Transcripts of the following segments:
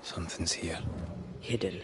Something's here. Hidden.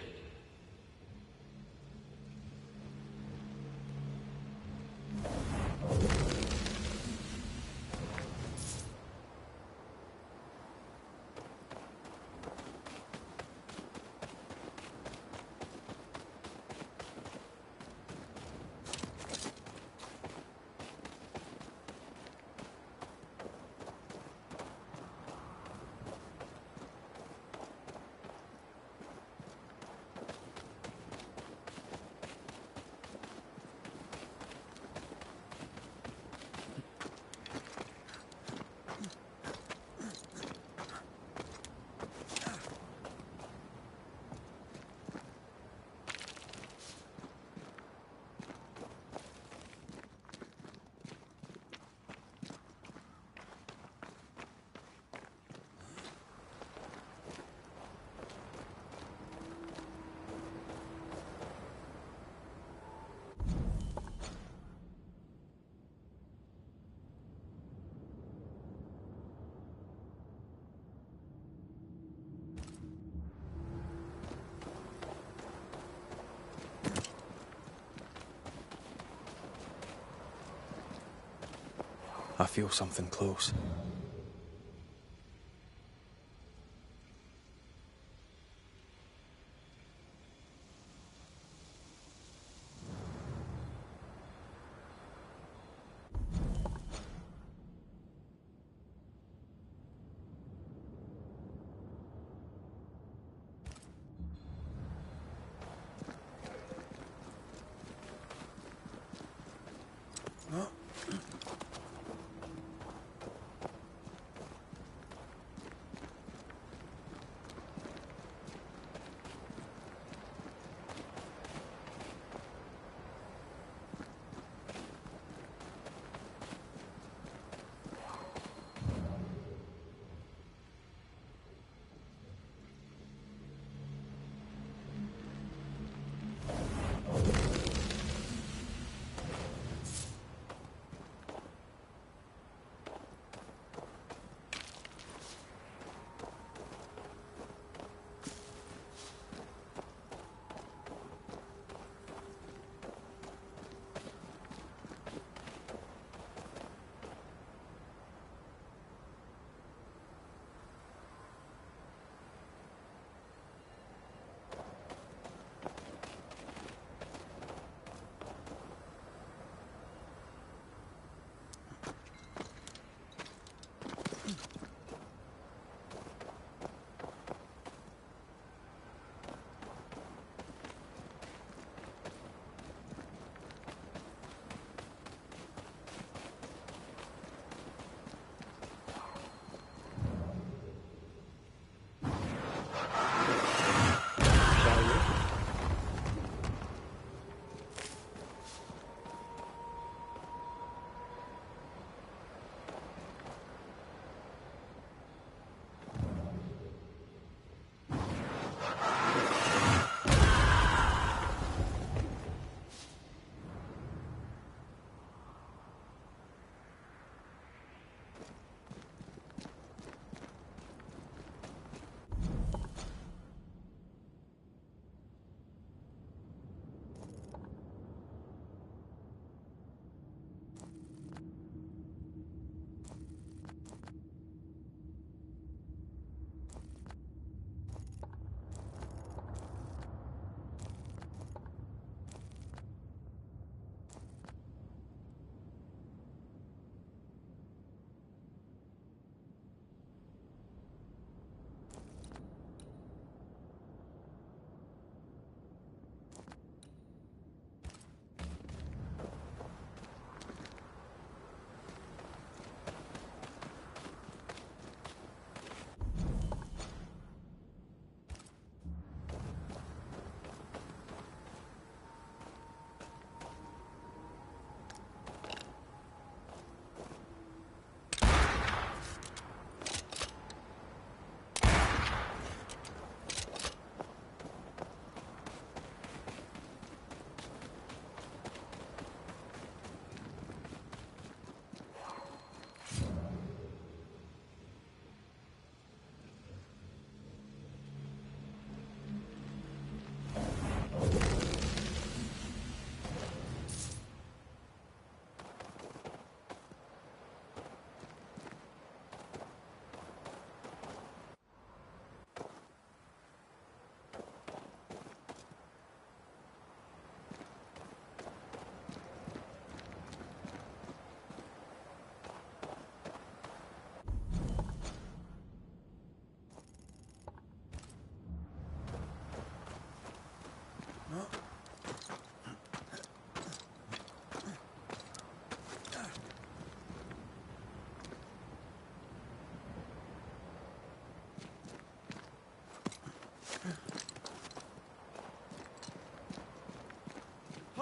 I feel something close.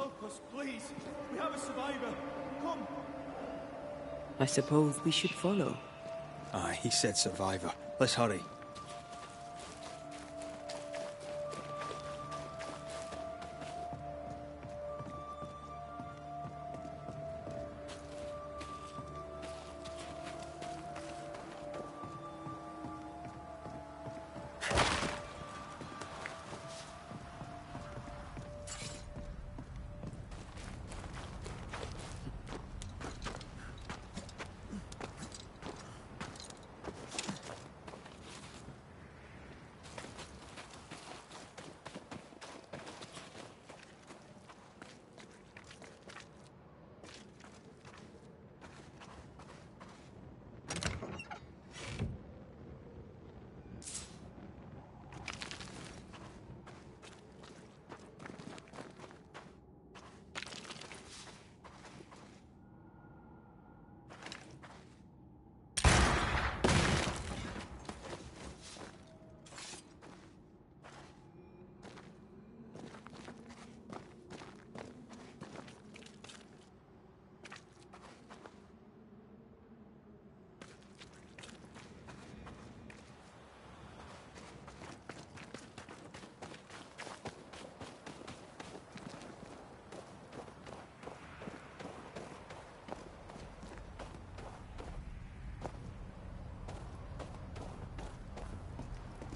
Help us, please. We have a survivor. Come. I suppose we should follow. Aye, he said survivor. Let's hurry.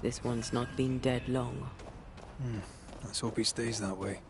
This one's not been dead long. Let's hope he stays that way.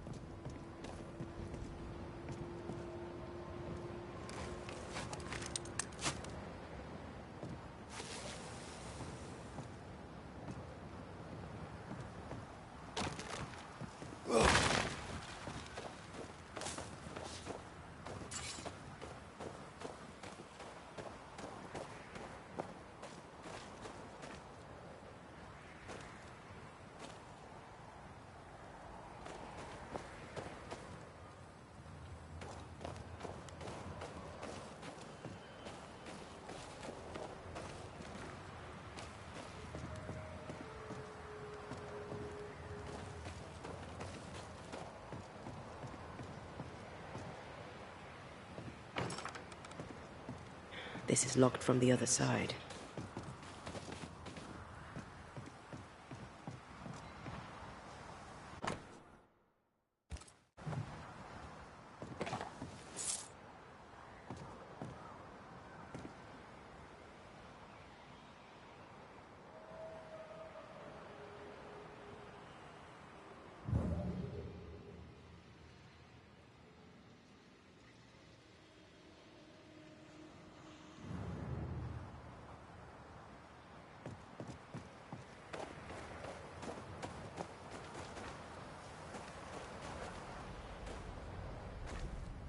This is locked from the other side.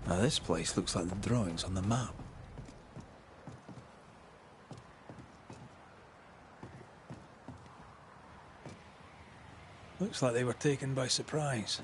Now this place looks like the drawings on the map. Looks like they were taken by surprise.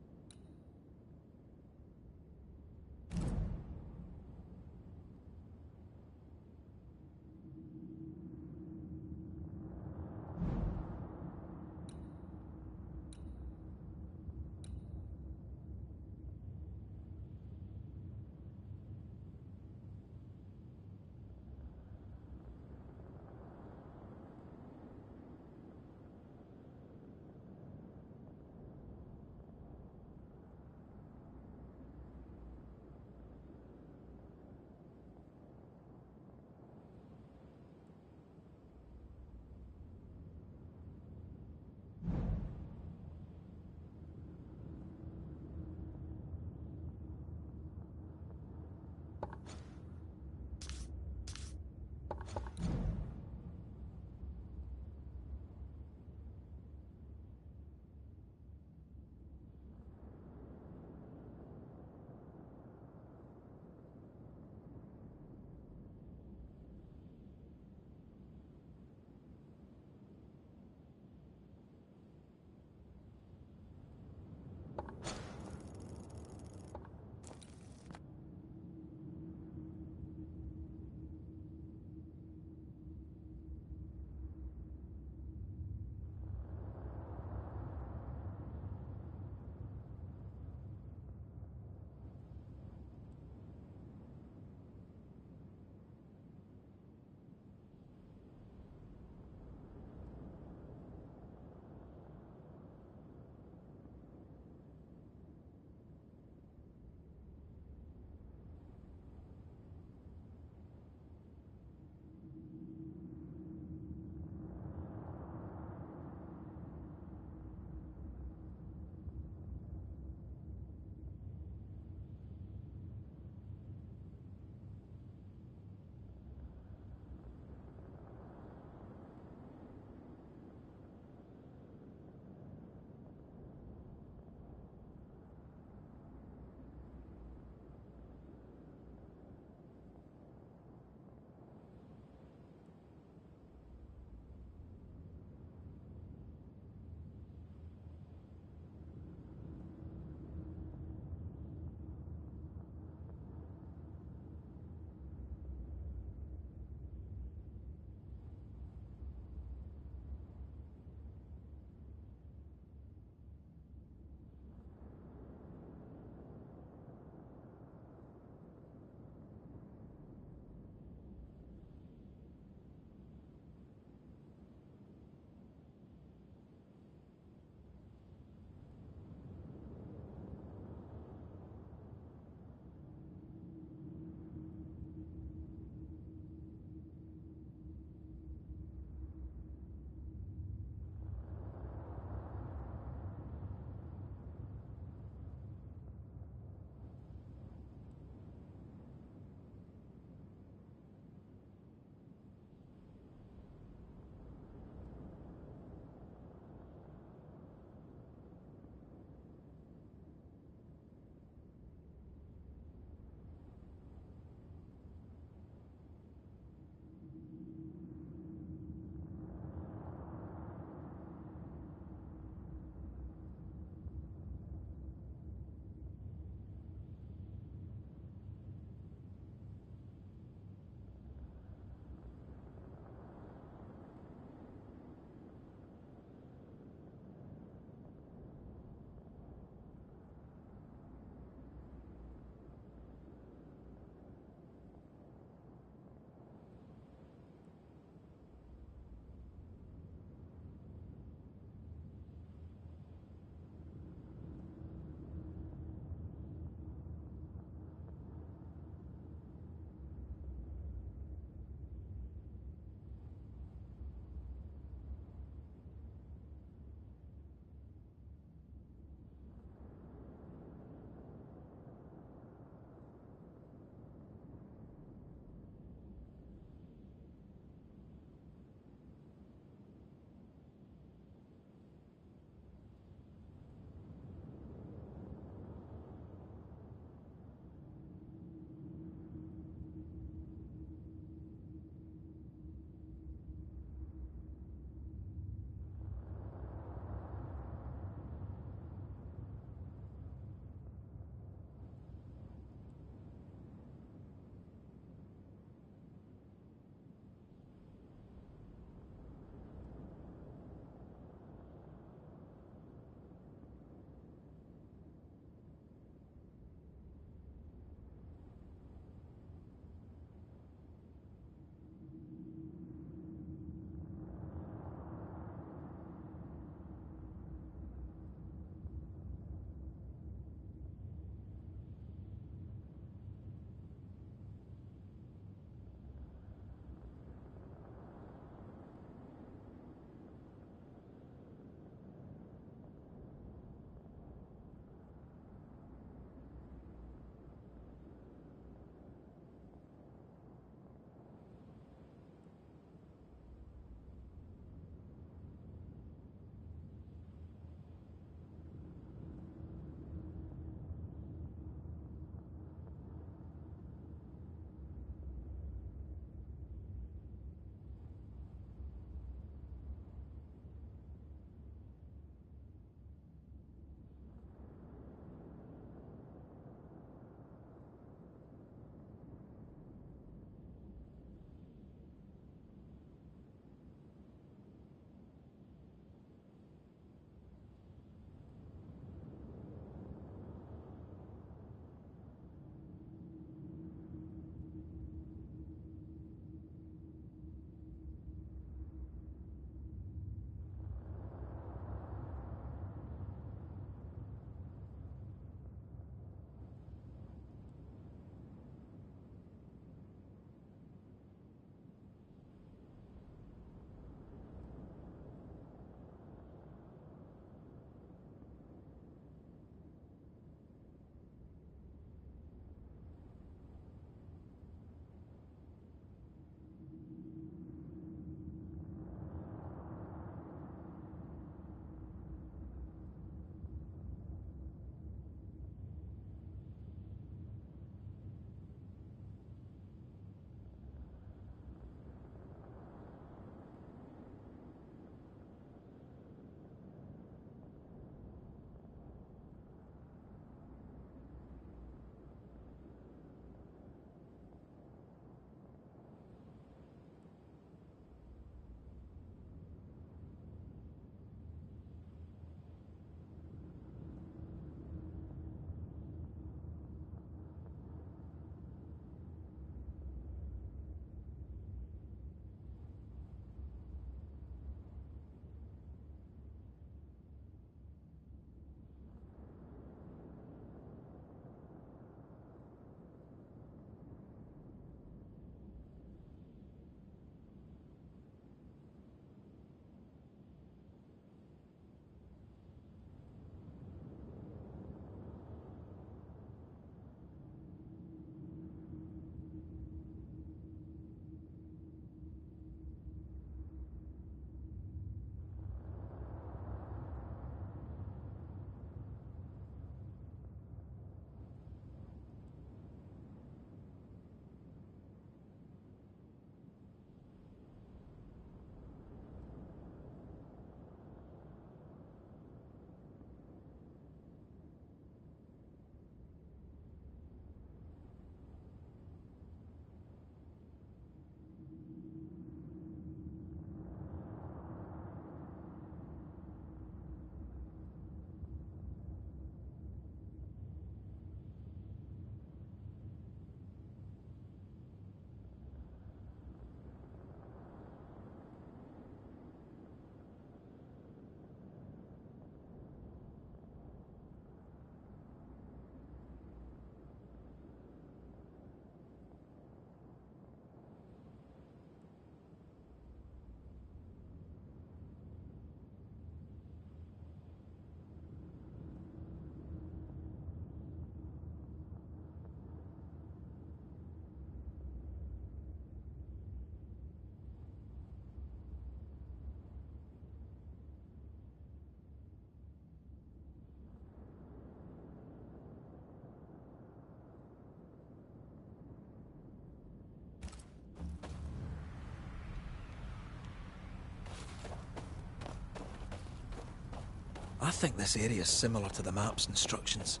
I think this area is similar to the map's instructions.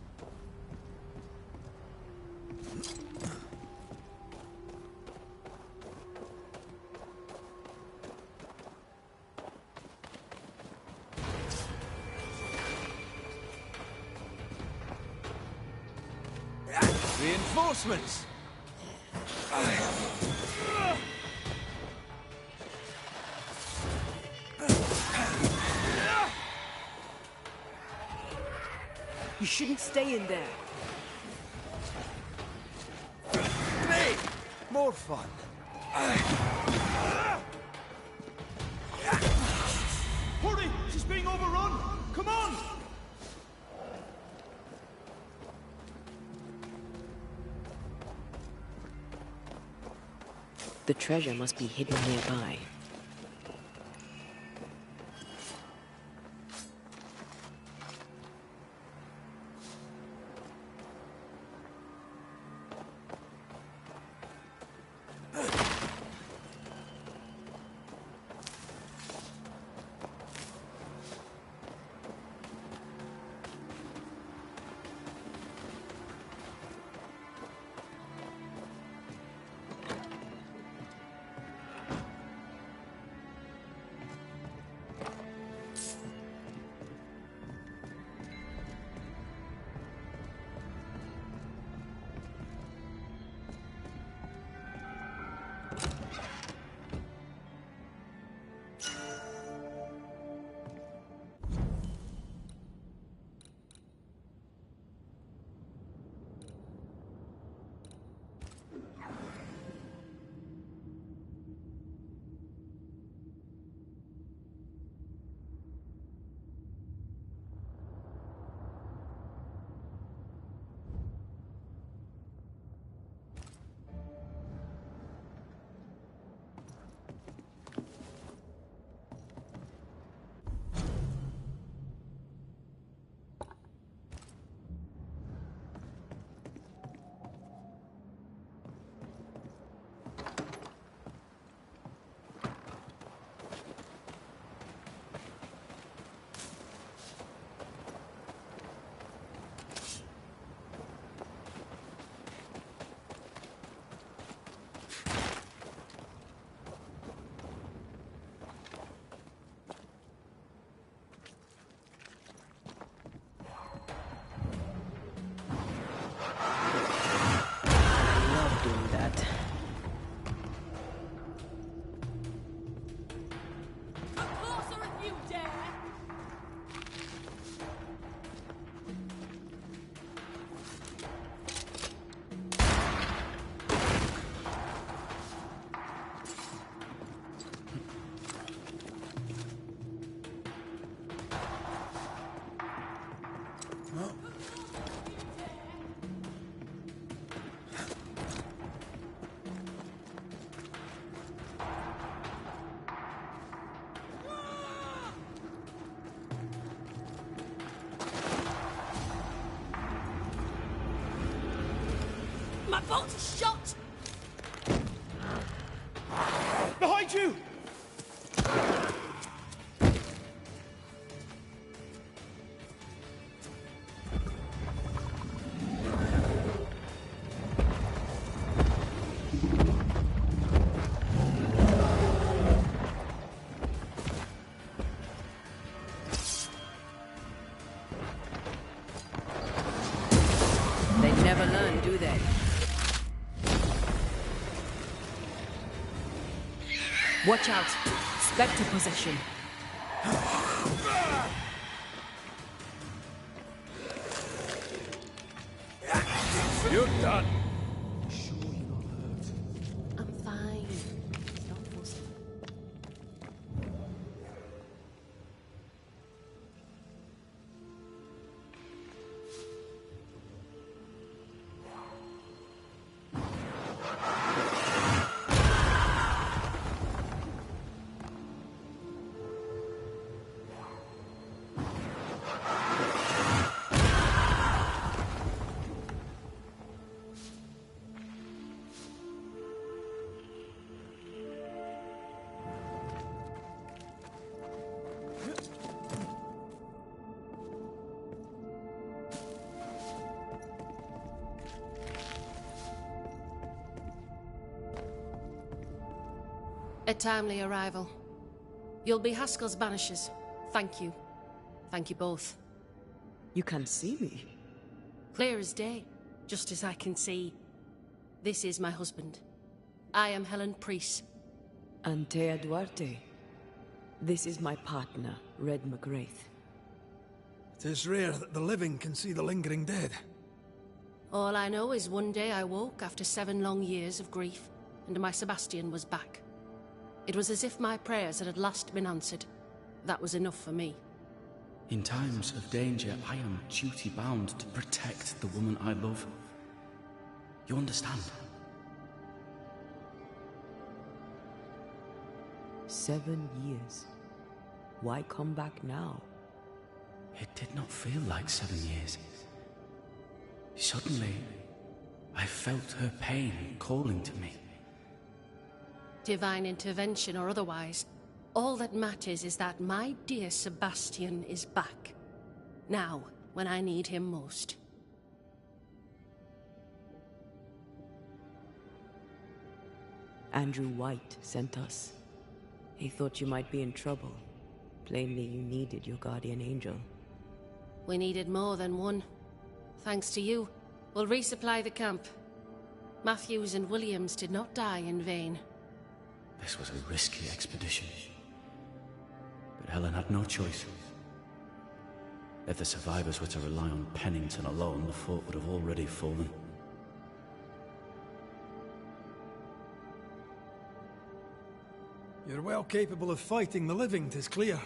Reinforcements! You shouldn't stay in there. Hey! More fun. Hurry! She's being overrun! Come on! The treasure must be hidden nearby. My bolt is shot! Behind you! They never learn, do they? Watch out! Spectre possession. You're done. I'm fine. Stop forcing. A timely arrival. You'll be Haskell's Banishers. Thank you. Thank you both. You can see me. Clear as day, just as I can see. This is my husband. I am Helen Priest. Antea Duarte. This is my partner, Red McGrath. It is rare that the living can see the lingering dead. All I know is one day I woke after 7 long years of grief, and my Sebastian was back. It was as if my prayers had at last been answered. That was enough for me. In times of danger, I am duty-bound to protect the woman I love. You understand? 7 years. Why come back now? It did not feel like 7 years. Suddenly, I felt her pain calling to me. Divine intervention or otherwise, all that matters is that my dear Sebastian is back. Now, when I need him most. Andrew White sent us. He thought you might be in trouble. Plainly, you needed your guardian angel. We needed more than one. Thanks to you, we'll resupply the camp. Matthews and Williams did not die in vain. This was a risky expedition. But Helen had no choice. If the survivors were to rely on Pennington alone, the fort would have already fallen. You're well capable of fighting the living, 'tis clear.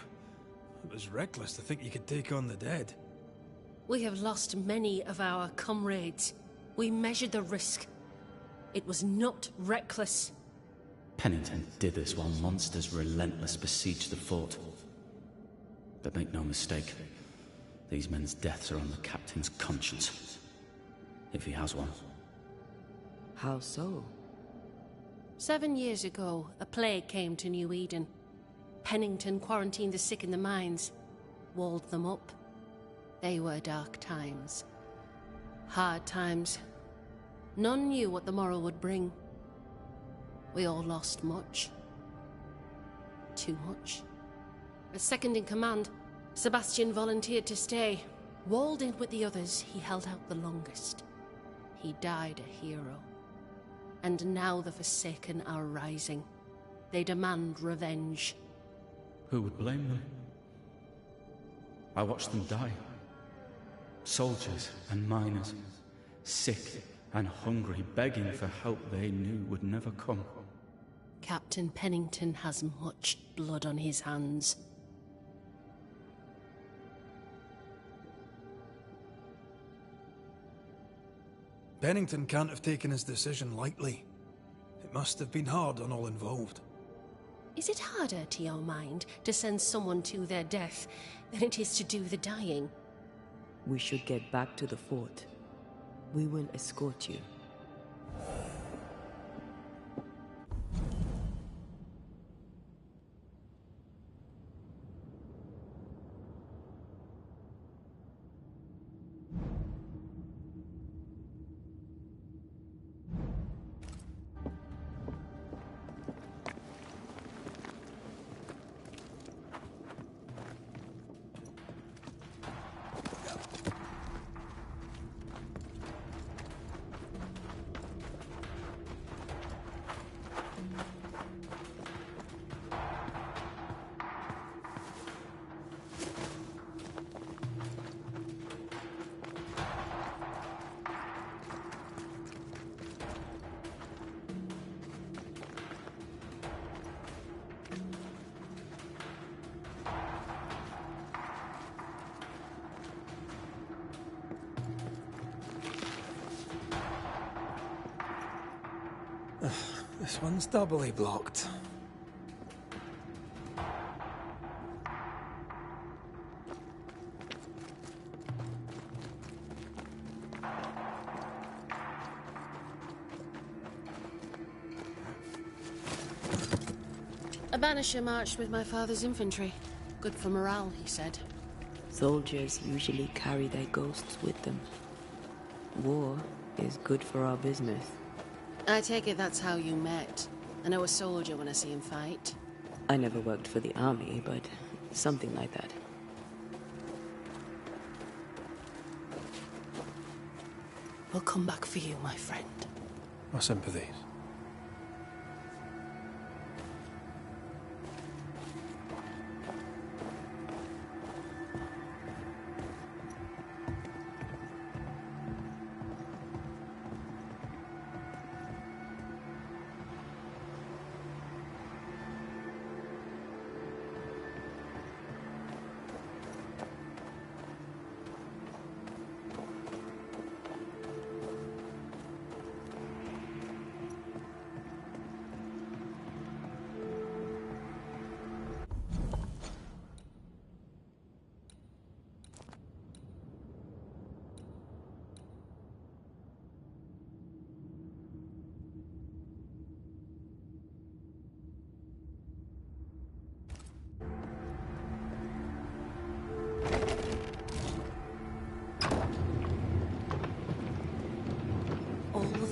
It was reckless to think you could take on the dead. We have lost many of our comrades. We measured the risk. It was not reckless. Pennington did this while monsters relentless besieged the fort. But make no mistake, these men's deaths are on the captain's conscience. If he has one. How so? 7 years ago, a plague came to New Eden. Pennington quarantined the sick in the mines, walled them up. They were dark times. Hard times. None knew what the morrow would bring. We all lost much. Too much. As second in command, Sebastian volunteered to stay. Walled in with the others, he held out the longest. He died a hero. And now the Forsaken are rising. They demand revenge. Who would blame them? I watched them die. Soldiers and miners, sick and hungry, begging for help they knew would never come. Captain Pennington has much blood on his hands. Pennington can't have taken his decision lightly. It must have been hard on all involved. Is it harder, to your mind, to send someone to their death than it is to do the dying? We should get back to the fort. We will escort you. This one's doubly blocked. A banisher marched with my father's infantry. Good for morale, he said. Soldiers usually carry their ghosts with them. War is good for our business. I take it that's how you met. I know a soldier when I see him fight. I never worked for the army, but something like that. We'll come back for you, my friend. My sympathies.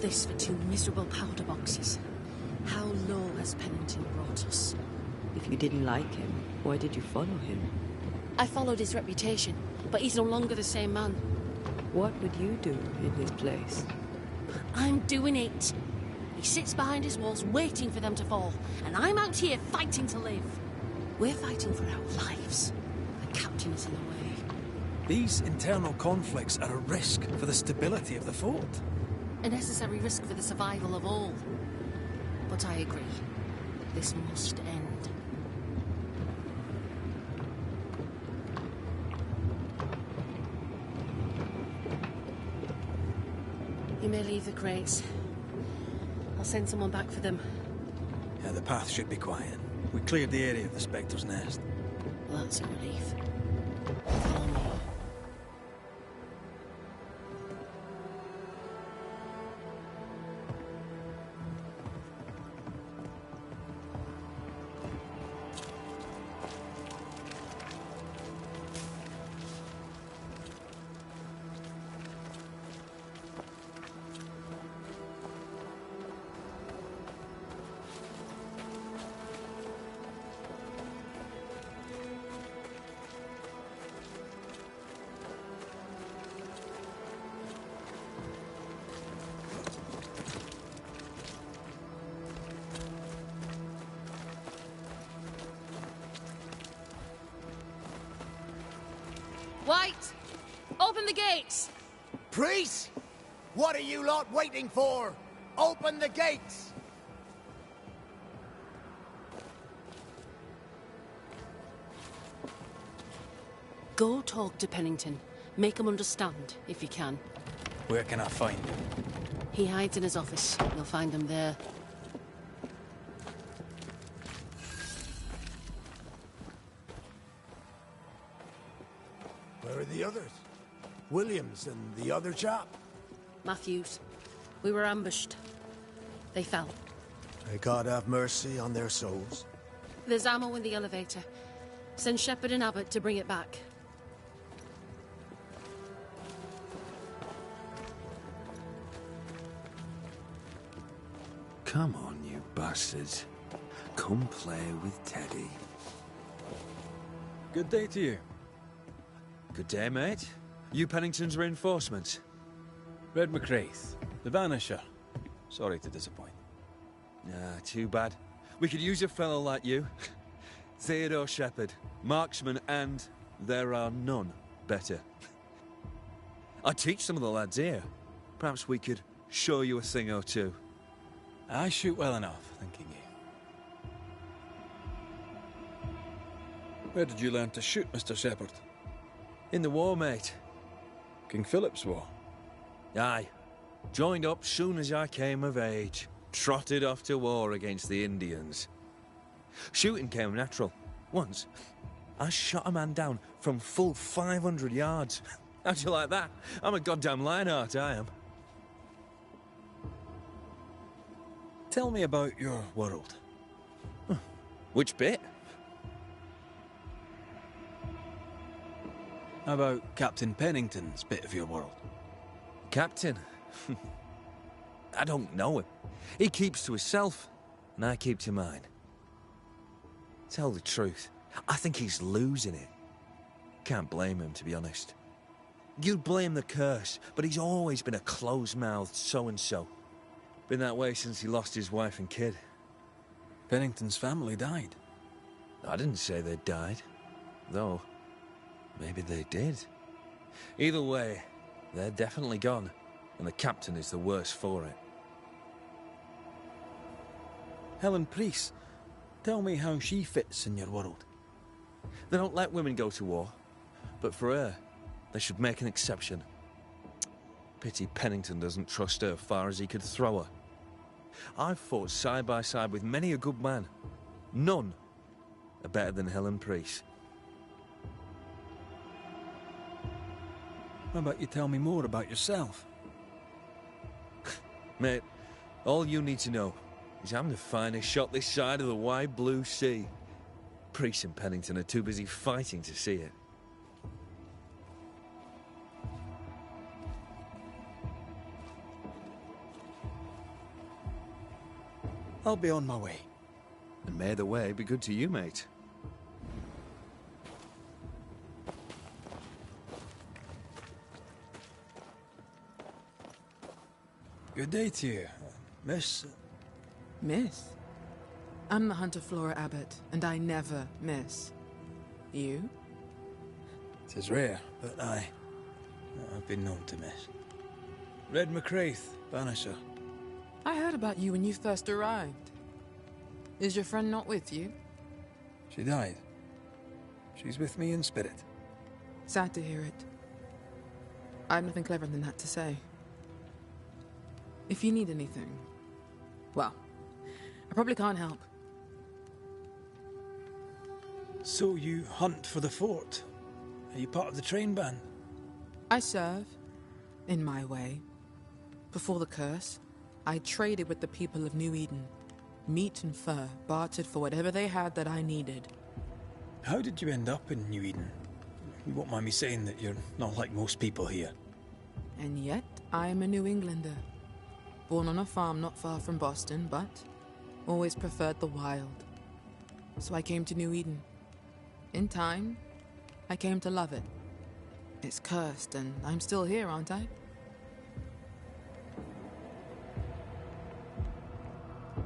This for 2 miserable powder boxes. How low has Pennington brought us? If you didn't like him, why did you follow him? I followed his reputation, but he's no longer the same man. What would you do in his place? I'm doing it. He sits behind his walls waiting for them to fall, and I'm out here fighting to live. We're fighting for our lives. The captain is in the way. These internal conflicts are a risk for the stability of the fort. A necessary risk for the survival of all. But I agree. This must end. You may leave the crates. I'll send someone back for them. Yeah, the path should be quiet. We cleared the area of the Spectre's nest. Well, that's a relief. Follow me. White! Open the gates! Priests! What are you lot waiting for? Open the gates! Go talk to Pennington. Make him understand, if you can. Where can I find him? He hides in his office. You'll find him there. Where are the others? Williams and the other chap? Matthews. We were ambushed. They fell. May God have mercy on their souls. There's ammo in the elevator. Send Shepard and Abbott to bring it back. Come on, you bastards. Come play with Teddy. Good day to you. Good day, mate. You Pennington's reinforcements? Red McCraith, the Banisher. Sorry to disappoint. Ah, too bad. We could use a fellow like you. Theodore Shepard, marksman, and there are none better. I teach some of the lads here. Perhaps we could show you a thing or two. I shoot well enough, thinking you. Where did you learn to shoot, Mr. Shepard? In the war, mate. King Philip's War. Aye. Joined up soon as I came of age. Trotted off to war against the Indians. Shooting came natural. Once, I shot a man down from full 500 yards. How'd you like that? I'm a goddamn Lionheart, I am. Tell me about your world. Which bit? How about Captain Pennington's bit of your world? Captain? I don't know him. He keeps to himself. and I keep to mine. Tell the truth, I think he's losing it. Can't blame him, to be honest. You'd blame the curse, but he's always been a close-mouthed so-and-so. Been that way since he lost his wife and kid. Pennington's family died. I didn't say they died, though maybe they did. Either way, they're definitely gone, and the captain is the worse for it. Helen Priest, tell me how she fits in your world. They don't let women go to war, but for her, they should make an exception. Pity Pennington doesn't trust her far as he could throw her. I've fought side by side with many a good man. None are better than Helen Priest. How about you tell me more about yourself? Mate, all you need to know is I'm the finest shot this side of the wide blue sea. Priest and Pennington are too busy fighting to see it. I'll be on my way. And may the way be good to you, mate. Good day to you, Miss... Miss? I'm the Hunter Flora Abbott, and I never miss. You? It is rare, but I've been known to miss. Red McCraith, Banisher. I heard about you when you first arrived. Is your friend not with you? She died. She's with me in spirit. Sad to hear it. I have nothing clever than that to say. If you need anything, well, I probably can't help. So you hunt for the fort? Are you part of the train band? I serve, in my way. Before the curse, I traded with the people of New Eden. Meat and fur, bartered for whatever they had that I needed. How did you end up in New Eden? You won't mind me saying that you're not like most people here. And yet, I am a New Englander. Born on a farm not far from Boston, but always preferred the wild. So I came to New Eden. In time, I came to love it. It's cursed, and I'm still here, aren't I?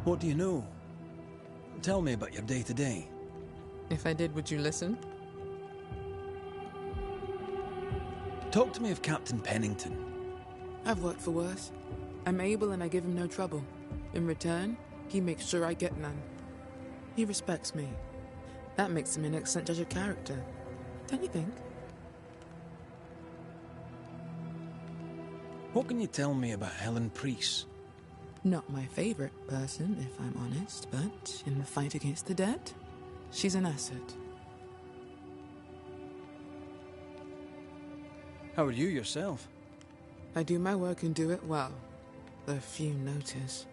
What do you know? Tell me about your day-to-day. If I did, would you listen? Talk to me of Captain Pennington. I've worked for worse. I'm able and I give him no trouble. In return, he makes sure I get none. He respects me. That makes him an excellent judge of character. Don't you think? What can you tell me about Helen Priest? Not my favorite person, if I'm honest, but in the fight against the dead, she's an asset. How are you yourself? I do my work and do it well. Though few notice.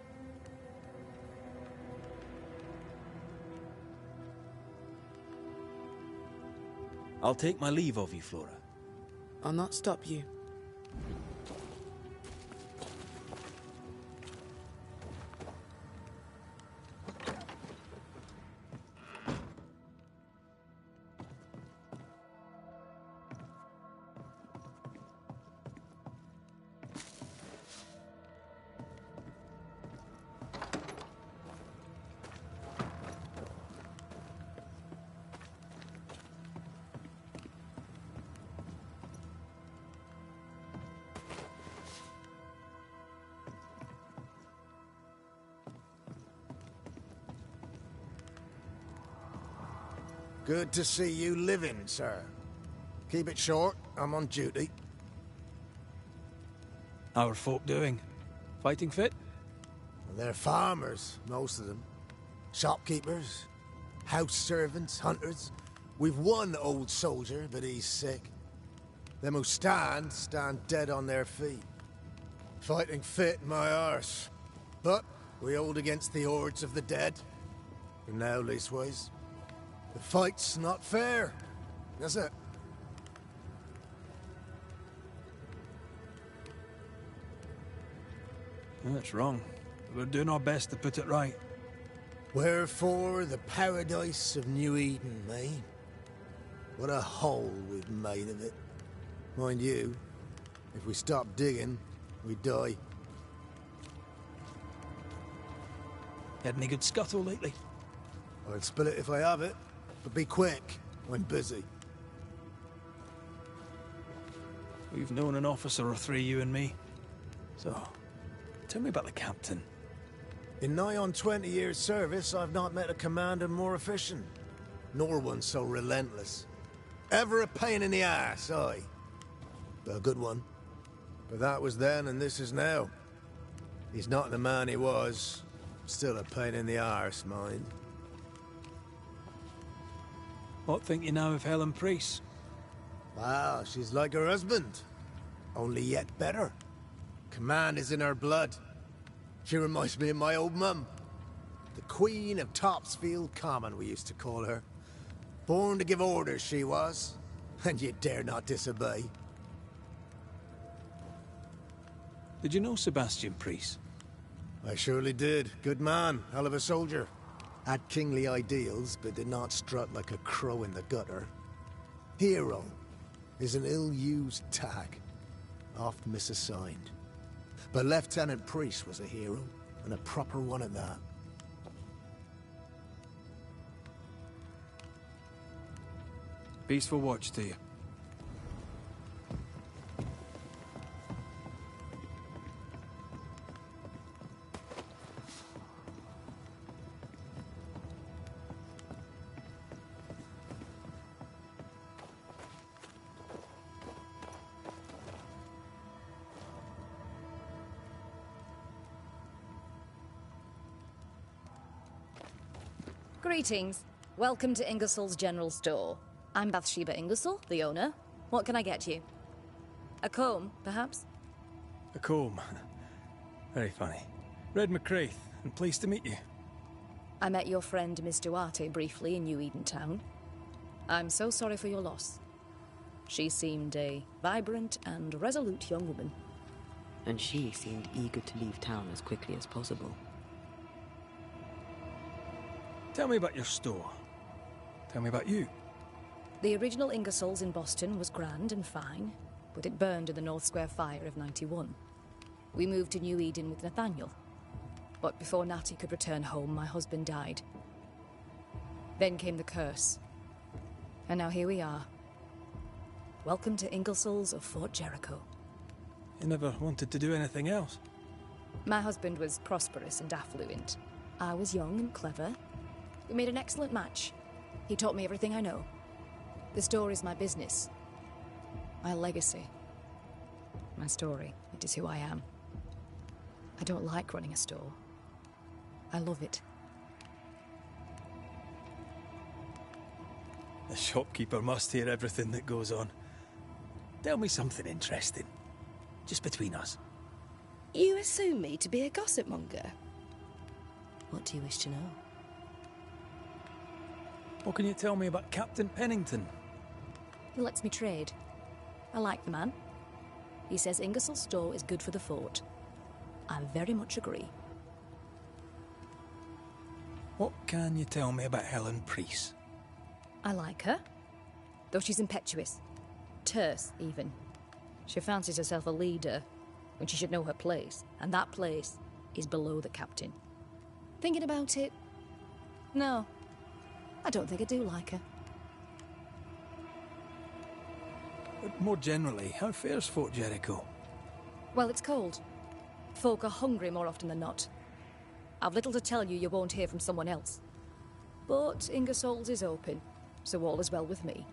I'll take my leave of you, Flora. I'll not stop you. Good to see you living, sir. Keep it short, I'm on duty. How are folk doing? Fighting fit? They're farmers, most of them. Shopkeepers, house servants, hunters. We've one old soldier, but he's sick. Them who stand dead on their feet. Fighting fit, my arse. But we hold against the hordes of the dead. For now, leastways. The fight's not fair. That's it. That's wrong. We're doing our best to put it right. Wherefore the paradise of New Eden, eh? What a hole we've made of it. Mind you, if we stop digging, we die. Had any good scuttle lately? I'll spill it if I have it, but be quick. I'm busy. We've known an officer or three, you and me. So, tell me about the captain. In nigh on 20 years' service, I've not met a commander more efficient, nor one so relentless. Ever a pain in the ass, aye. But a good one. But that was then and this is now. He's not the man he was. Still a pain in the arse, mind. What think you now of Helen Priest? Wow, she's like her husband. Only yet better. Command is in her blood. She reminds me of my old mum. The Queen of Topsfield Common, we used to call her. Born to give orders, she was. And you dare not disobey. Did you know Sebastian Priest? I surely did. Good man, hell of a soldier. Had kingly ideals, but did not strut like a crow in the gutter. Hero is an ill-used tag, oft misassigned. But Lieutenant Priest was a hero, and a proper one at that. Peaceful watch to you. Greetings. Welcome to Ingersoll's General Store. I'm Bathsheba Ingersoll, the owner. What can I get you? A comb, perhaps? A comb. Very funny. Red McCraith, and pleased to meet you. I met your friend Miss Duarte briefly in New Eden Town. I'm so sorry for your loss. She seemed a vibrant and resolute young woman. And she seemed eager to leave town as quickly as possible. Tell me about your store. Tell me about you. The original Ingersoll's in Boston was grand and fine, but it burned in the North Square fire of '91. We moved to New Eden with Nathaniel. But before Natty could return home, my husband died. Then came the curse. And now here we are. Welcome to Ingersoll's of Fort Jericho. You never wanted to do anything else? My husband was prosperous and affluent. I was young and clever. We made an excellent match. He taught me everything I know. The store is my business. My legacy. My story. It is who I am. I don't like running a store. I love it. The shopkeeper must hear everything that goes on. Tell me something interesting. Just between us. You assume me to be a gossip monger? What do you wish to know? What can you tell me about Captain Pennington? He lets me trade. I like the man. He says Ingersoll's store is good for the fort. I very much agree. What can you tell me about Helen Priest? I like her, though she's impetuous. Terse, even. She fancies herself a leader when she should know her place, and that place is below the captain. Thinking about it, no, I don't think I do like her. But more generally, how fares Fort Jericho? Well, it's cold. Folk are hungry more often than not. I've little to tell you won't hear from someone else. But Ingersoll's is open, so all is well with me.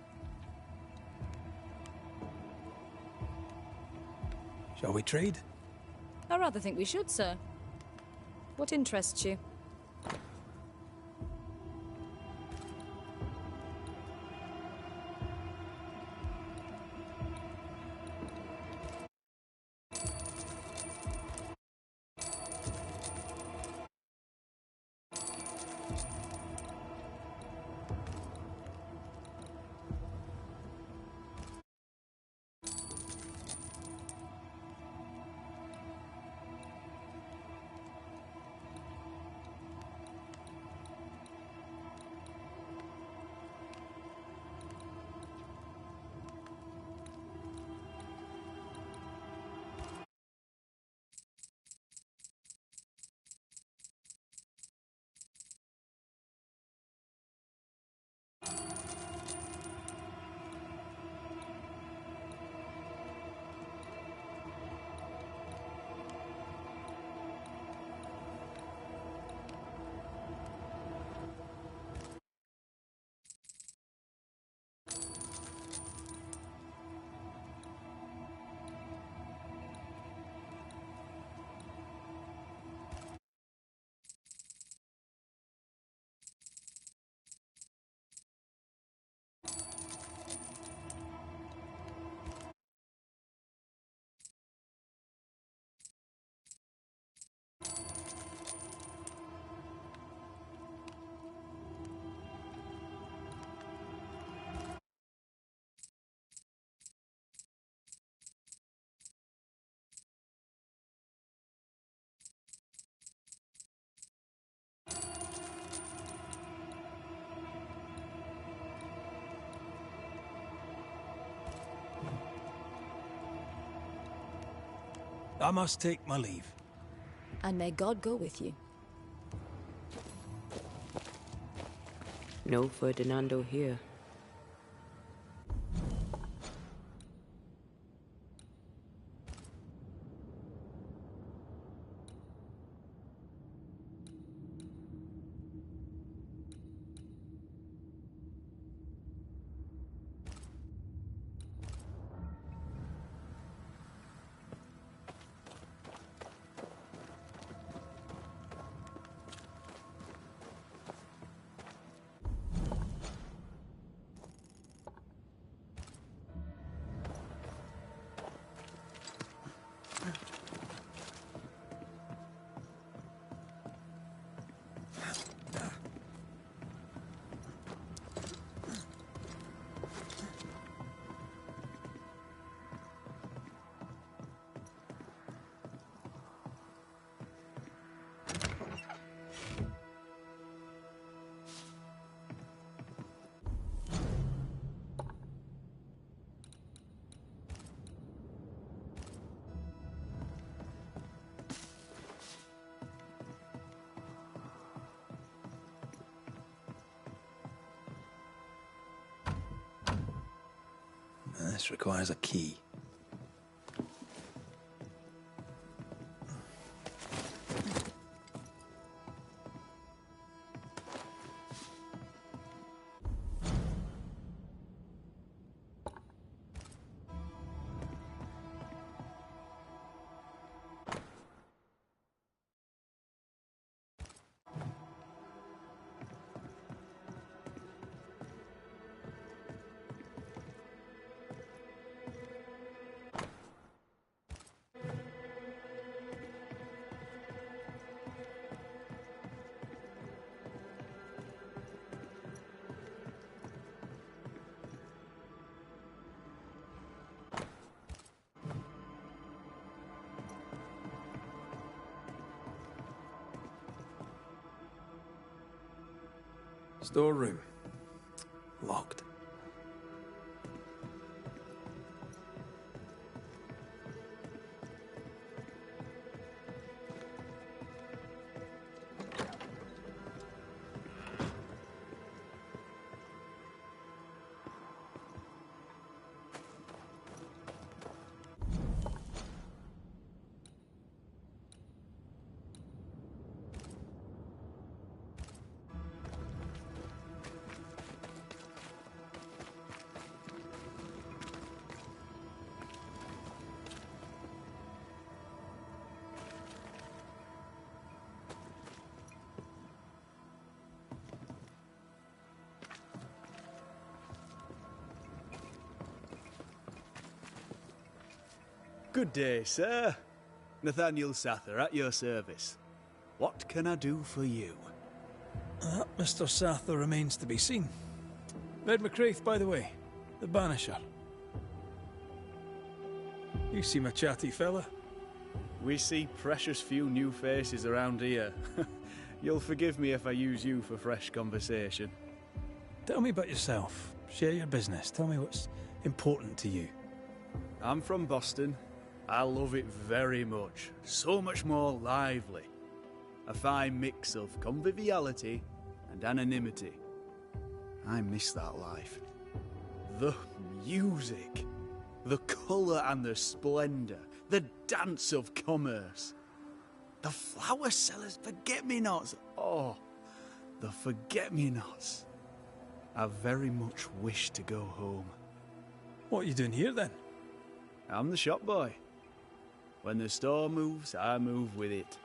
Shall we trade? I rather think we should, sir. What interests you? I must take my leave. And may God go with you. No Ferdinando here. This requires a key. Storeroom. Locked. Good day, sir. Nathaniel Sather at your service. What can I do for you? Mr. Sather remains to be seen. Red McCraith, by the way. The Banisher. You seem a chatty fella. We see precious few new faces around here. You'll forgive me if I use you for fresh conversation. Tell me about yourself. Share your business. Tell me what's important to you. I'm from Boston. I love it very much. So much more lively. A fine mix of conviviality and anonymity. I miss that life. The music. The colour and the splendour. The dance of commerce. The flower sellers' forget-me-nots. Oh, the forget-me-nots. I very much wish to go home. What are you doing here, then? I'm the shop boy. When the store moves, I move with it.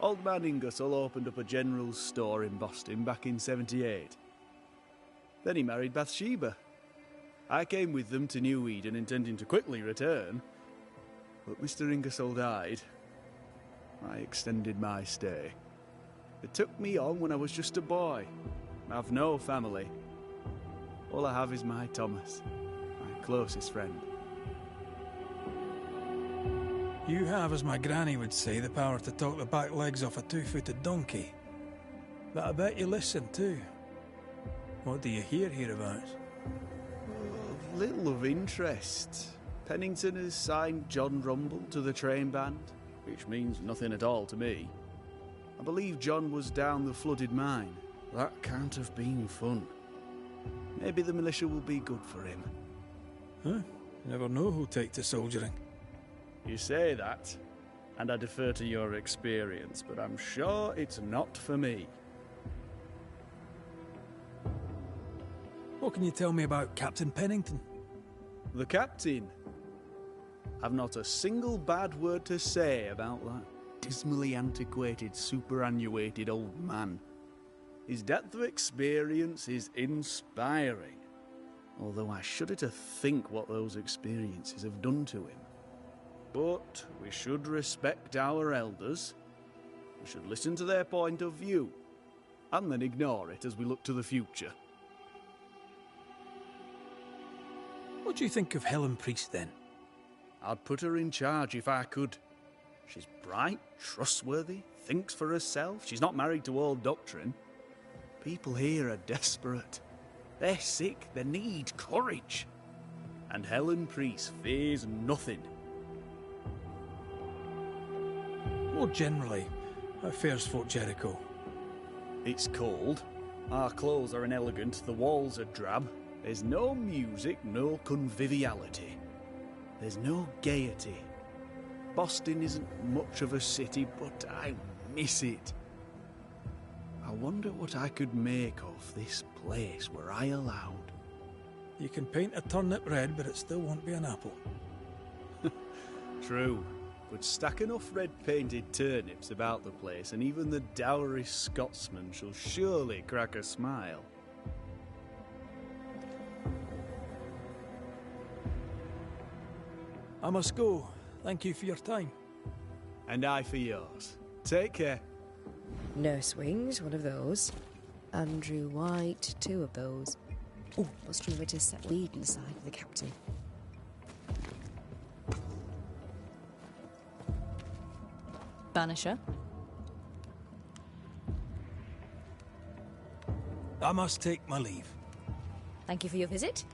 Old man Ingersoll opened up a general store in Boston back in '78. Then he married Bathsheba. I came with them to New Eden intending to quickly return, but Mr. Ingersoll died. I extended my stay. They took me on when I was just a boy. I've no family. All I have is my Thomas, my closest friend. You have, as my granny would say, the power to talk the back legs off a two-footed donkey. But I bet you listen, too. What do you hear hereabouts? Little of interest. Pennington has signed John Rumble to the train band, which means nothing at all to me. I believe John was down the flooded mine. That can't have been fun. Maybe the militia will be good for him. Huh? You never know who'll take to soldiering. You say that, and I defer to your experience, but I'm sure it's not for me. What can you tell me about Captain Pennington? The captain? I've not a single bad word to say about that dismally antiquated, superannuated old man. His depth of experience is inspiring, although I shudder to think what those experiences have done to him. But we should respect our elders. We should listen to their point of view, and then ignore it as we look to the future. What do you think of Helen Priest, then? I'd put her in charge if I could. She's bright, trustworthy, thinks for herself. She's not married to old doctrine. People here are desperate. They're sick, they need courage. And Helen Priest fears nothing. More generally, how fares Fort Jericho? It's cold. Our clothes are inelegant, the walls are drab. There's no music, no conviviality. There's no gaiety. Boston isn't much of a city, but I miss it. I wonder what I could make of this place were I allowed. You can paint a turnip red, but it still won't be an apple. True, but stack enough red-painted turnips about the place, and even the dour Scotsman shall surely crack a smile. I must go. Thank you for your time. And I for yours. Take care. Nurse Wings, one of those. Andrew White, two of those. Oh, Austrian Ritter set lead in the side of the captain. Banisher. I must take my leave. Thank you for your visit.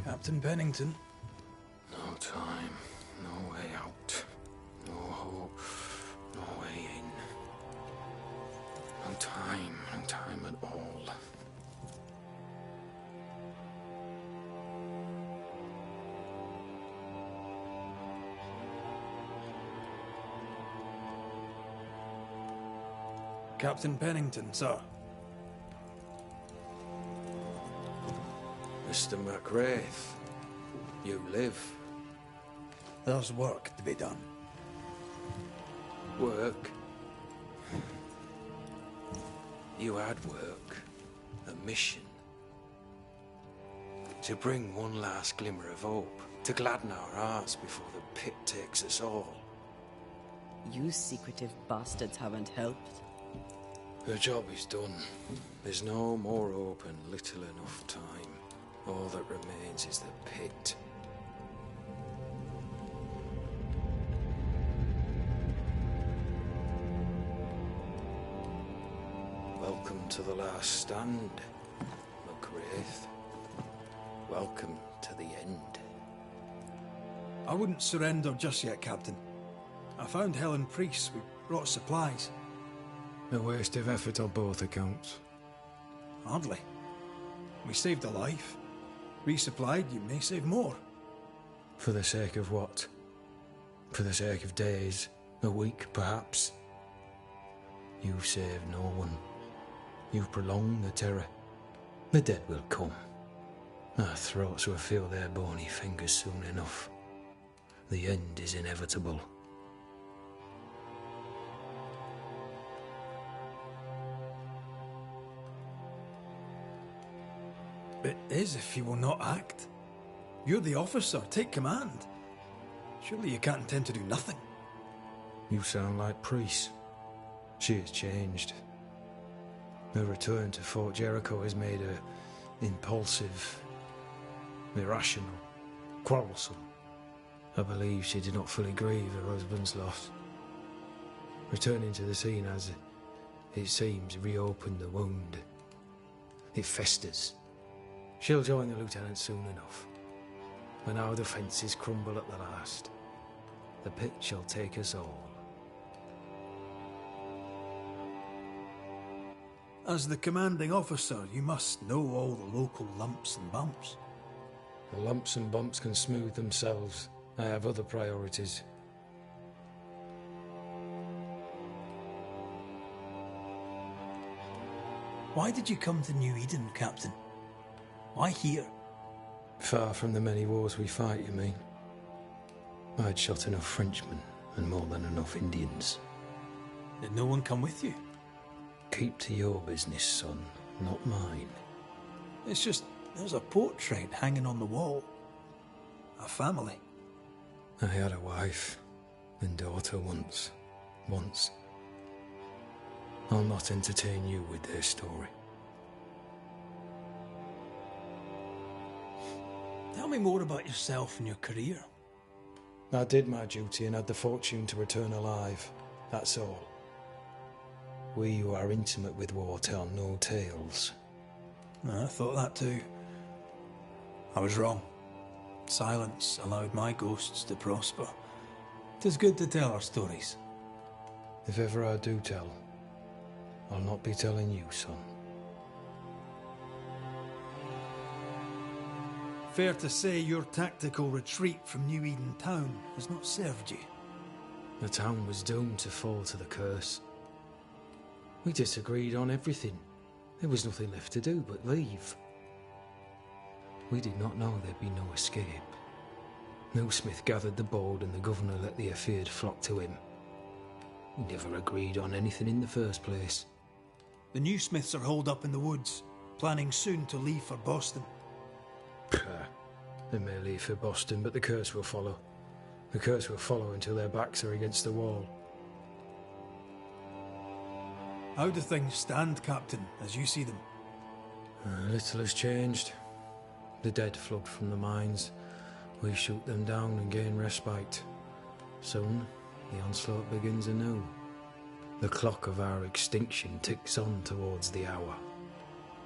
Captain Pennington. No time, no way out, no hope, no way in. No time at all. Captain Pennington, sir. Mr. McWraith, you live. There's work to be done. Work? You had work. A mission. To bring one last glimmer of hope. To gladden our hearts before the pit takes us all. You secretive bastards haven't helped. The job is done. There's no more hope and little enough time. All that remains is the pit. Welcome to the last stand, McWraith. Welcome to the end. I wouldn't surrender just yet, Captain. I found Helen Priest. We brought supplies. A waste of effort on both accounts. Hardly. We saved a life. Resupplied, you may save more. For the sake of what? For the sake of days, a week perhaps? You've saved no one. You've prolonged the terror. The dead will come. Our throats will feel their bony fingers soon enough. The end is inevitable. It is if you will not act. You're the officer, take command. Surely you can't intend to do nothing. You sound like Priest. She has changed. Her return to Fort Jericho has made her impulsive, irrational, quarrelsome. I believe she did not fully grieve her husband's loss. Returning to the scene has, it seems, reopened the wound. It festers. She'll join the lieutenant soon enough. When our defences crumble at the last, the pit shall take us all. As the commanding officer, you must know all the local lumps and bumps. The lumps and bumps can smooth themselves. I have other priorities. Why did you come to New Eden, Captain? Why here? Far from the many wars we fight, you mean? I'd shot enough Frenchmen and more than enough Indians. Did no one come with you? Keep to your business, son, not mine. It's just, there's a portrait hanging on the wall. A family. I had a wife and daughter once. I'll not entertain you with their story. Tell me more about yourself and your career. I did my duty and had the fortune to return alive. That's all. We who are intimate with war tell no tales. I thought that too. I was wrong. Silence allowed my ghosts to prosper. 'Tis good to tell our stories. If ever I do tell, I'll not be telling you, son. Fair to say your tactical retreat from New Eden town has not served you. The town was doomed to fall to the curse. We disagreed on everything. There was nothing left to do but leave. We did not know there'd be no escape. No Smith gathered the bold and the governor let the afeared flock to him. We never agreed on anything in the first place. The new Smiths are holed up in the woods, planning soon to leave for Boston. They may leave for Boston, but the curse will follow. The curse will follow until their backs are against the wall. How do things stand, Captain, as you see them? Little has changed. The dead flood from the mines. We shoot them down and gain respite. Soon, the onslaught begins anew. The clock of our extinction ticks on towards the hour.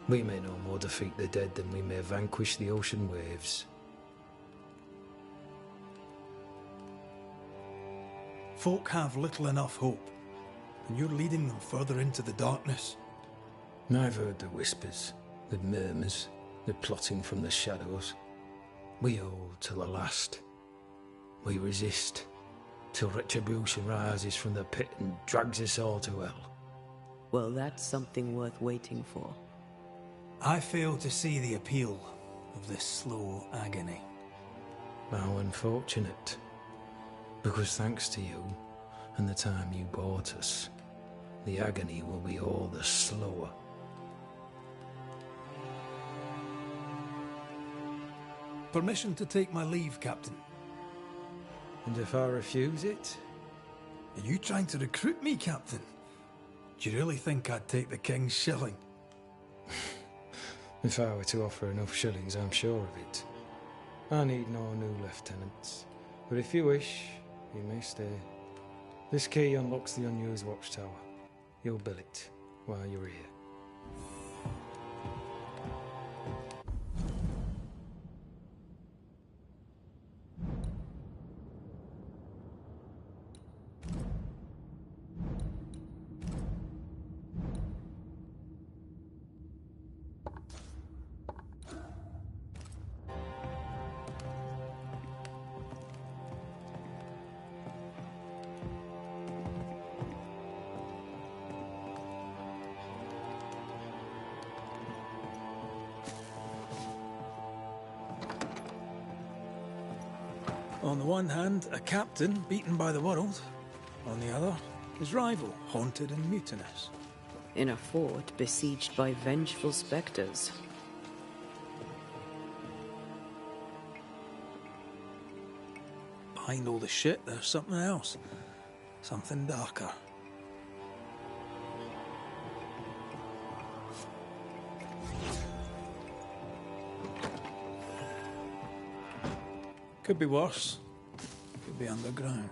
We may no more defeat the dead than we may vanquish the ocean waves. Folk have little enough hope, and you're leading them further into the darkness. I've heard the whispers, the murmurs, the plotting from the shadows. We hold till the last. We resist, till retribution rises from the pit and drags us all to hell. Well, that's something worth waiting for. I fail to see the appeal of this slow agony. How unfortunate. Because thanks to you, and the time you bought us, the agony will be all the slower. Permission to take my leave, Captain. And if I refuse it? Are you trying to recruit me, Captain? Do you really think I'd take the King's shilling? If I were to offer enough shillings, I'm sure of it. I need no new lieutenants. But if you wish, you may stay. This key unlocks the unused watchtower. You'll bill it while you're here. On the one hand, a captain beaten by the world. On the other, his rival, haunted and mutinous. In a fort besieged by vengeful specters. Behind all the shit, there's something else. Something darker. Could be worse. Could be underground.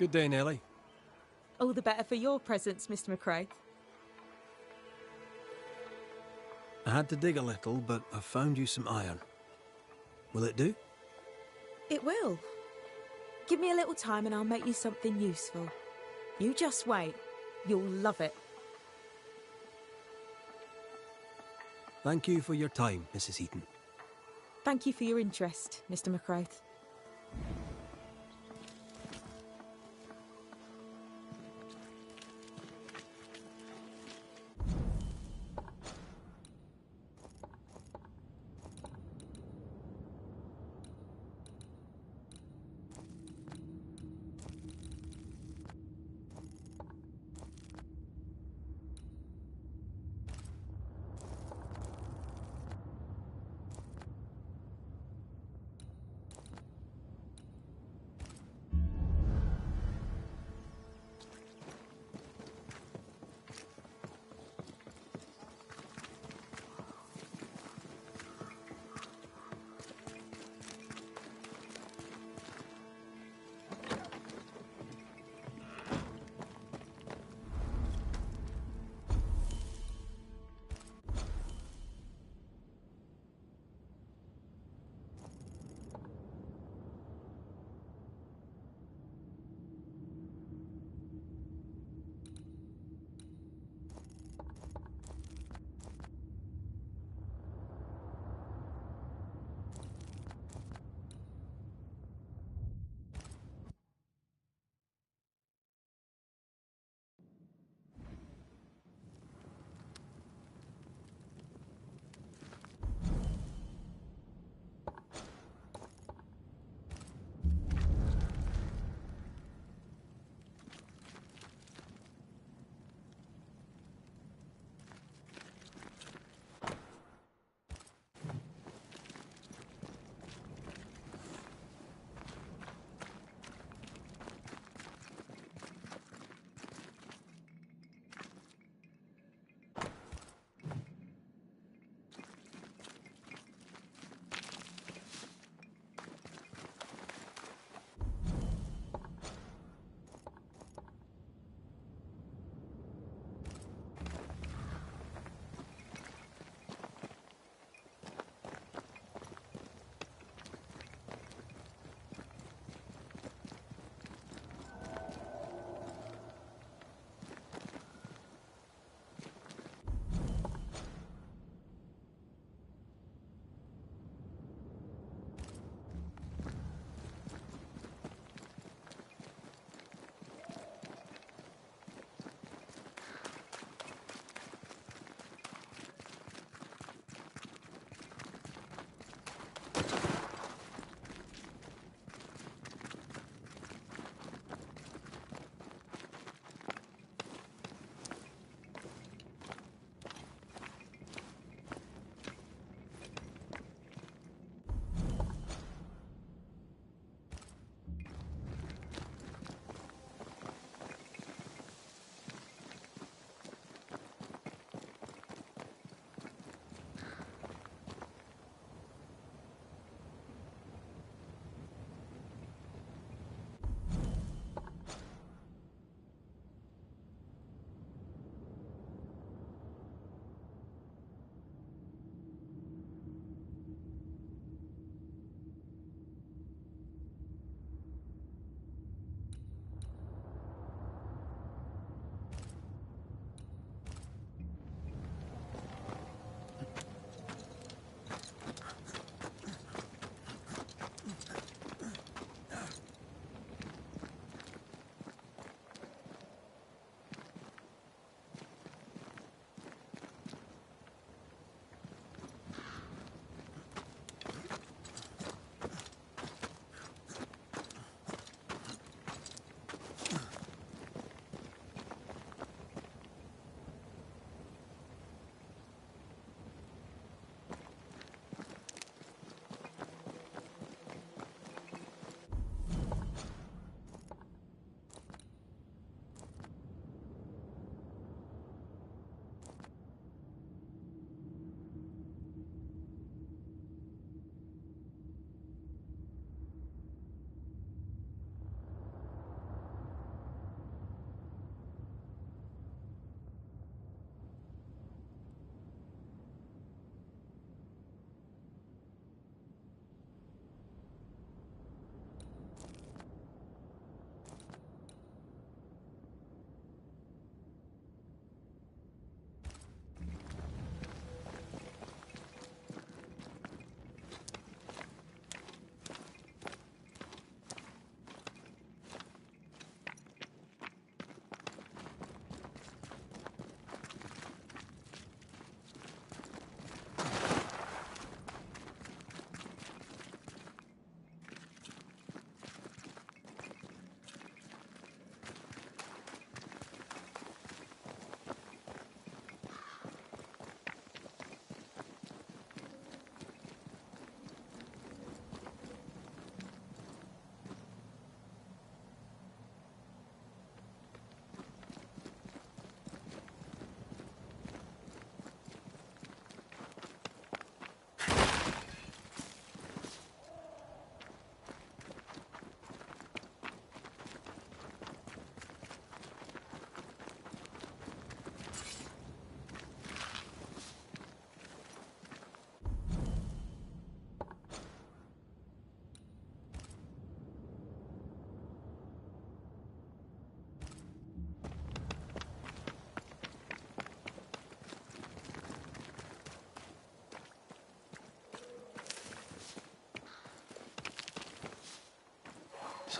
Good day, Nellie. All the better for your presence, Mr. McRae. I had to dig a little, but I found you some iron. Will it do? It will. Give me a little time and I'll make you something useful. You just wait. You'll love it. Thank you for your time, Mrs. Heaton. Thank you for your interest, Mr. McRae.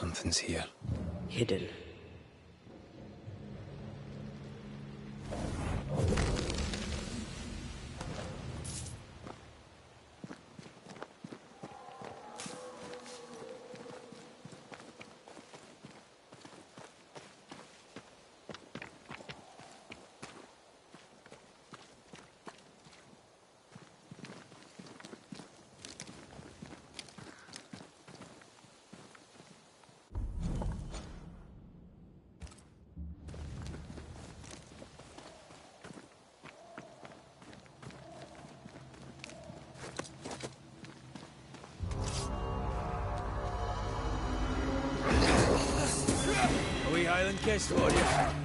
Something's here. Hidden. A wee Highland kiss for you.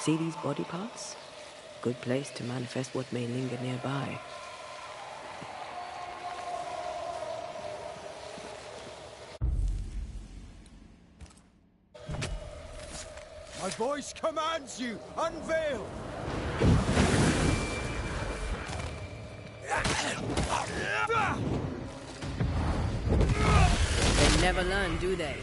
See these body parts? Good place to manifest what may linger nearby. My voice commands you! Unveil! They never learn, do they?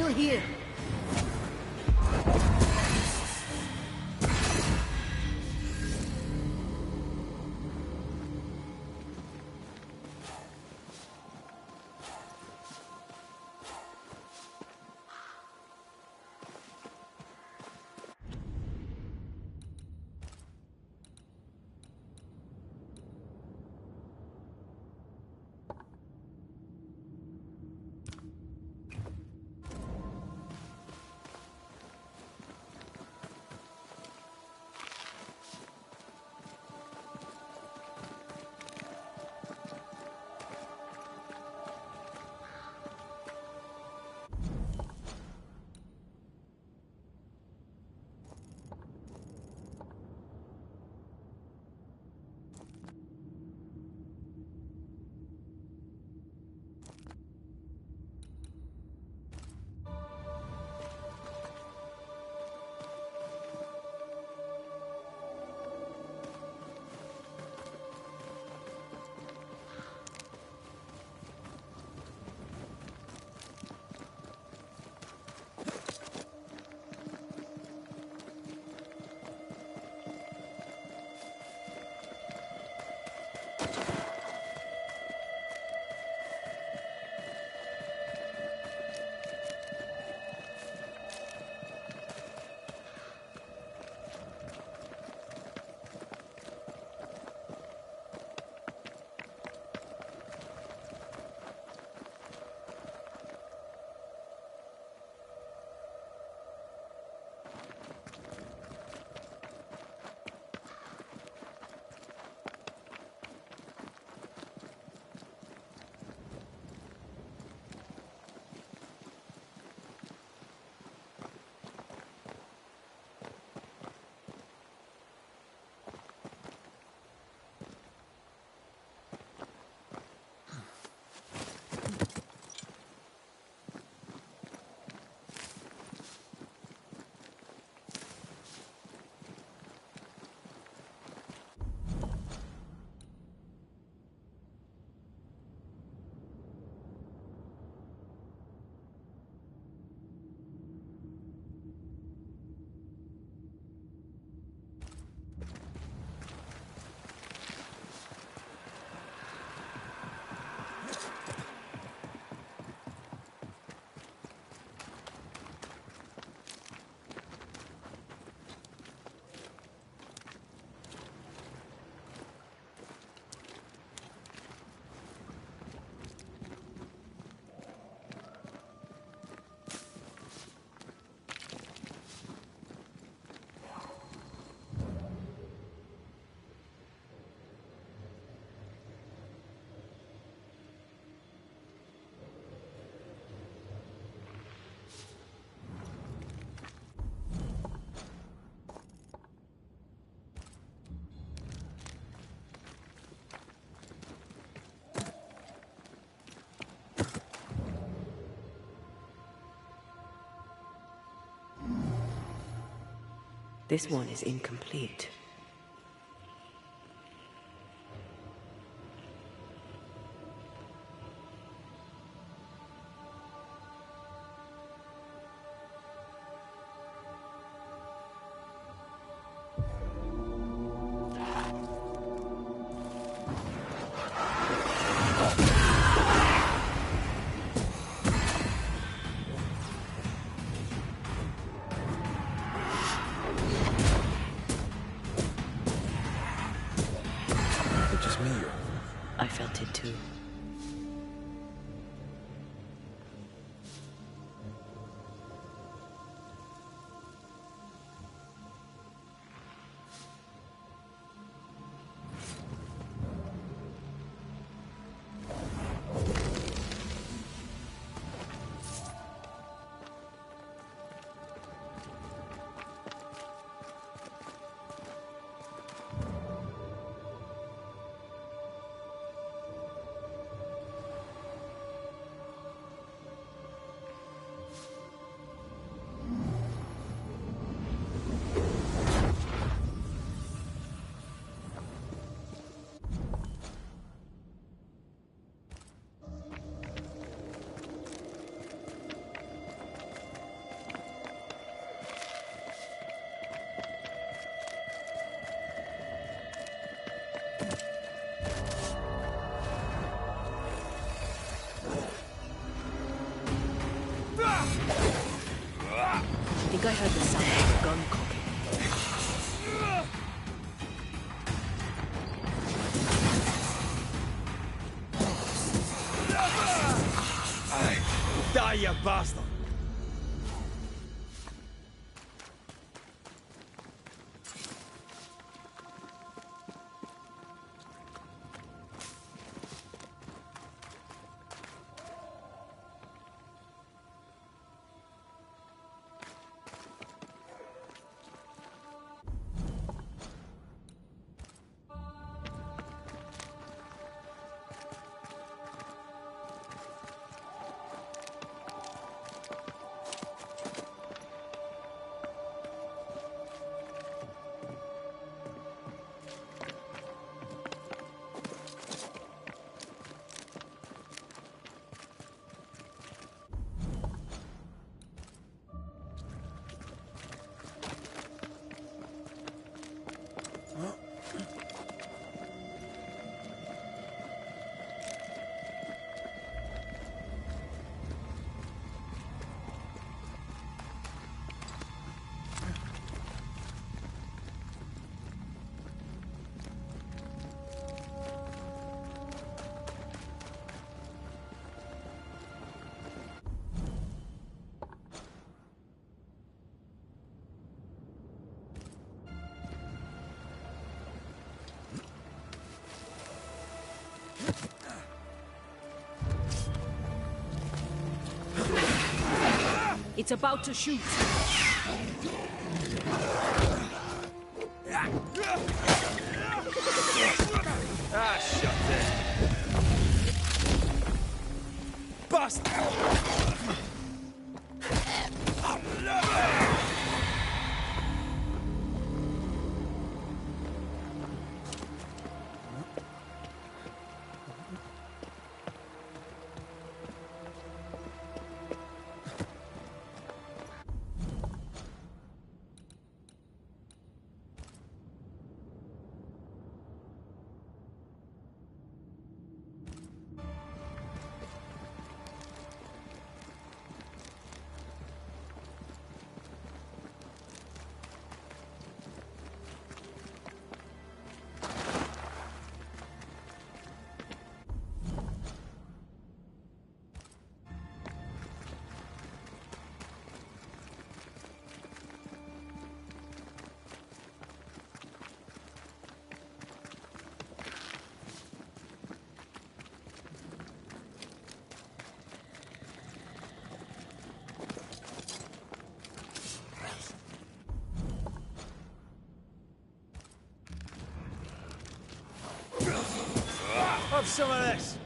still here. This one is incomplete. think I heard the sound of a gun cocking. Die, you bastard! It's about to shoot. Ah, shut it. Bastard! Have some of this.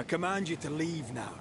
I command you to leave now.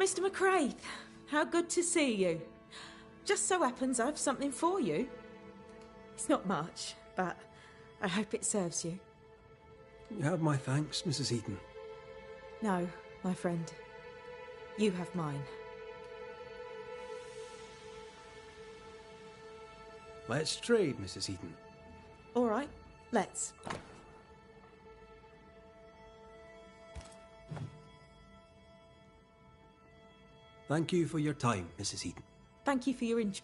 Mr. McCraith, how good to see you. Just so happens I've something for you. It's not much, but I hope it serves you. You have my thanks, Mrs. Eaton. No, my friend. You have mine. Let's trade, Mrs. Eaton. All right, let's. Thank you for your time, Mrs. Eden. Thank you for your interest.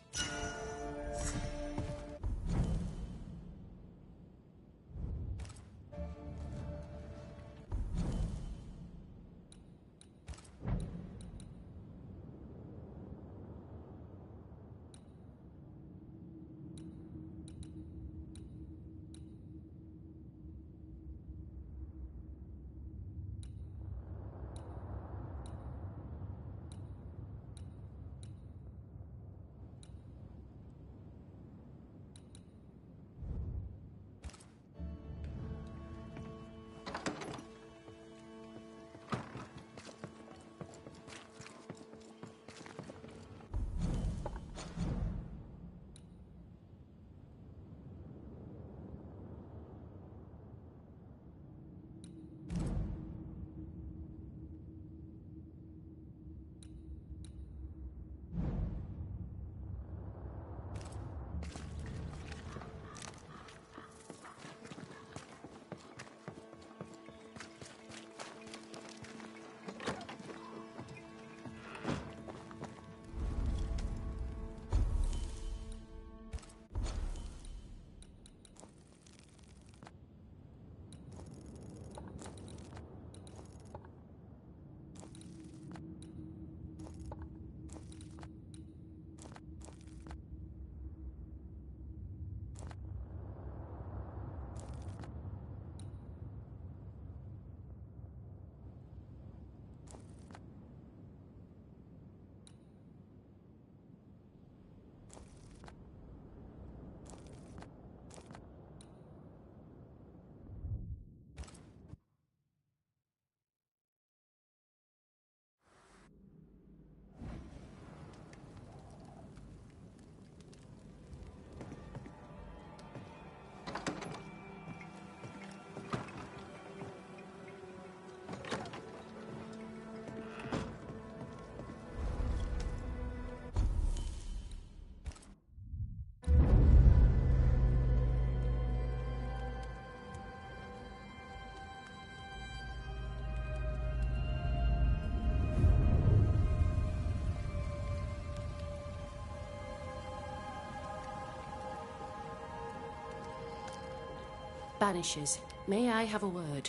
Banishers, may I have a word?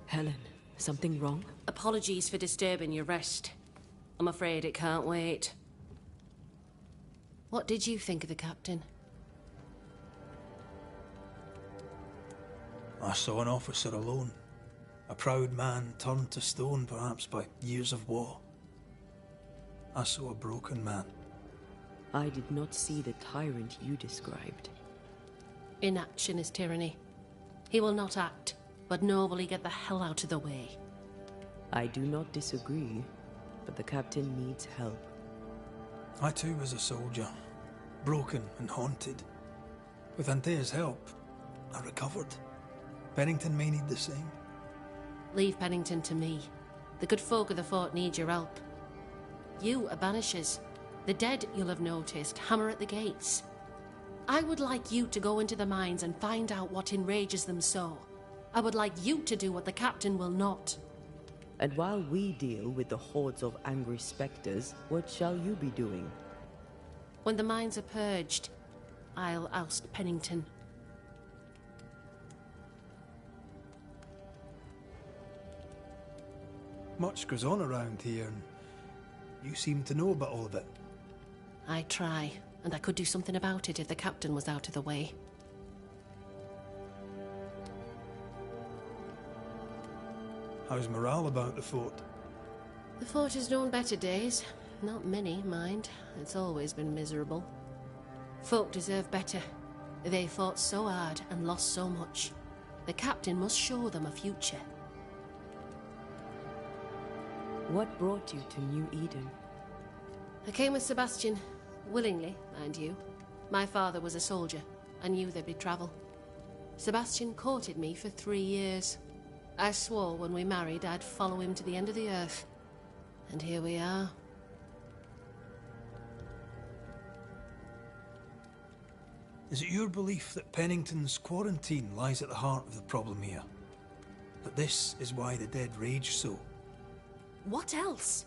Helen, something wrong? Apologies for disturbing your rest. I'm afraid it can't wait. What did you think of the captain? I saw an officer alone. A proud man turned to stone, perhaps by years of war. I saw a broken man. I did not see the tyrant you described. Inaction is tyranny. He will not act, but nobly get the hell out of the way. I do not disagree, but the captain needs help. I too was a soldier, broken and haunted. With Antea's help, I recovered. Pennington may need the same. Leave Pennington to me. The good folk of the fort need your help. You are Banishers. The dead, you'll have noticed, hammer at the gates. I would like you to go into the mines and find out what enrages them so. I would like you to do what the captain will not. And while we deal with the hordes of angry spectres, what shall you be doing? When the mines are purged, I'll oust Pennington. Much goes on around here, and you seem to know about all of it. I try, and I could do something about it if the captain was out of the way. How's morale about the fort? The fort has known better days. Not many, mind. It's always been miserable. Folk deserve better. They fought so hard and lost so much. The captain must show them a future. What brought you to New Eden? I came with Sebastian. Willingly, mind you. My father was a soldier. I knew there'd be travel. Sebastian courted me for 3 years. I swore when we married I'd follow him to the end of the earth. And here we are. Is it your belief that Pennington's quarantine lies at the heart of the problem here? That this is why the dead rage so? What else?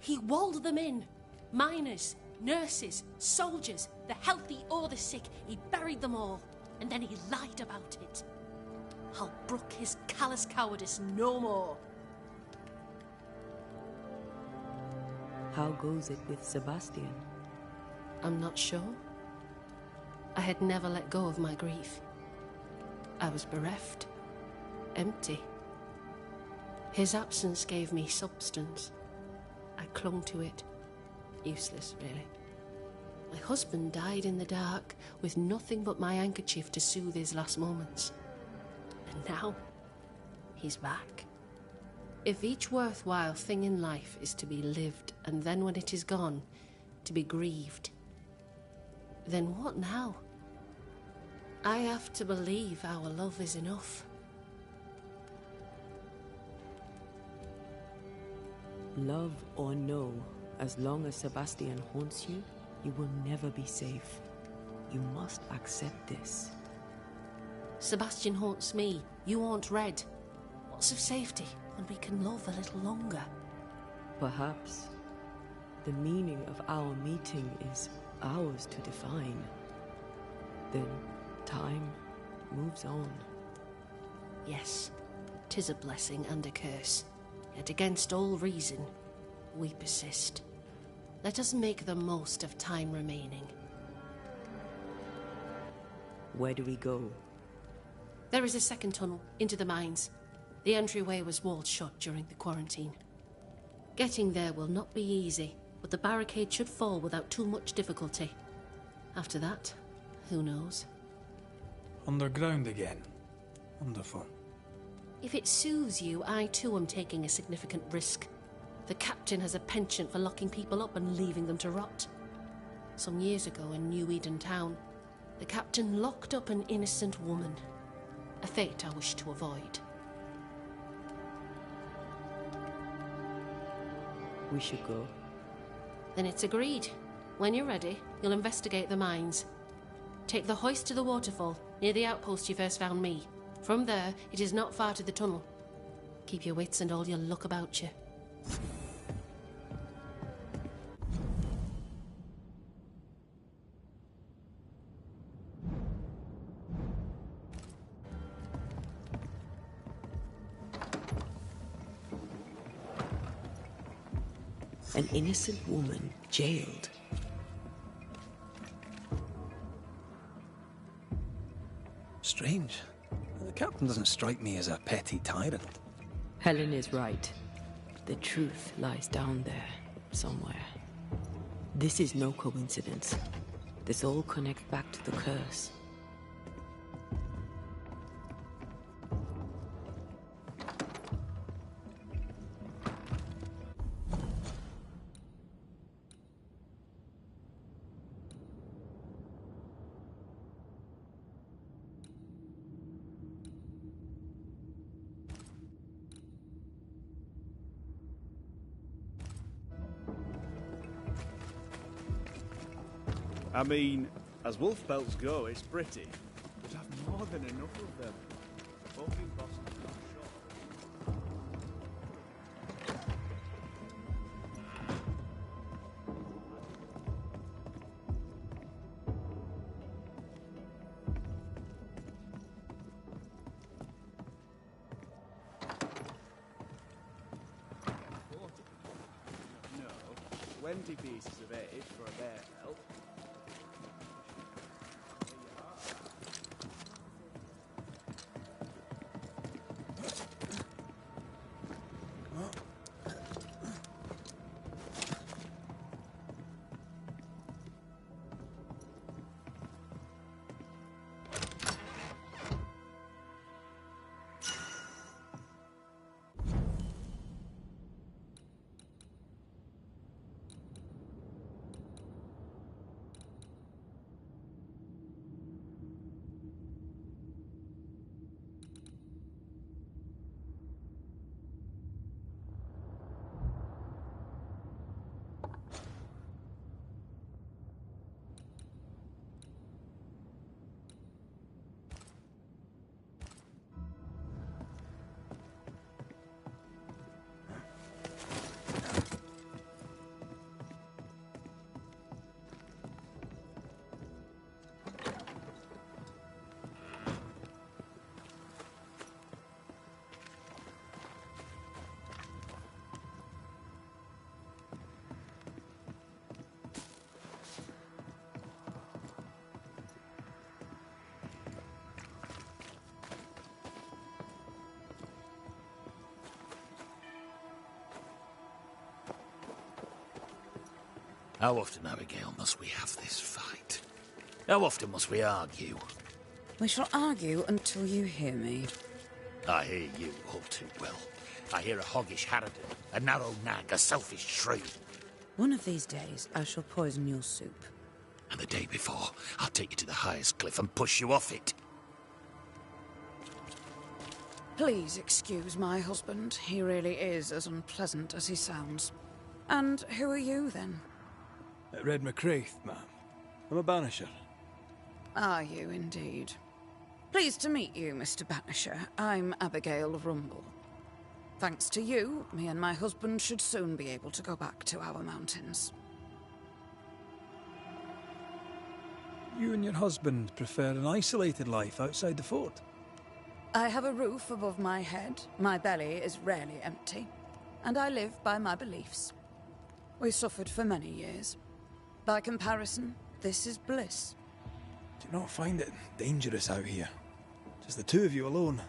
He walled them in. Miners, nurses, soldiers, the healthy or the sick. He buried them all, and then he lied about it. I'll brook his callous cowardice no more. How goes it with Sebastian? I'm not sure. I had never let go of my grief. I was bereft, empty. His absence gave me substance. I clung to it. Useless, really. My husband died in the dark with nothing but my handkerchief to soothe his last moments. And now, he's back. If each worthwhile thing in life is to be lived, and then when it is gone, to be grieved, then what now? I have to believe our love is enough. Love or no, as long as Sebastian haunts you, you will never be safe. You must accept this. Sebastian haunts me, you haunt Red. What's of safety when we can love a little longer? Perhaps the meaning of our meeting is ours to define. Then time moves on. Yes, 'tis a blessing and a curse. Yet against all reason, we persist. Let us make the most of time remaining. Where do we go? There is a second tunnel into the mines. The entryway was walled shut during the quarantine. Getting there will not be easy, but the barricade should fall without too much difficulty. After that, who knows? Underground again. Wonderful. If it soothes you, I too am taking a significant risk. The captain has a penchant for locking people up and leaving them to rot. Some years ago in New Eden town, the captain locked up an innocent woman. A fate I wish to avoid. We should go. Then it's agreed. When you're ready, you'll investigate the mines. Take the hoist to the waterfall, near the outpost you first found me. From there, it is not far to the tunnel. Keep your wits and all your luck about you. An innocent woman jailed. Strange. The captain doesn't strike me as a petty tyrant. Helen is right. The truth lies down there, somewhere. This is no coincidence. This all connects back to the curse. I mean, as wolf pelts go, it's pretty. But I've more than enough of them. Folk in Boston's not short. No, 20 pieces of 8 for a bear pelt. How often, Abigail, must we have this fight? How often must we argue? We shall argue until you hear me. I hear you all too well. I hear a hoggish harridan, a narrow nag, a selfish shrew. One of these days, I shall poison your soup. And the day before, I'll take you to the highest cliff and push you off it. Please excuse my husband. He really is as unpleasant as he sounds. And who are you, then? Red McCraith, ma'am. I'm a banisher. Are you, indeed? Pleased to meet you, Mr. Banisher. I'm Abigail Rumble. Thanks to you, me and my husband should soon be able to go back to our mountains. You and your husband prefer an isolated life outside the fort? I have a roof above my head, my belly is rarely empty, and I live by my beliefs. We suffered for many years. By comparison, this is bliss. Do you not find it dangerous out here? Just the two of you alone?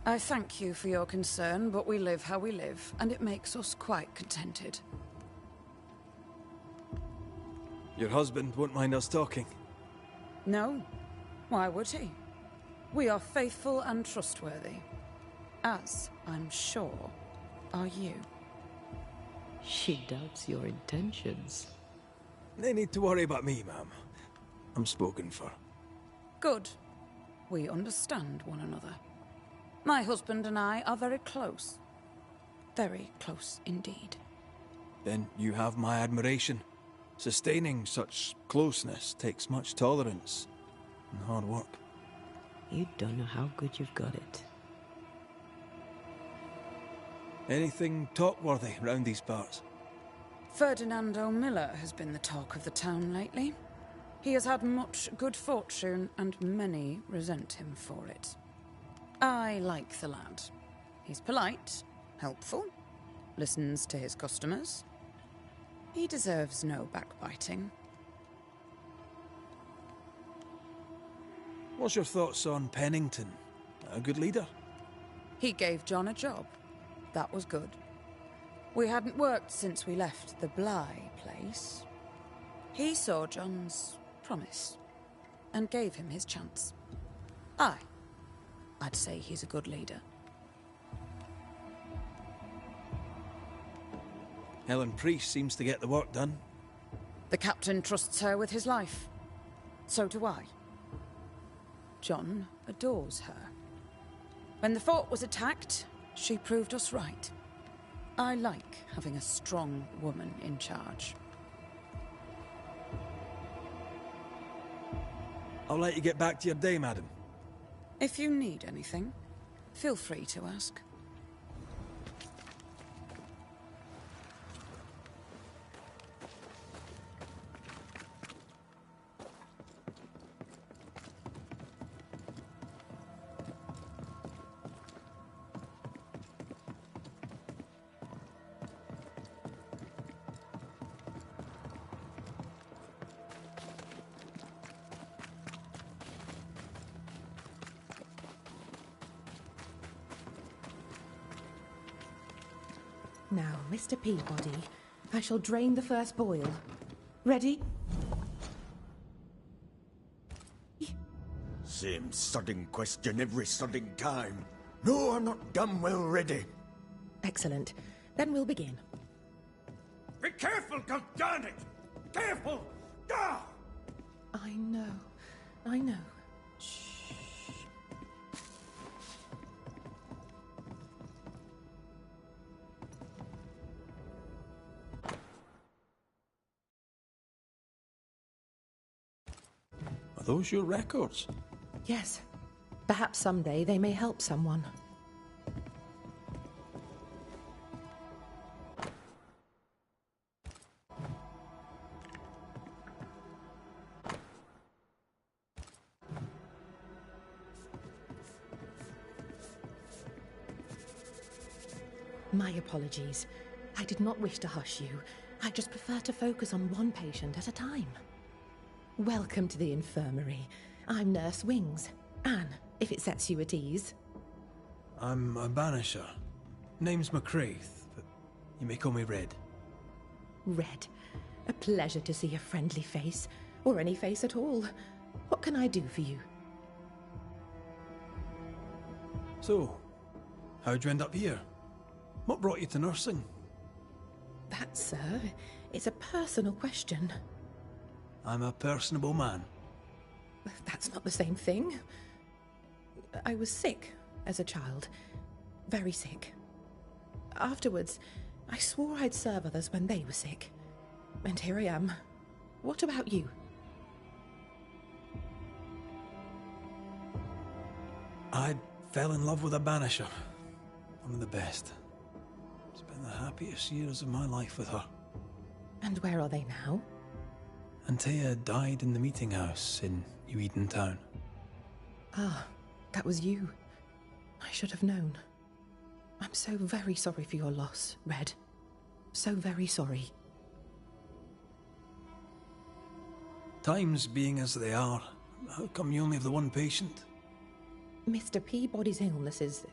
I thank you for your concern, but we live how we live, and it makes us quite contented. Your husband won't mind us talking? No. Why would he? We are faithful and trustworthy. As, I'm sure, are you. She doubts your intentions. No need to worry about me, ma'am. I'm spoken for. Good. We understand one another. My husband and I are very close. Very close indeed. Then you have my admiration. Sustaining such closeness takes much tolerance and hard work. You don't know how good you've got it. Anything talk-worthy round these parts? Ferdinando Miller has been the talk of the town lately. He has had much good fortune, and many resent him for it. I like the lad. He's polite, helpful, listens to his customers. He deserves no backbiting. What's your thoughts on Pennington? A good leader? He gave John a job. That was good. We hadn't worked since we left the Bly place. He saw John's promise and gave him his chance. I'd say he's a good leader. Helen Priest seems to get the work done. The captain trusts her with his life. So do I. John adores her. When the fort was attacked, she proved us right. I like having a strong woman in charge. I'll let you get back to your day, madam. If you need anything, feel free to ask. Now, Mr. Peabody, I shall drain the first boil. Ready? Same sodding question every sodding time. No, I'm not damn well ready. Excellent. Then we'll begin. Be careful, goddarn it! Careful! Ah! I know. I know. Are those your records? Yes. Perhaps someday they may help someone. My apologies. I did not wish to hush you. I just prefer to focus on one patient at a time. Welcome to the infirmary. I'm Nurse Wings. Anne, if it sets you at ease. I'm a banisher. Name's McCraith, but you may call me Red. Red. A pleasure to see a friendly face, or any face at all. What can I do for you? So, how'd you end up here? What brought you to nursing? That, sir, is a personal question. I'm a personable man. That's not the same thing. I was sick as a child. Very sick. Afterwards, I swore I'd serve others when they were sick. And here I am. What about you? I fell in love with a Banisher. One of the best. Spent the happiest years of my life with her. And where are they now? Antea died in the meeting house in New Eden Town. Ah, that was you. I should have known. I'm so very sorry for your loss, Red. So very sorry. Times being as they are, how come you only have the one patient? Mr. Peabody's illness is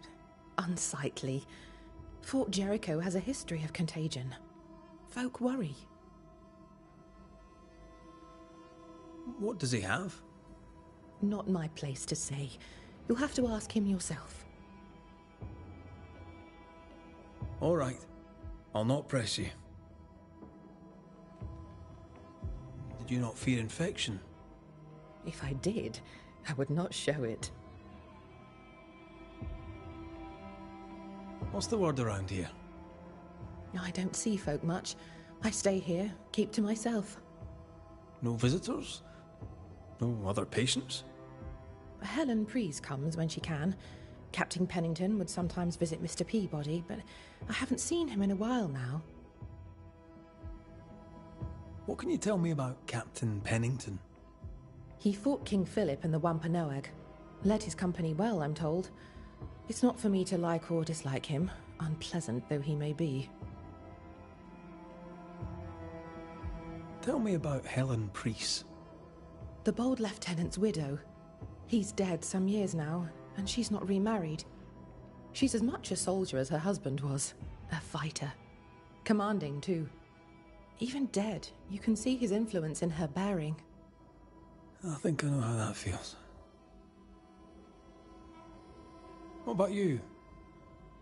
unsightly. Fort Jericho has a history of contagion. Folk worry. What does he have? Not my place to say. You'll have to ask him yourself. All right. I'll not press you. Did you not fear infection? If I did, I would not show it. What's the word around here? I don't see folk much. I stay here, keep to myself. No visitors? No other patients? Helen Preece comes when she can. Captain Pennington would sometimes visit Mr. Peabody, but I haven't seen him in a while now. What can you tell me about Captain Pennington? He fought King Philip in the Wampanoag. Led his company well, I'm told. It's not for me to like or dislike him, unpleasant though he may be. Tell me about Helen Preece. The bold lieutenant's widow. He's dead some years now, and she's not remarried. She's as much a soldier as her husband was. A fighter. Commanding, too. Even dead, you can see his influence in her bearing. I think I know how that feels. What about you?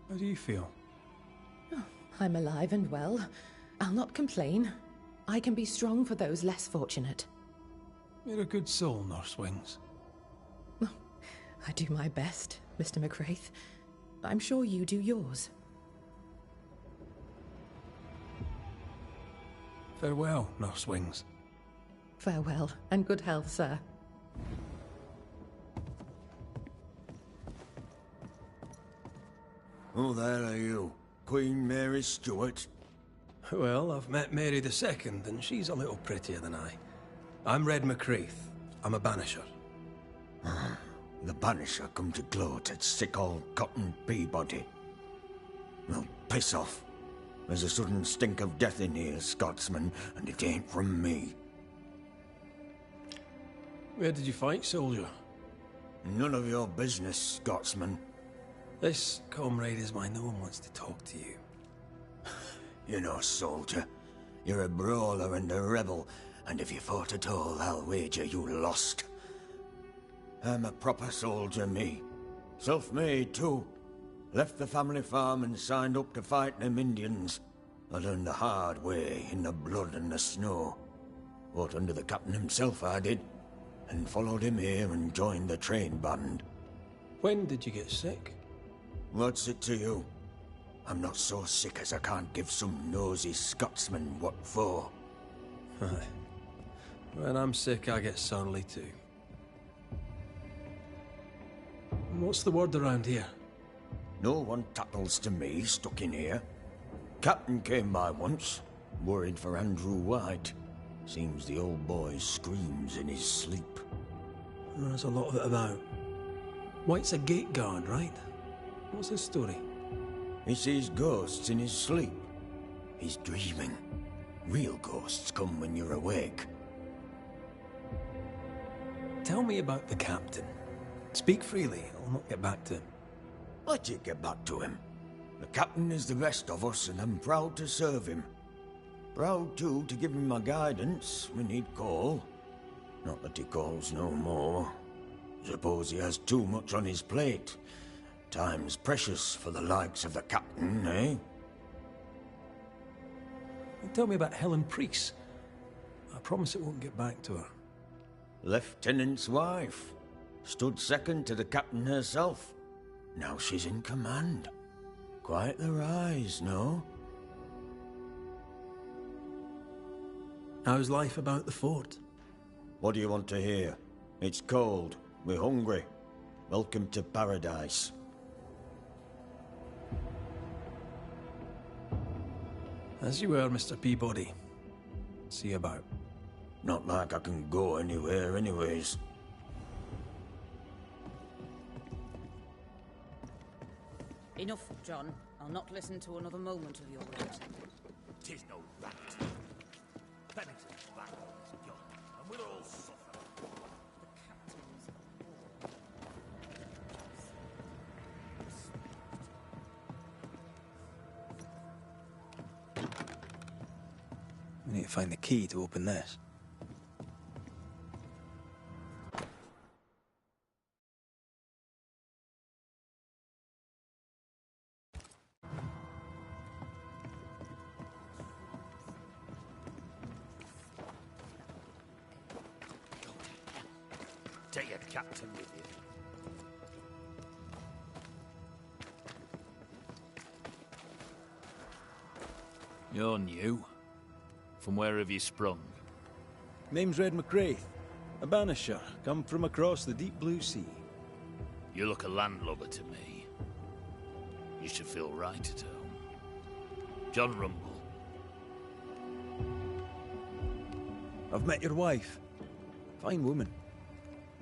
How do you feel? Oh, I'm alive and well. I'll not complain. I can be strong for those less fortunate. You're a good soul, Nurse Wings. I do my best, Mr. McCraith. I'm sure you do yours. Farewell, Nurse Wings. Farewell, and good health, sir. Who there are you? Queen Mary Stuart? Well, I've met Mary II, and she's a little prettier than I. I'm Red McCraith. I'm a Banisher. The Banisher come to gloat at sick old Cotton Peabody. Well, piss off. There's a sudden stink of death in here, Scotsman, and it ain't from me. Where did you fight, soldier? None of your business, Scotsman. This, comrade, is why no one wants to talk to you. You know, soldier, you're a brawler and a rebel, and if you fought at all, I'll wager you lost. I'm a proper soldier, me. Self-made, too. Left the family farm and signed up to fight them Indians. I learned the hard way, in the blood and the snow. Fought under the captain himself, I did. And followed him here and joined the train band. When did you get sick? What's it to you? I'm not so sick as I can't give some nosy Scotsman what for. When I'm sick, I get surly too. What's the word around here? No one tattles to me stuck in here. Captain came by once, worried for Andrew White. Seems the old boy screams in his sleep. There's a lot of it about. White's a gate guard, right? What's his story? He sees ghosts in his sleep. He's dreaming. Real ghosts come when you're awake. Tell me about the captain. Speak freely, I'll not get back to him. Let you get back to him. The captain is the best of us, and I'm proud to serve him. Proud too to give him my guidance when he'd call. Not that he calls no more. Suppose he has too much on his plate. Time's precious for the likes of the captain, eh? Tell me about Helen Priest. I promise it won't get back to her. Lieutenant's wife. Stood second to the captain herself. Now she's in command. Quite the rise, no? How's life about the fort? What do you want to hear? It's cold. We're hungry. Welcome to paradise. As you were, Mr. Peabody. See you about. Not like I can go anywhere anyways. Enough, John. I'll not listen to another moment of your words. 'Tis no rat. Pennington's back on his gun, and we'll all suffer. We need to find the key to open this. Take your captain with you. You're new. From where have you sprung? Name's Red McCraith, a banisher, come from across the deep blue sea. You look a landlubber to me. You should feel right at home. John Rumble. I've met your wife. Fine woman.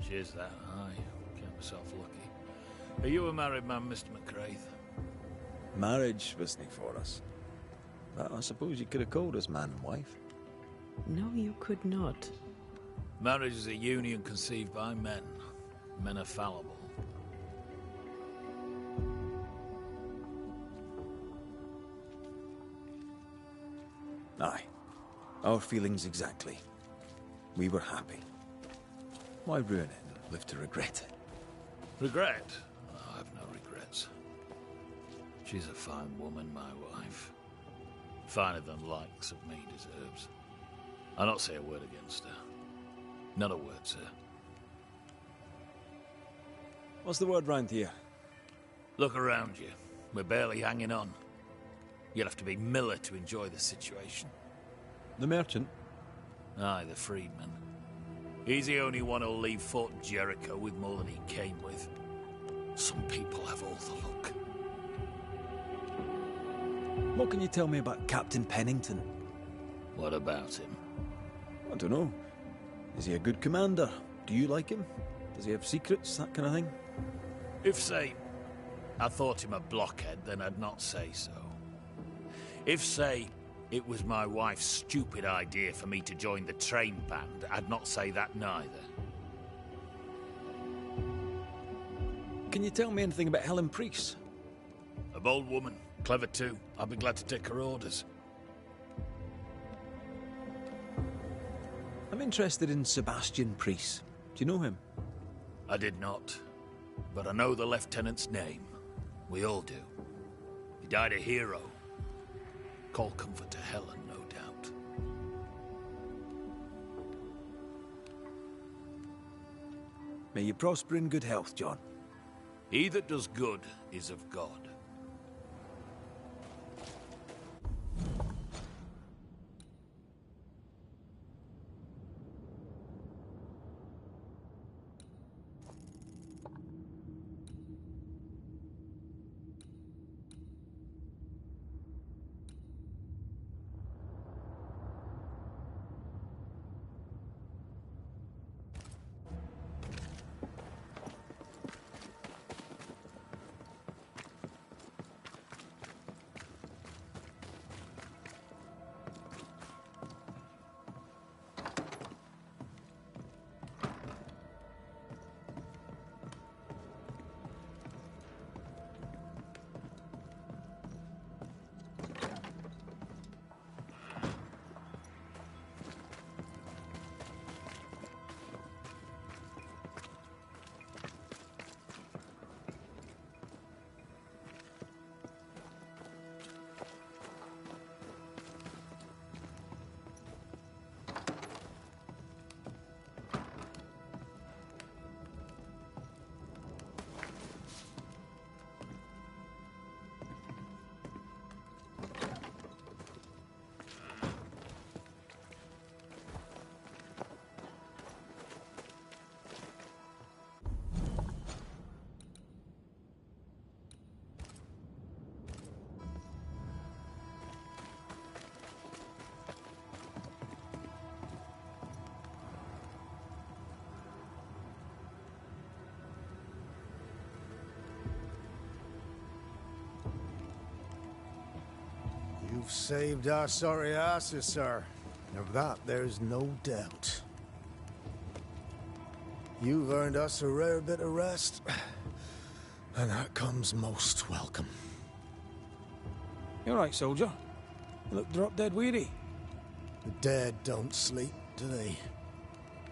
She's that high. Count myself lucky. Are you a married man, Mr. McCraith? Marriage wasn't for us. But I suppose you could have called us man and wife. No, you could not. Marriage is a union conceived by men. Men are fallible. Aye. Our feelings exactly. We were happy. Why ruin it and live to regret it? Regret? Oh, I've no regrets. She's a fine woman, my wife. Finer than likes of me deserves. I'll not say a word against her. Not a word, sir. What's the word round here? Look around you. We're barely hanging on. You'll have to be Miller to enjoy the situation. The merchant? Aye, the freedman. He's the only one who'll leave Fort Jericho with more than he came with. Some people have all the luck. What can you tell me about Captain Pennington? What about him? I don't know. Is he a good commander? Do you like him? Does he have secrets, that kind of thing? If, say, I thought him a blockhead, then I'd not say so. If, say, it was my wife's stupid idea for me to join the train band, I'd not say that neither. Can you tell me anything about Helen Priest? A bold woman, clever too. I'll be glad to take her orders. I'm interested in Sebastian Priest. Do you know him? I did not, but I know the lieutenant's name. We all do. He died a hero. Call comfort to Helen, no doubt. May you prosper in good health, John. He that does good is of God. You've saved our sorry asses, sir. Of that, there's no doubt. You've earned us a rare bit of rest, and that comes most welcome. You all right, soldier? You look drop-dead weary. The dead don't sleep, do they?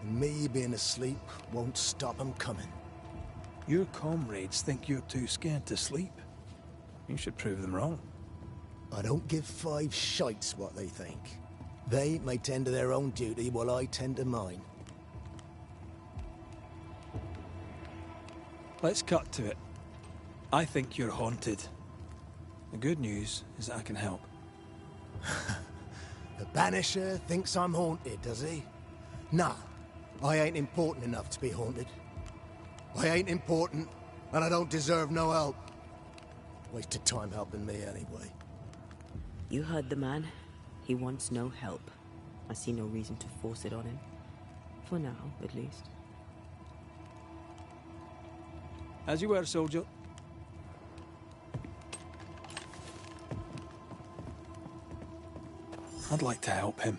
And me being asleep won't stop 'em coming. Your comrades think you're too scared to sleep. You should prove them wrong. I don't give 5 shites what they think. They may tend to their own duty while I tend to mine. Let's cut to it. I think you're haunted. The good news is that I can help. The Banisher thinks I'm haunted, does he? Nah, I ain't important enough to be haunted. I ain't important, and I don't deserve no help. Wasted time helping me anyway. You heard the man. He wants no help. I see no reason to force it on him. For now, at least. As you were, soldier. I'd like to help him.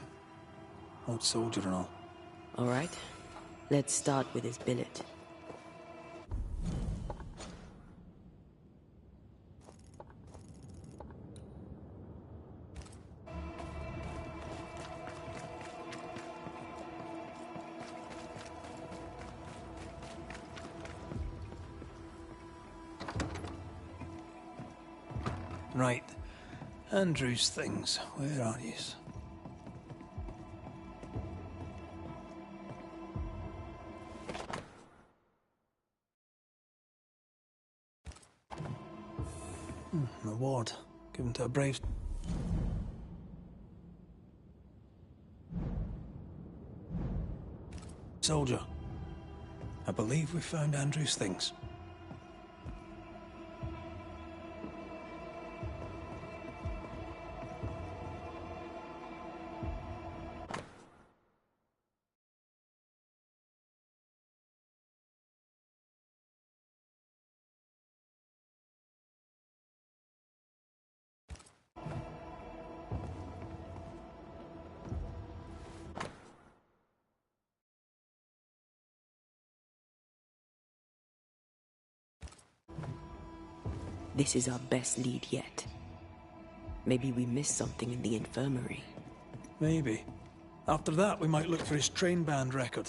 Old soldier and all. All right. Let's start with his billet. Right. Andrew's things. Where are yous? An award. Given to a brave... soldier. I believe we found Andrew's things. This is our best lead yet. Maybe we missed something in the infirmary. Maybe. After that, we might look for his train band record.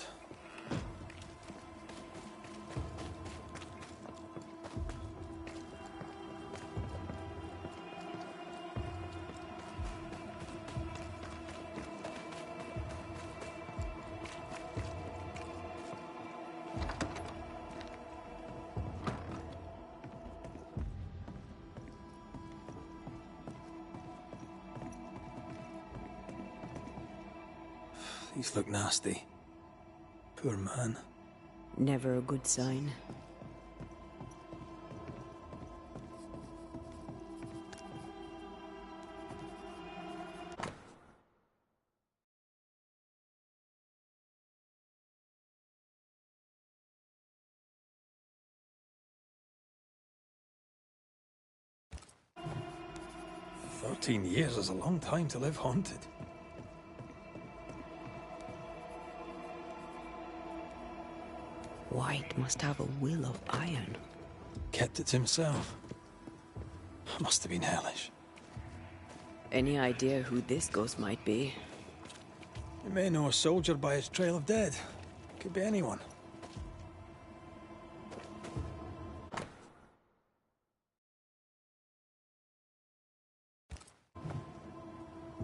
These look nasty. Poor man. Never a good sign. "13 years is a long time to live haunted." White must have a will of iron. Kept it to himself. Must have been hellish. Any idea who this ghost might be? You may know a soldier by his trail of dead. Could be anyone.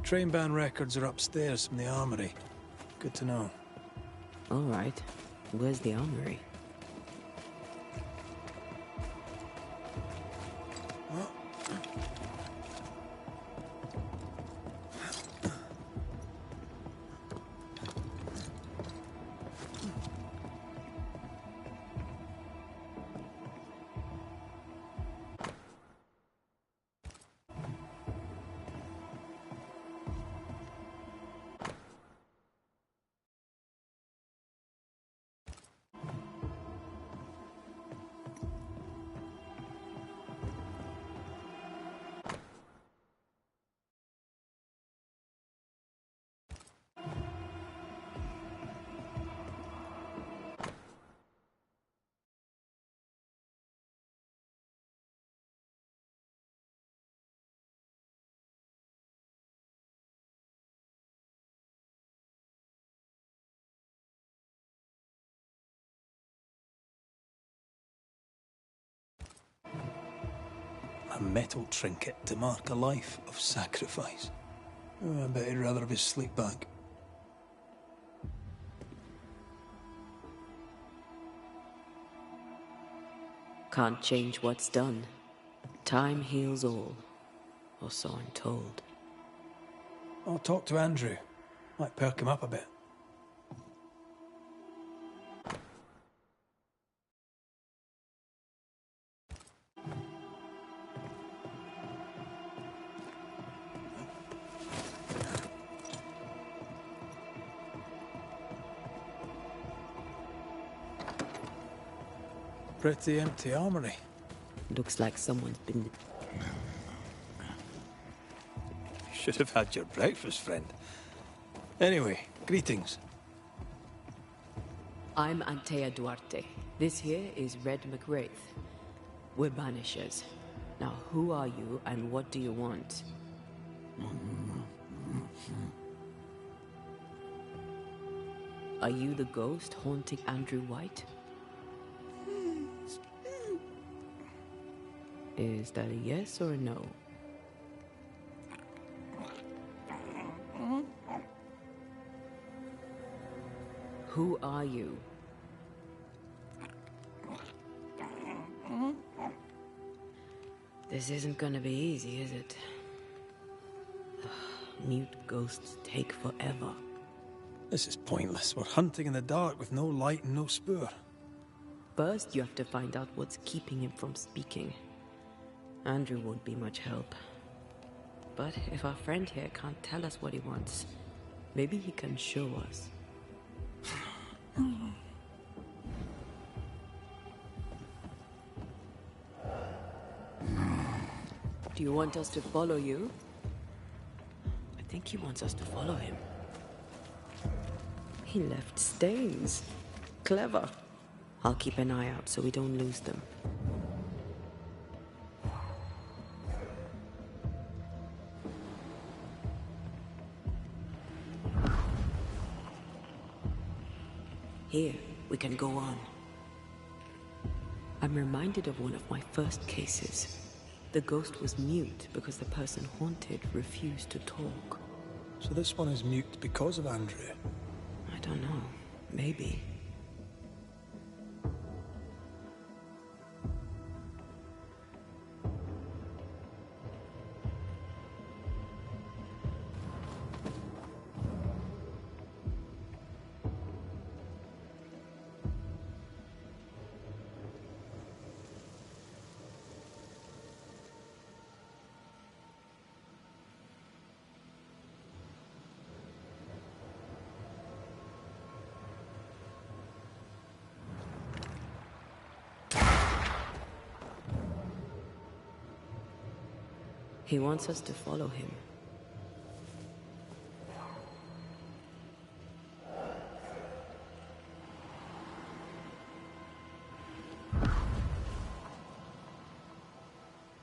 Train band records are upstairs from the armory. Good to know. All right. Where's the armory? a metal trinket to mark a life of sacrifice. Oh, I bet he'd rather have his sleep back. Can't change what's done. Time heals all, or so I'm told. I'll talk to Andrew. Might perk him up a bit. Pretty empty armory. Looks like someone's been... You should have had your breakfast, friend. Anyway, greetings. I'm Antea Duarte. This here is Red McWraith. We're Banishers. Now, who are you and what do you want? Are you the ghost haunting Andrew White? Is that a yes or a no? Who are you? This isn't gonna be easy, is it? Mute ghosts take forever. This is pointless. We're hunting in the dark with no light and no spoor. First, you have to find out what's keeping him from speaking. Andrew won't be much help. But if our friend here can't tell us what he wants, maybe he can show us. Do you want us to follow you? I think he wants us to follow him. He left stains. Clever. I'll keep an eye out so we don't lose them. Here, we can go on. I'm reminded of one of my first cases. The ghost was mute because the person haunted refused to talk. So this one is mute because of Andrew? I don't know. Maybe. He wants us to follow him.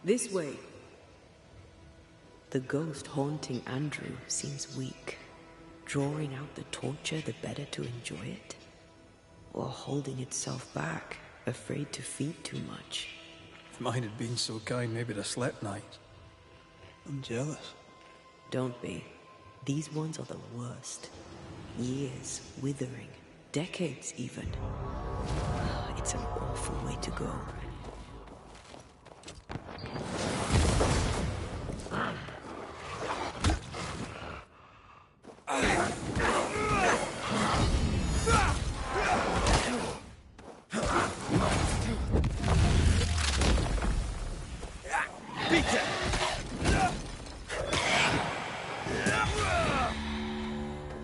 This way. The ghost haunting Andrew seems weak. Drawing out the torture the better to enjoy it? Or holding itself back, afraid to feed too much? If mine had been so kind, maybe I'd have slept nights. I'm jealous. Don't be. These ones are the worst. Years withering. Decades even. It's an awful way to go.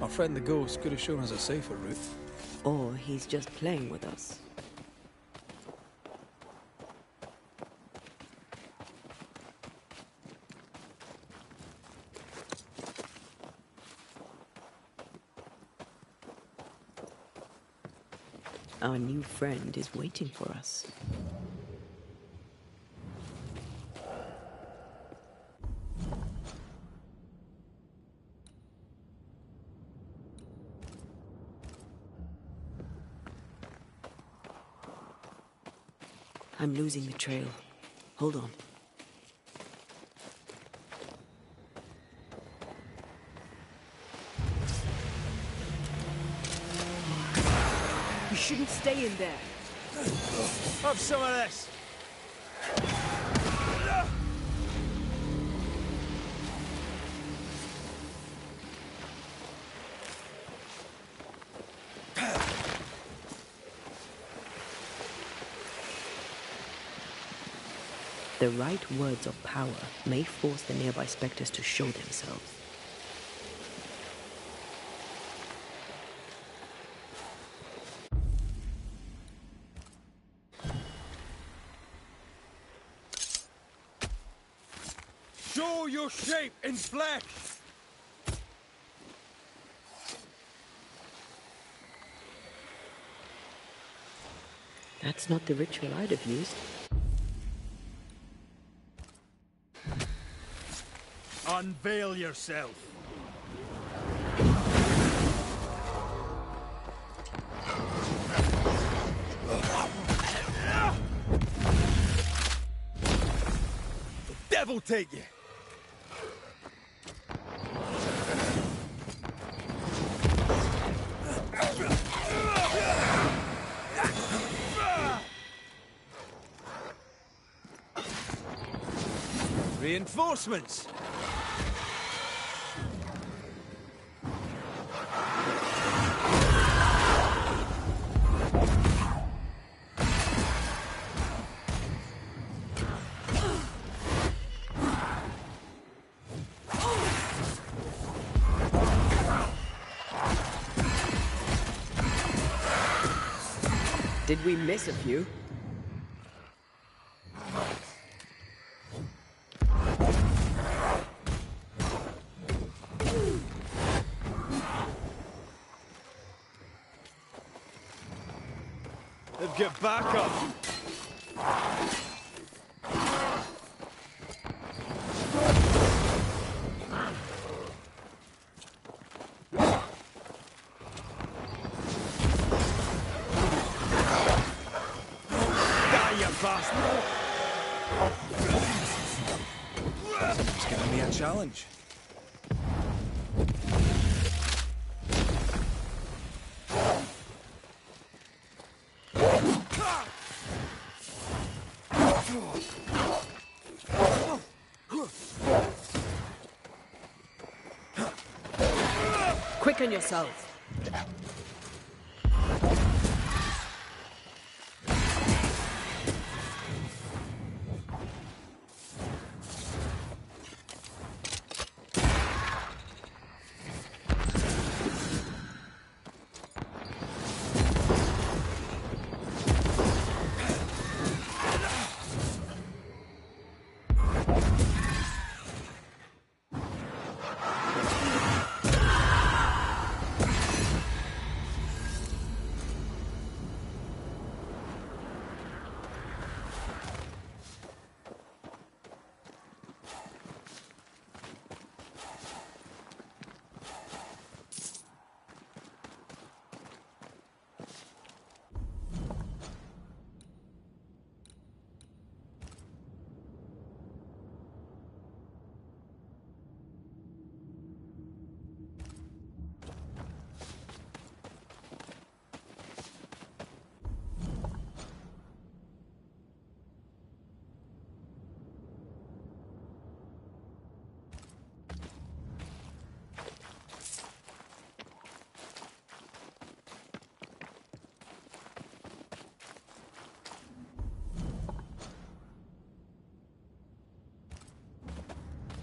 Our friend the ghost could have shown us a safer route. Or he's just playing with us. Our new friend is waiting for us. I'm losing the trail. Hold on. You shouldn't stay in there. Have some of this. The right words of power may force the nearby specters to show themselves. Show your shape in flesh! That's not the ritual I'd have used. Unveil yourself. The devil take you! Reinforcements! Did we miss a few? Let's get back up! Someone's giving me a challenge. Quicken yourself.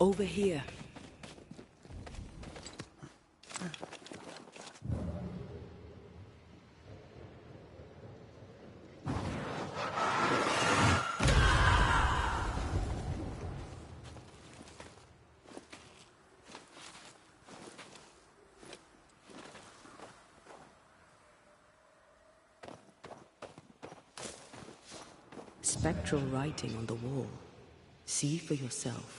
Over here. Spectral writing on the wall. See for yourself.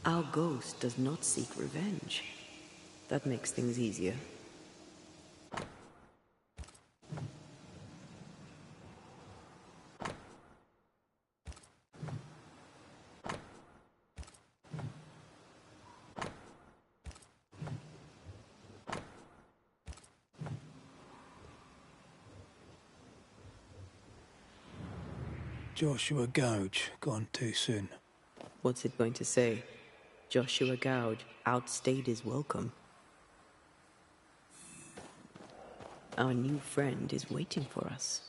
Our ghost does not seek revenge. That makes things easier. Joshua Gouge gone too soon. What's it going to say? Joshua Gouge outstayed his welcome. Our new friend is waiting for us.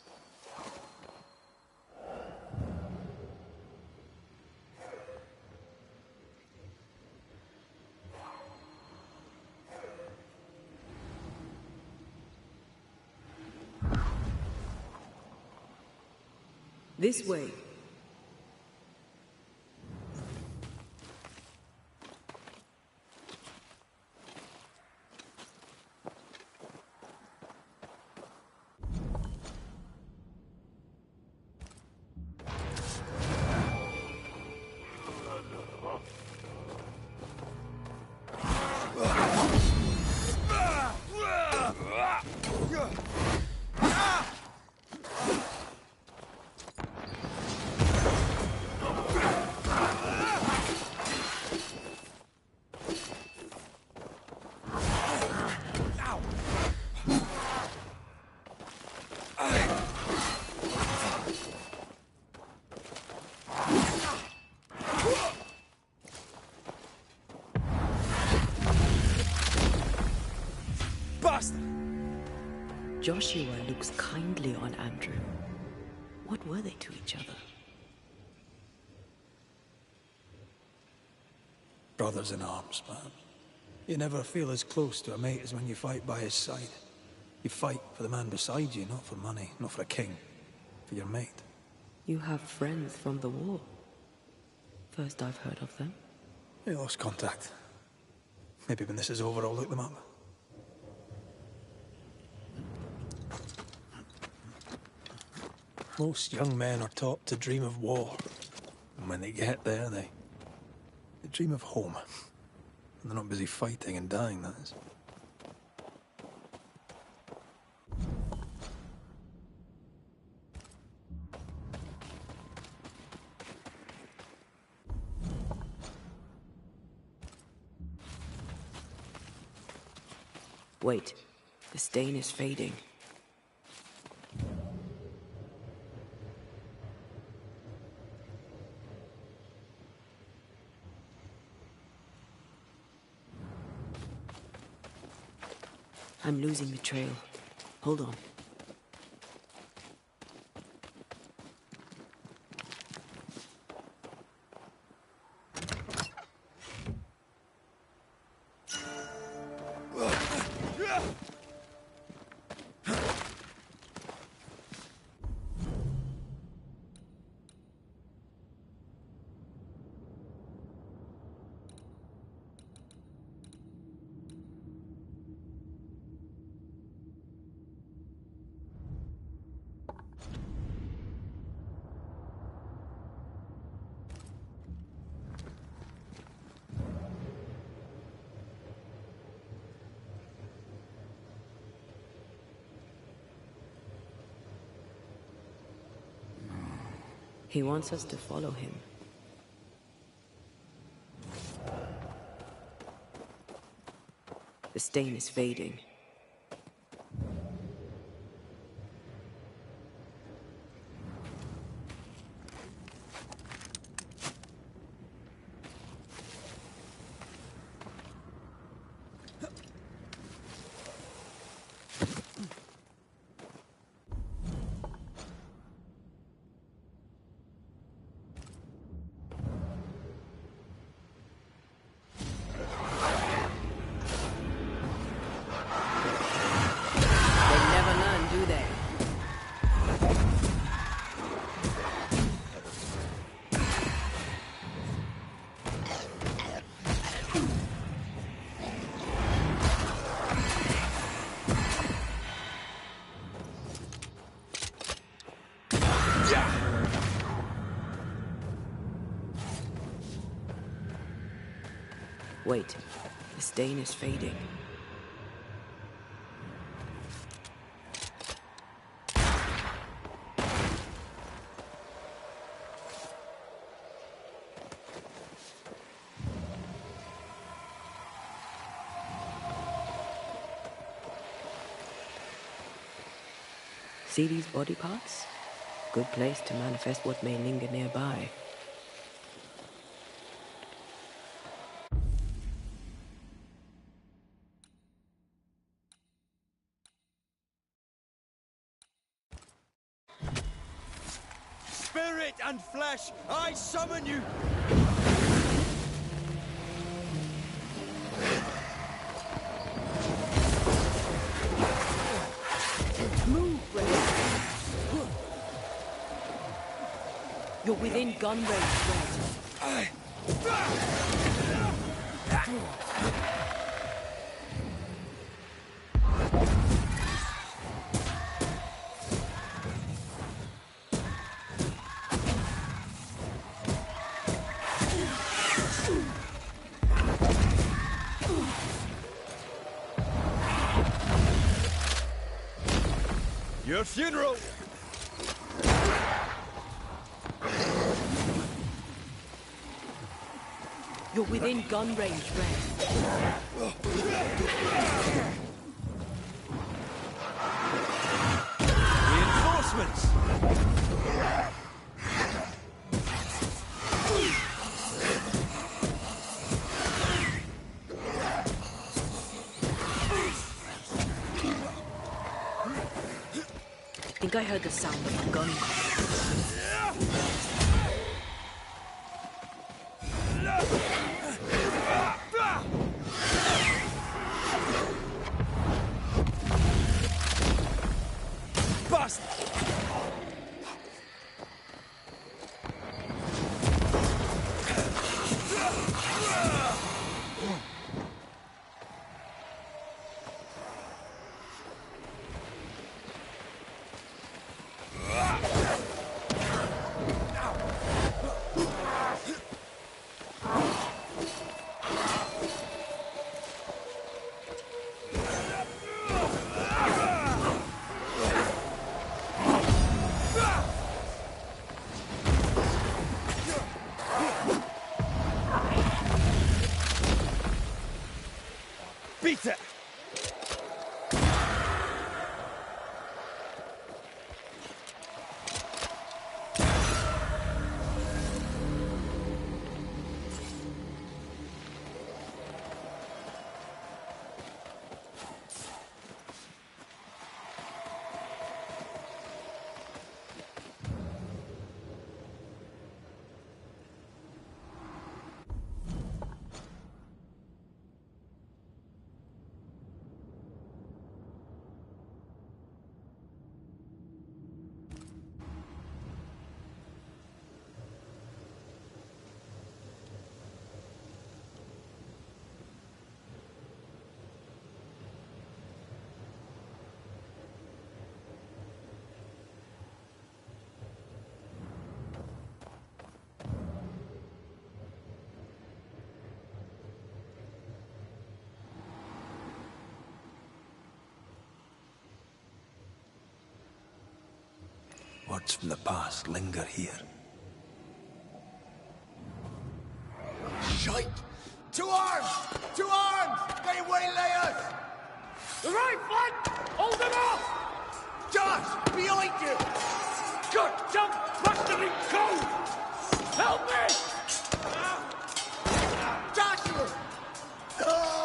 This way. Joshua looks kindly on Andrew. What were they to each other? Brothers in arms, man. You never feel as close to a mate as when you fight by his side. You fight for the man beside you, not for money, not for a king. For your mate. You have friends from the war. First I've heard of them. We lost contact. Maybe when this is over, I'll look them up. Most young men are taught to dream of war. And when they get there, they dream of home. And they're not busy fighting and dying, that is. Wait, the stain is fading. I'm losing the trail. Hold on. He wants us to follow him. The stain is fading. Wait, the stain is fading. See these body parts? Good place to manifest what may linger nearby. Spirit and flesh, I summon you! Move, Red. You're within gun range, Red. Your funeral! You're within gun range, Red. Reinforcements! I think I heard the sound of a gun. Bust! Beat it! Words from the past linger here. Shite! To arms! To arms! They waylay us! The right flank! Hold them off! Josh! Behind you! Good jump! Bastarding cold! Help me! Joshua! No!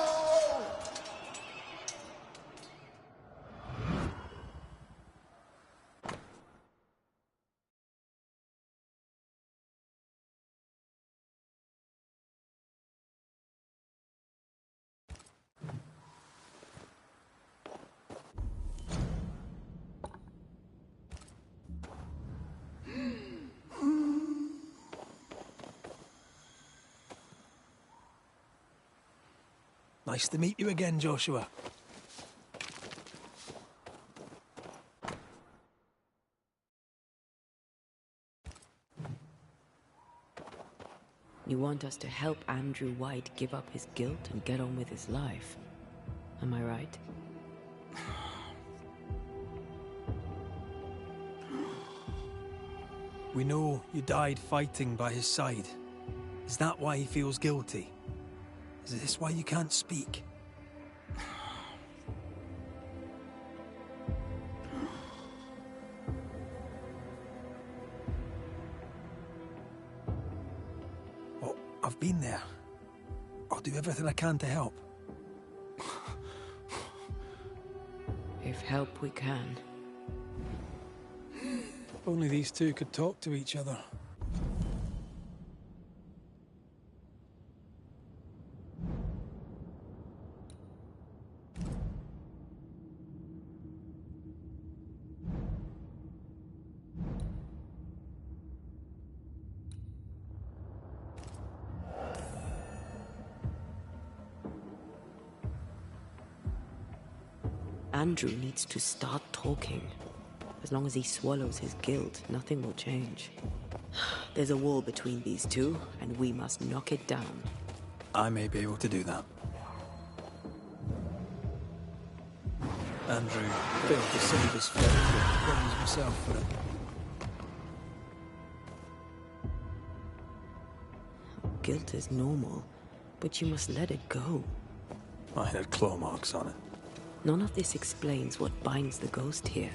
Nice to meet you again, Joshua. You want us to help Andrew White give up his guilt and get on with his life. Am I right? We know you died fighting by his side. Is that why he feels guilty? Is this why you can't speak? do everything I can to help. If help we can. If only these two could talk to each other. Andrew needs to start talking. As long as he swallows his guilt, nothing will change. There's a wall between these two, and we must knock it down. I may be able to do that. Andrew failed to save his friend, but blames himself for it. Guilt is normal, but you must let it go. I had claw marks on it. None of this explains what binds the ghost here.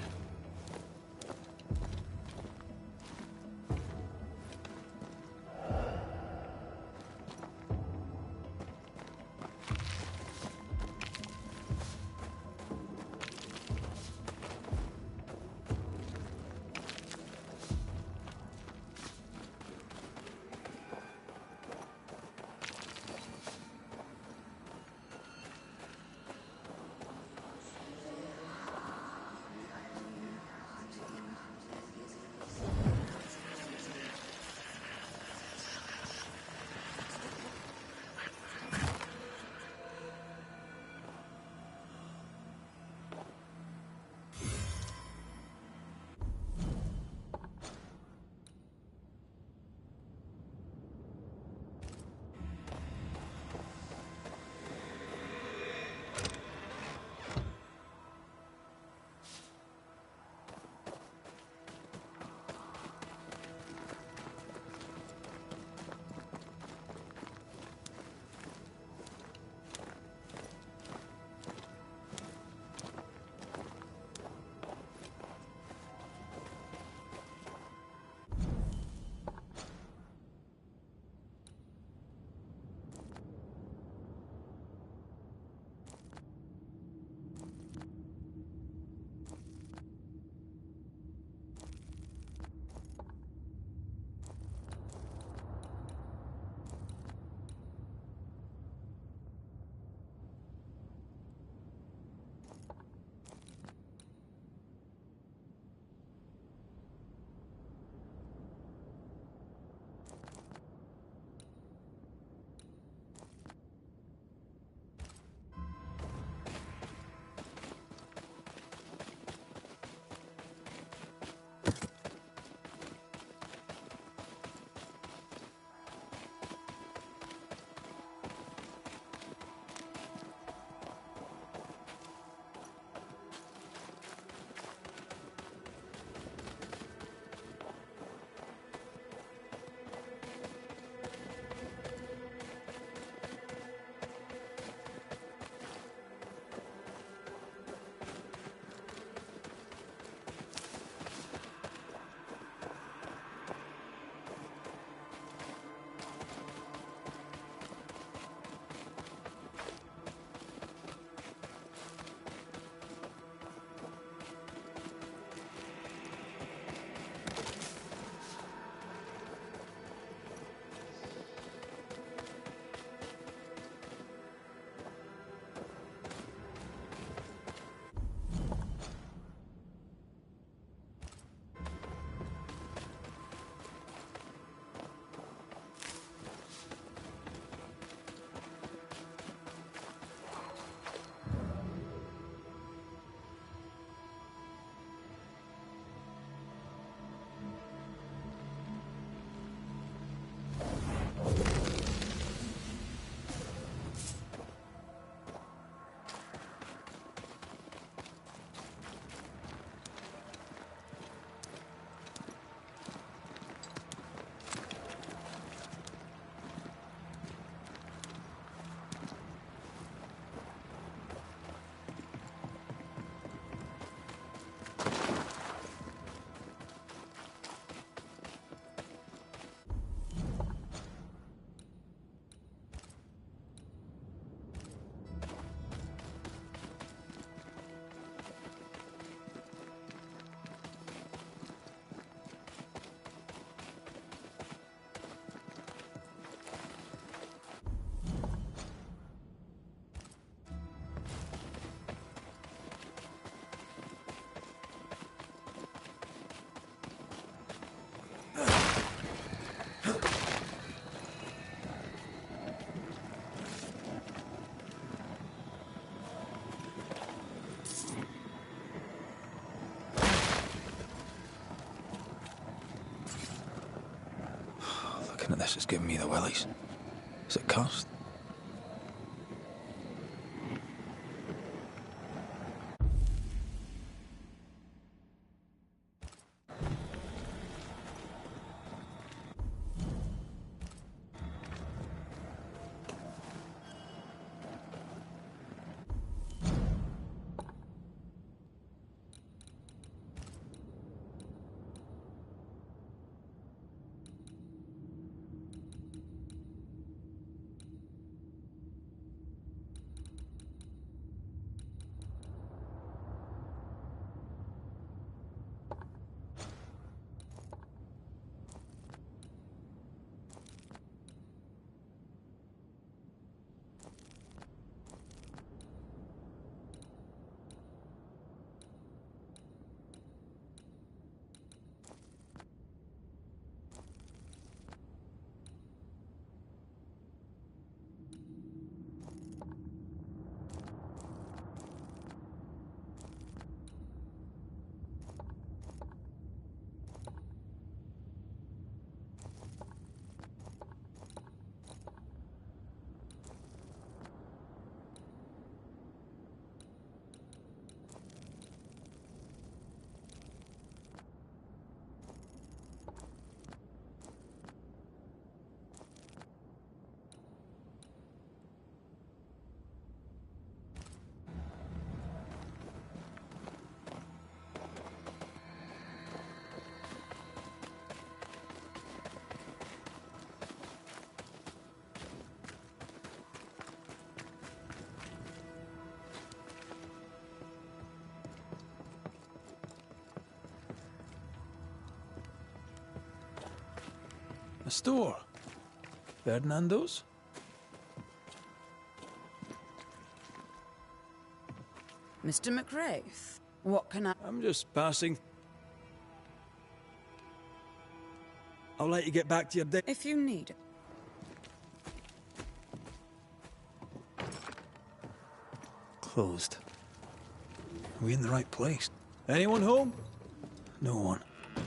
horse is giving me the willies. Is it cursed? A store. Ferdinando's? Mr. McRaith, what can I... I'm just passing. I'll let you get back to your day. If you need it. Closed. Are we in the right place? Anyone home? No one.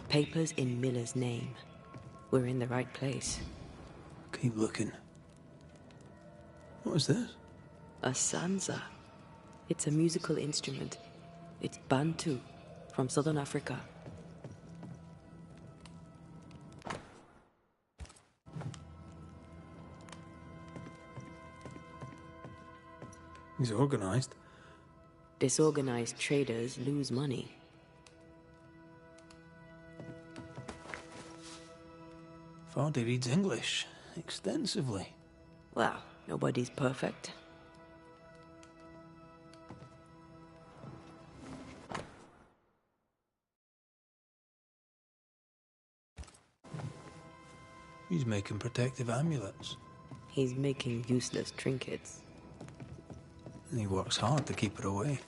Papers in Miller's name. We're in the right place. Keep looking. What is this? A sansa. It's a musical instrument. It's Bantu, from southern Africa. He's organized. Disorganized traders lose money. Vardy reads English extensively. Well, nobody's perfect. He's making protective amulets. He's making useless trinkets. And he works hard to keep it away.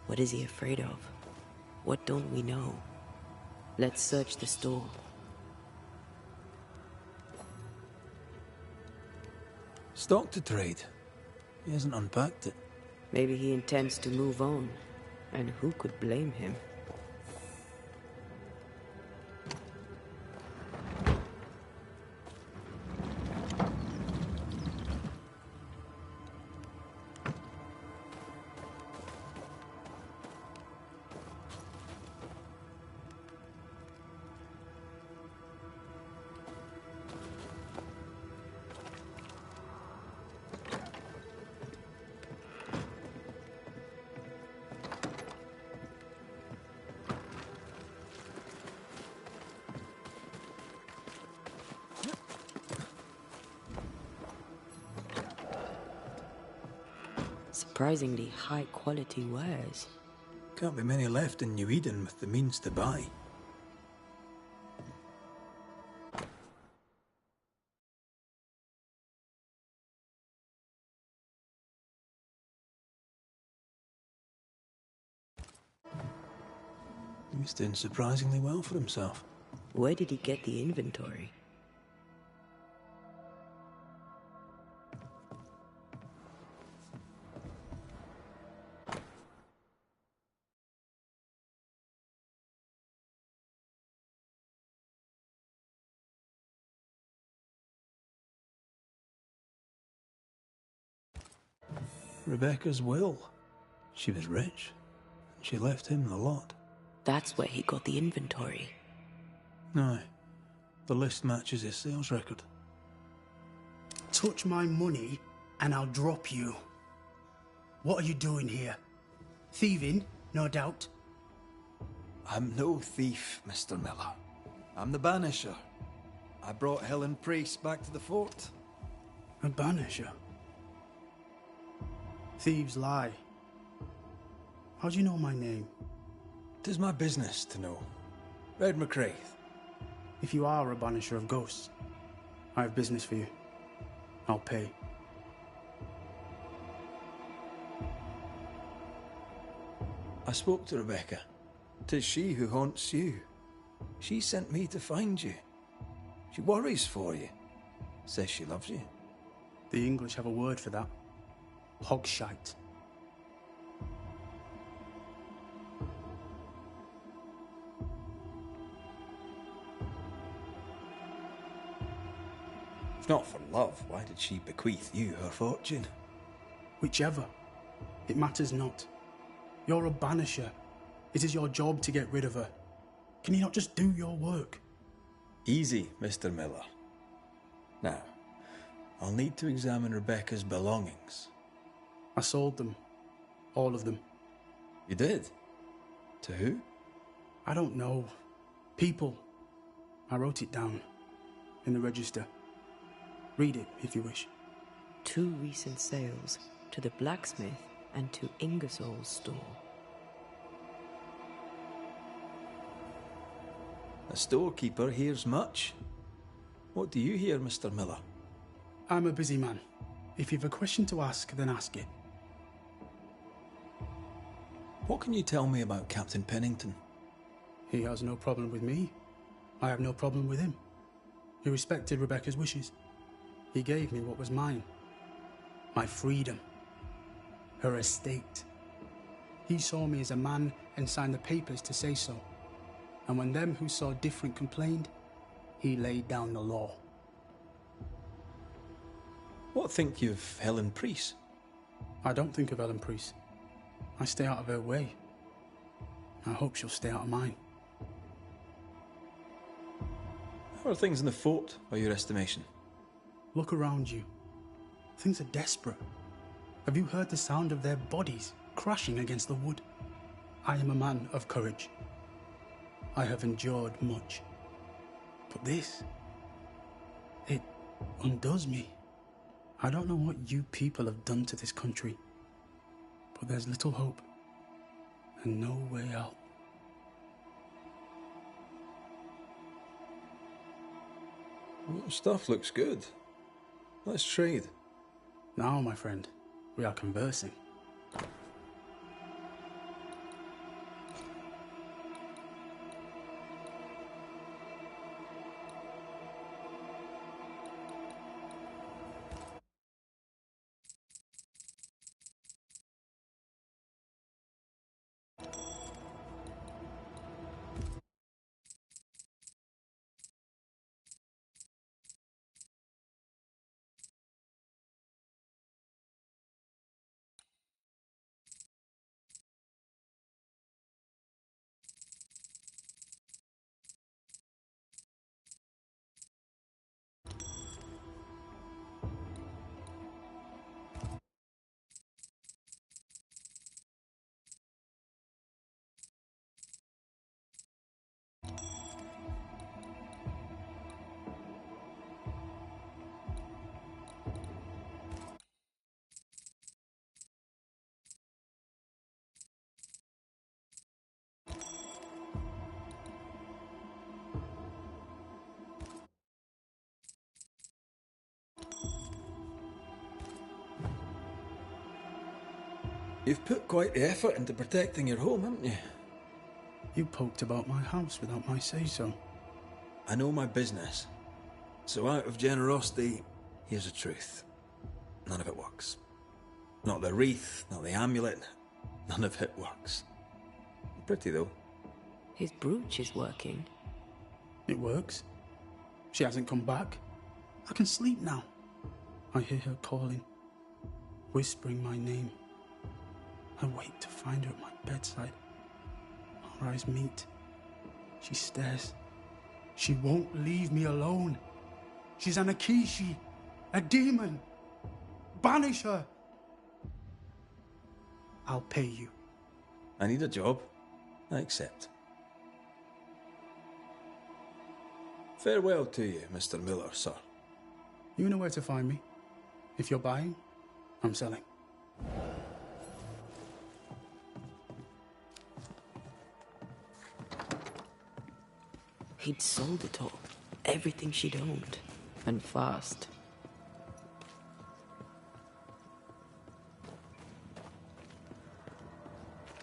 What is he afraid of? What don't we know? Let's search the store. Stock to trade. He hasn't unpacked it. Maybe he intends to move on. And who could blame him? Surprisingly high-quality wares. Can't be many left in New Eden with the means to buy. He's doing surprisingly well for himself. Where did he get the inventory? Rebecca's will. She was rich, and she left him the lot. That's where he got the inventory. Aye. The list matches his sales record. Touch my money, and I'll drop you. What are you doing here? Thieving, no doubt. I'm no thief, Mr. Miller. I'm the Banisher. I brought Helen Priest back to the fort. A Banisher? Thieves lie. How do you know my name? 'Tis my business to know. Red McCraith. If you are a Banisher of ghosts, I have business for you. I'll pay. I spoke to Rebecca. 'Tis she who haunts you. She sent me to find you. She worries for you. Says she loves you. The English have a word for that. Hogshite. If not for love, why did she bequeath you her fortune? Whichever. It matters not. You're a Banisher. It is your job to get rid of her. Can you not just do your work? Easy, Mr. Miller. Now, I'll need to examine Rebecca's belongings. I sold them. All of them. You did? To who? I don't know. People. I wrote it down. In the register. Read it, if you wish. 2 recent sales, to the blacksmith and to Ingersoll's store. A storekeeper hears much. What do you hear, Mr. Miller? I'm a busy man. If you've a question to ask, then ask it. What can you tell me about Captain Pennington? He has no problem with me. I have no problem with him. He respected Rebecca's wishes. He gave me what was mine. My freedom. Her estate. He saw me as a man and signed the papers to say so. And when them who saw different complained, he laid down the law. What think you of Helen Priest? I don't think of Helen Priest. I stay out of her way. I hope she'll stay out of mine. How are things in the fort, by your estimation? Look around you. Things are desperate. Have you heard the sound of their bodies crashing against the wood? I am a man of courage. I have endured much. But this, it undoes me. I don't know what you people have done to this country, but there's little hope and no way out. Well, stuff looks good. Let's trade. Now, my friend, we are conversing. You've put quite the effort into protecting your home, haven't you? You poked about my house without my say-so. I know my business. So out of generosity, here's the truth. None of it works. Not the wreath, not the amulet. None of it works. Pretty, though. His brooch is working. It works. She hasn't come back. I can sleep now. I hear her calling, whispering my name. I wait to find her at my bedside. Our eyes meet. She stares. She won't leave me alone. She's an Akishi, a demon. Banish her. I'll pay you. I need a job. I accept. Farewell to you, Mr. Miller, sir. You know where to find me. If you're buying, I'm selling. He'd sold it all. Everything she'd owned. And fast.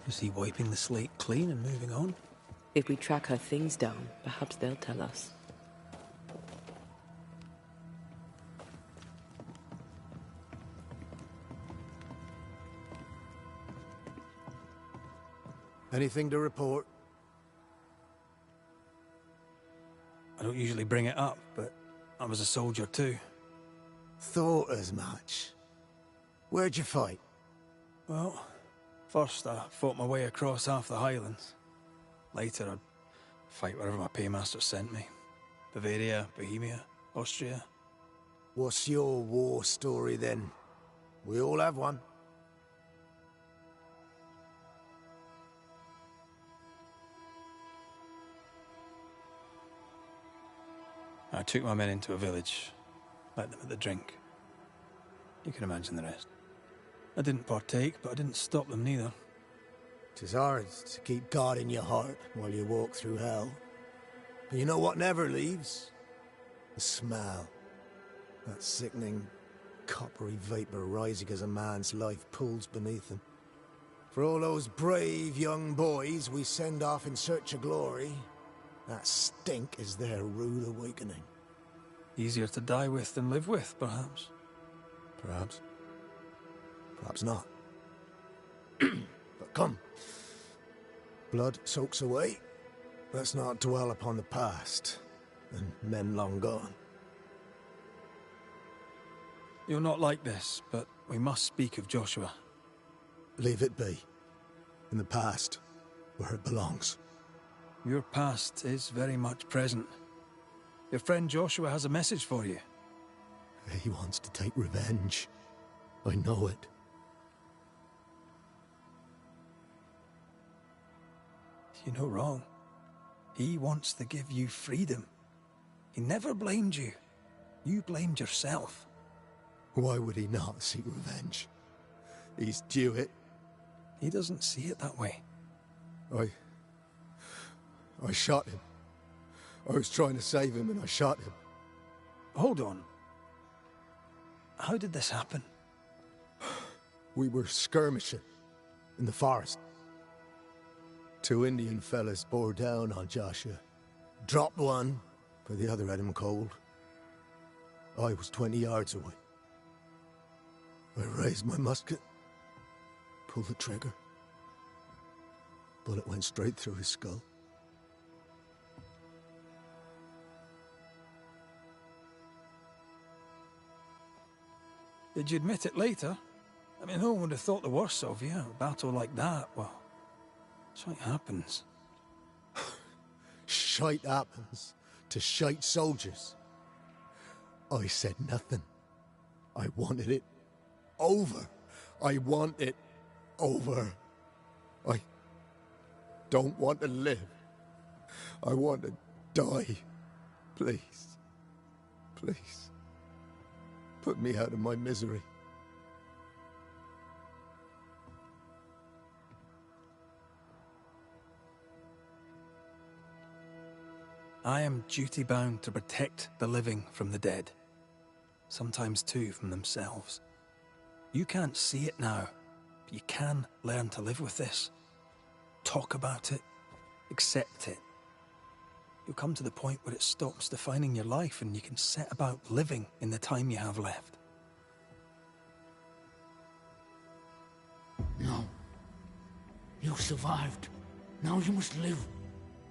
Is he wiping the slate clean and moving on? If we track her things down, perhaps they'll tell us. Anything to report? I don't usually bring it up, but I was a soldier too. Thought as much. Where'd you fight? Well, first I fought my way across half the Highlands. Later I'd fight wherever my paymaster sent me. Bavaria, Bohemia, Austria. What's your war story then? We all have one. I took my men into a village, let them at the drink. You can imagine the rest. I didn't partake, but I didn't stop them neither. 'Tis hard to keep God in your heart while you walk through hell. But you know what never leaves? The smell. That sickening, coppery vapour rising as a man's life pulls beneath him. For all those brave young boys we send off in search of glory, that stink is their rude awakening. Easier to die with than live with, perhaps. Perhaps. Perhaps not. But come. Blood soaks away. Let's not dwell upon the past, and men long gone. You're not like this, but we must speak of Joshua. Leave it be. In the past, where it belongs. Your past is very much present. Your friend Joshua has a message for you. He wants to take revenge. I know it. You're no wrong. He wants to give you freedom. He never blamed you. You blamed yourself. Why would he not seek revenge? He's due it. He doesn't see it that way. I shot him. I was trying to save him and I shot him. Hold on. How did this happen? We were skirmishing in the forest. 2 Indian fellas bore down on Joshua. Dropped one, but the other had him cold. I was 20 yards away. I raised my musket, pulled the trigger. Bullet went straight through his skull. Did you admit it later? I mean, no one would have thought the worst of you. A battle like that, well, shite happens. Shite happens to shite soldiers. I said nothing. I wanted it over. I want it over. I don't want to live. I want to die. Please. Please. Put me out of my misery. I am duty-bound to protect the living from the dead. Sometimes, too, from themselves. You can't see it now, but you can learn to live with this. Talk about it. Accept it. You'll come to the point where it stops defining your life and you can set about living in the time you have left. No. You survived. Now you must live.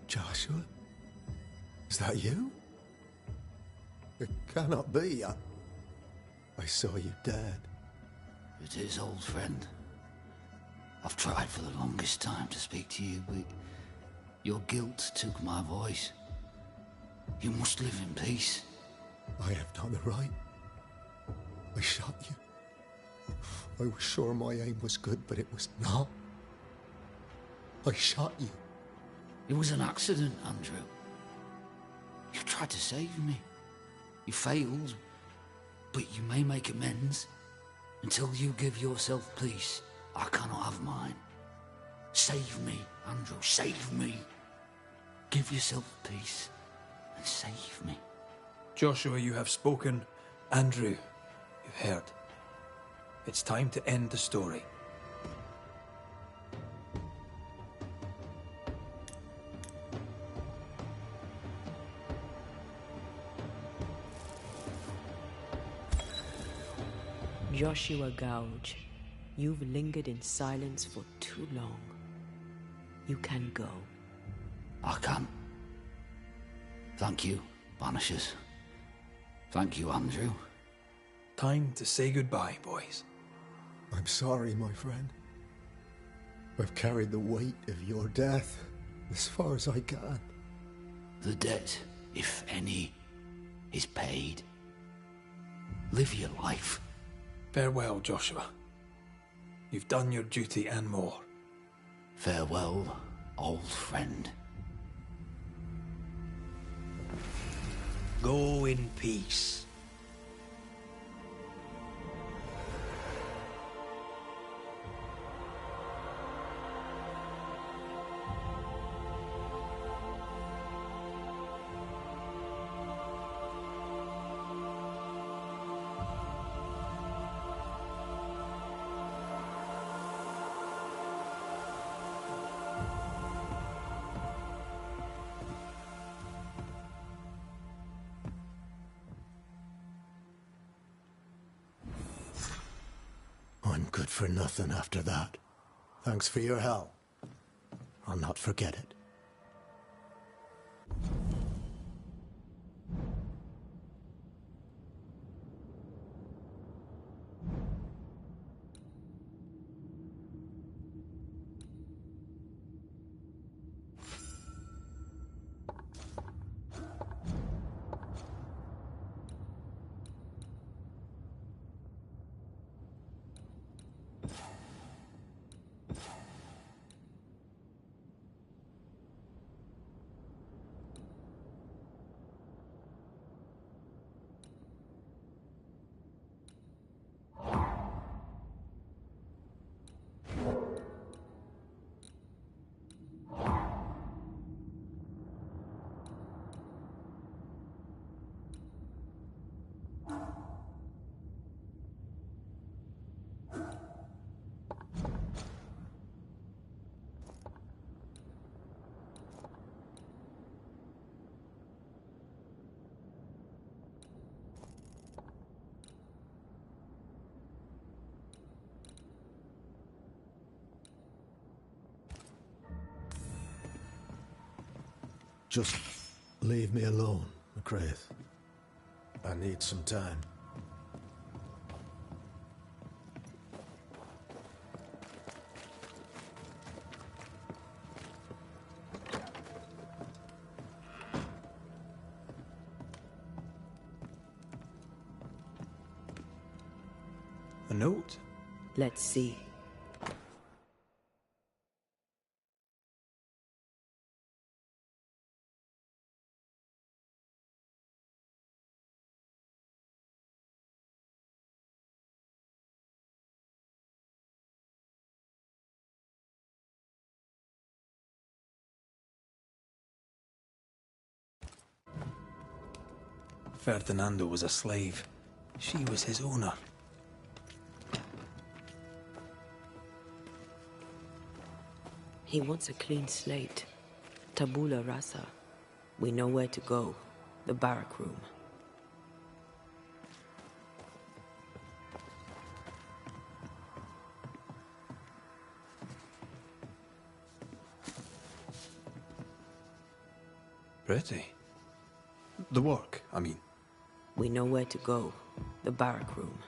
Joshua? Is that you? It cannot be. I saw you dead. It is, old friend. I've tried for the longest time to speak to you, but your guilt took my voice. You must live in peace. I have done it right. I shot you. I was sure my aim was good, but it was not. I shot you. It was an accident, Andrew. You tried to save me. You failed, but you may make amends. Until you give yourself peace, I cannot have mine. Save me, Andrew, save me. Give yourself peace and save me. Joshua, you have spoken. Andrew, you've heard. It's time to end the story. Joshua Gouge, you've lingered in silence for too long. You can go. I can. Thank you, Banishers. Thank you, Andrew. Time to say goodbye, boys. I'm sorry, my friend. I've carried the weight of your death as far as I can. The debt, if any, is paid. Live your life. Farewell, Joshua. You've done your duty and more. Farewell, old friend. Go in peace. I'm good for nothing after that. Thanks for your help. I'll not forget it. Just leave me alone, McCraith. I need some time. A note? Let's see. Ferdinando was a slave. She was his owner. He wants a clean slate. Tabula rasa. We know where to go. The barrack room. Pretty. The work, I mean. We know where to go. The barrack room.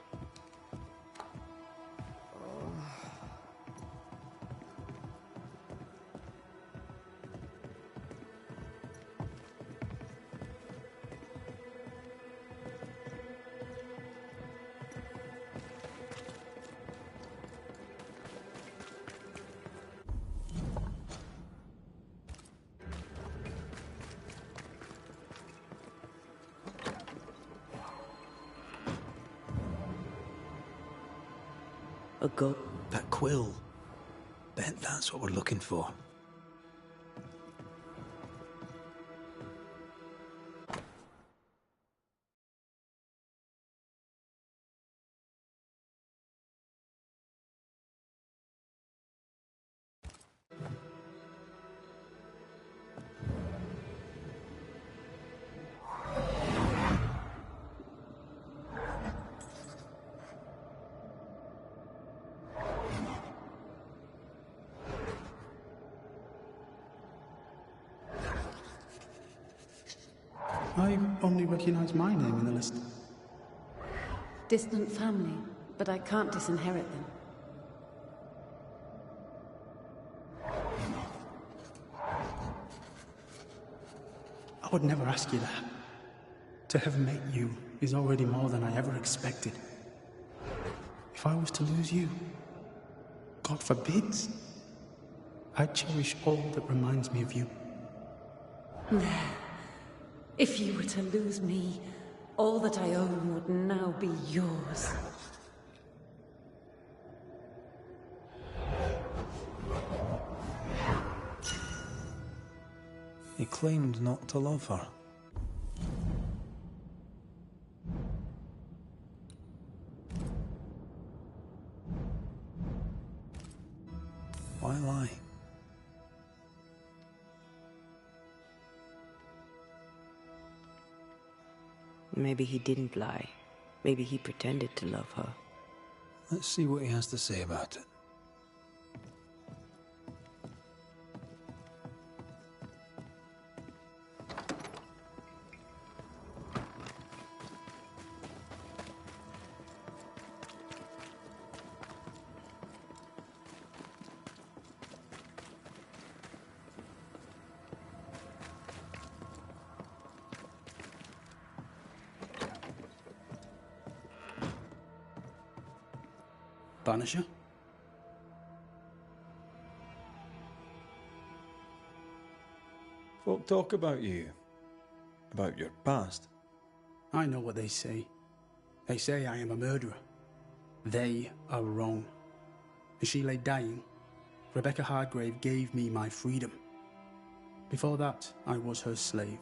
A goat? That quill. Bet that's what we're looking for. I only recognize my name in the list. Distant family, but I can't disinherit them. I would never ask you that. To have met you is already more than I ever expected. If I was to lose you, God forbids, I'd cherish all that reminds me of you. There. If you were to lose me, all that I own would now be yours. He claimed not to love her. Why lie? Maybe he didn't lie. Maybe he pretended to love her. Let's see what he has to say about it. Banisher? Folk talk about you. About your past. I know what they say. They say I am a murderer. They are wrong. As she lay dying, Rebecca Hardgrave gave me my freedom. Before that, I was her slave.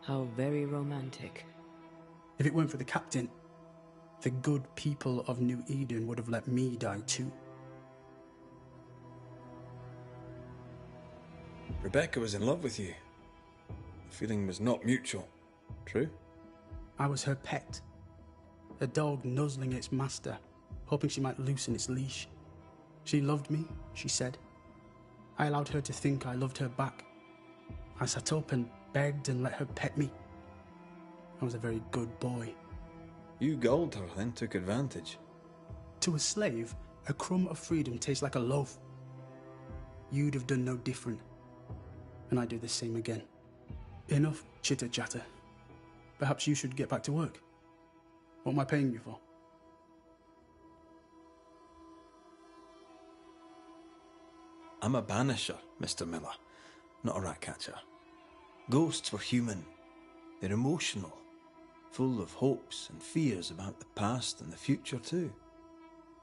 How very romantic. If it weren't for the captain, the good people of New Eden would have let me die too. Rebecca was in love with you. The feeling was not mutual. True? I was her pet. A dog nuzzling its master, hoping she might loosen its leash. She loved me, she said. I allowed her to think I loved her back. I sat up and begged and let her pet me. I was a very good boy. You gulled her, then took advantage. To a slave, a crumb of freedom tastes like a loaf. You'd have done no different. And I'd do the same again. Enough chitter-chatter. Perhaps you should get back to work. What am I paying you for? I'm a banisher, Mr. Miller, not a rat catcher. Ghosts were human. They're emotional, full of hopes and fears about the past and the future too.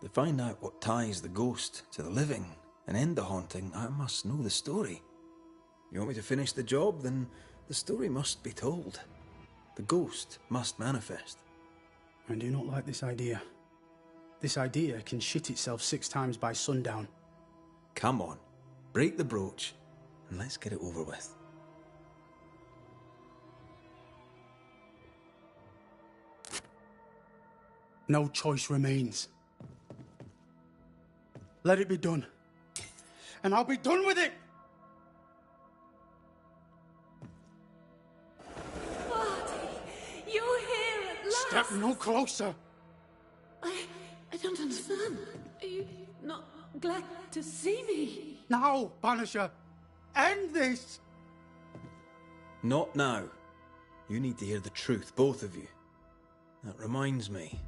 To find out what ties the ghost to the living and end the haunting, I must know the story. You want me to finish the job? Then the story must be told. The ghost must manifest. I do not like this idea. This idea can shit itself 6 times by sundown. Come on, break the brooch and let's get it over with. No choice remains. Let it be done. And I'll be done with it! You're here at last! Step no closer! I don't understand. Are you not glad to see me? Now, Banisher! End this! Not now. You need to hear the truth, both of you. That reminds me.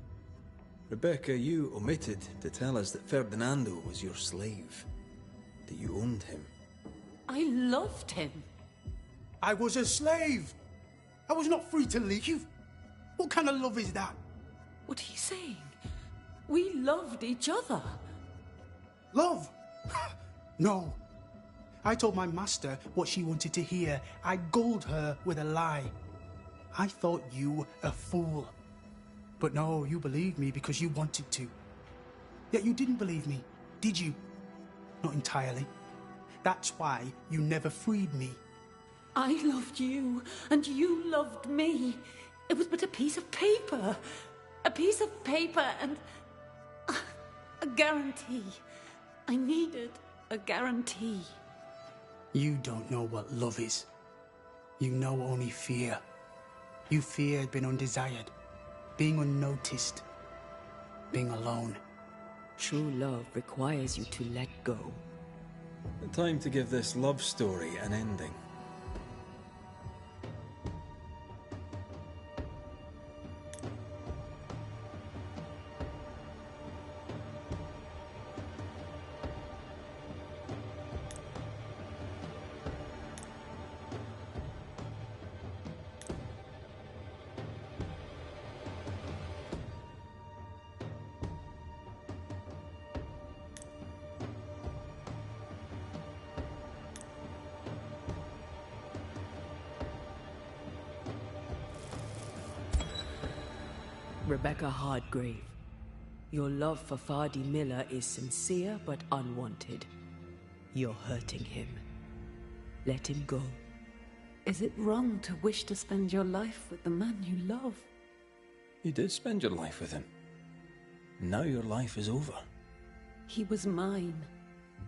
Rebecca, you omitted to tell us that Ferdinando was your slave. That you owned him. I loved him. I was a slave! I was not free to leave. What kind of love is that? What are you saying? We loved each other. Love? No. I told my master what she wanted to hear. I gulled her with a lie. I thought you a fool. But no, you believed me because you wanted to. Yet you didn't believe me, did you? Not entirely. That's why you never freed me. I loved you, and you loved me. It was but a piece of paper. A piece of paper and... a guarantee. I needed a guarantee. You don't know what love is. You know only fear. You feared being undesired, being unnoticed, being alone. True love requires you to let go. Time to give this love story an ending. Rebecca Hardgrave, your love for Fardy Miller is sincere but unwanted. You're hurting him. Let him go. Is it wrong to wish to spend your life with the man you love? You did spend your life with him. Now your life is over. He was mine.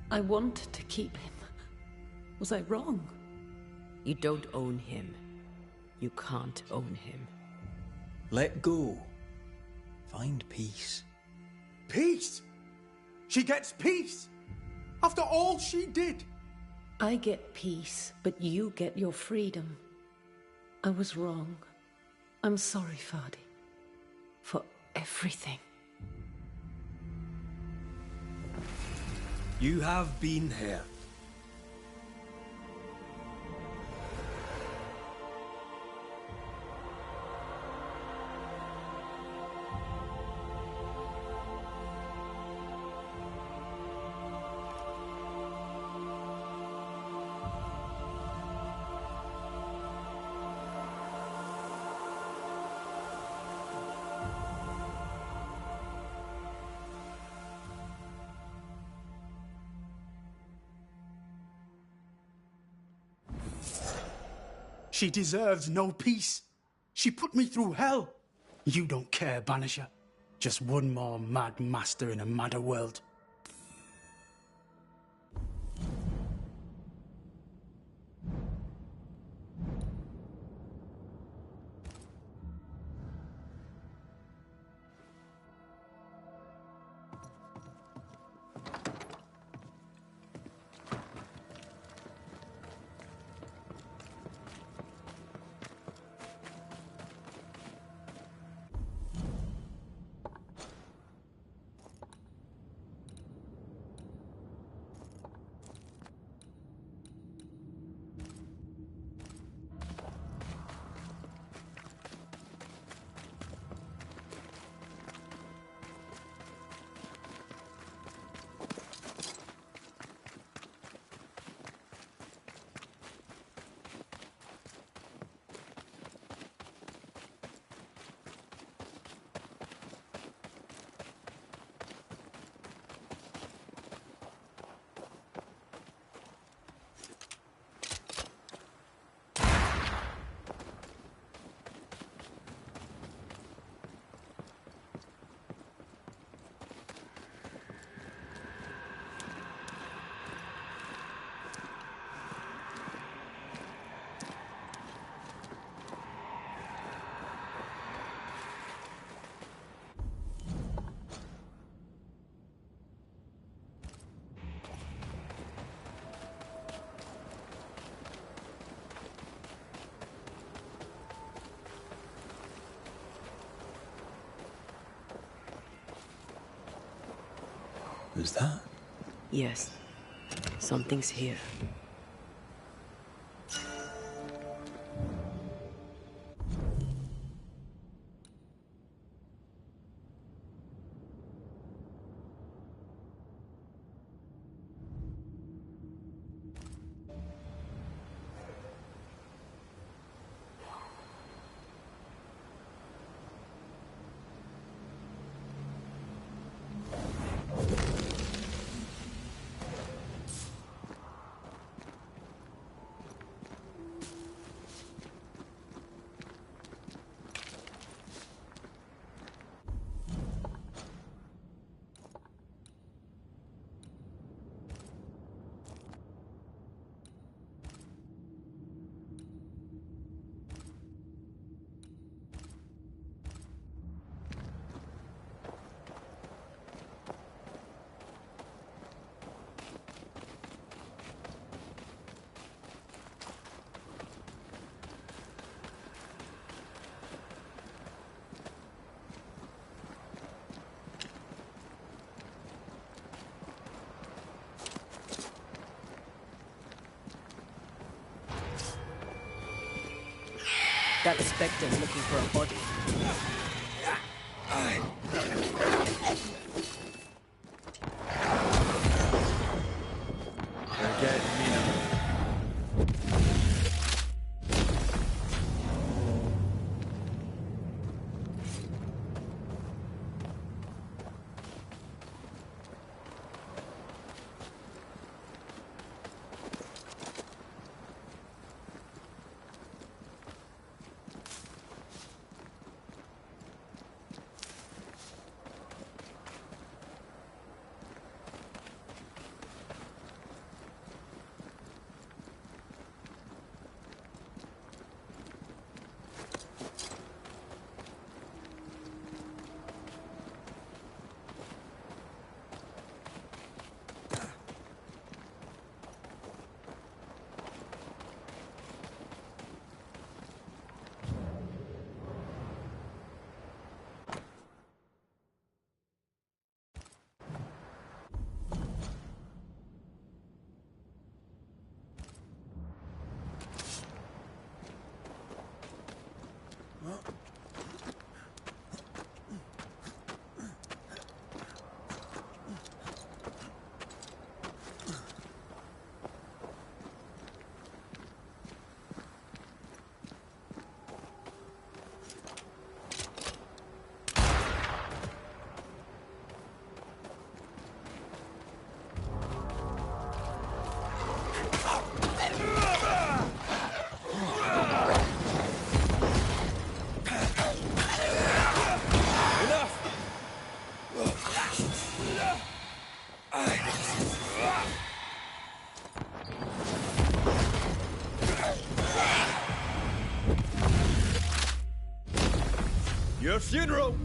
I wanted to keep him. Was I wrong? You don't own him. You can't own him. Let go. Find peace. Peace? She gets peace? After all she did? I get peace, but you get your freedom. I was wrong. I'm sorry, Fardy. For everything. You have been here. She deserves no peace. She put me through hell. You don't care, Banisher. Just one more mad master in a madder world. Who's that? Yes, something's here. That specter's looking for a body. They're getting me now. Your funeral!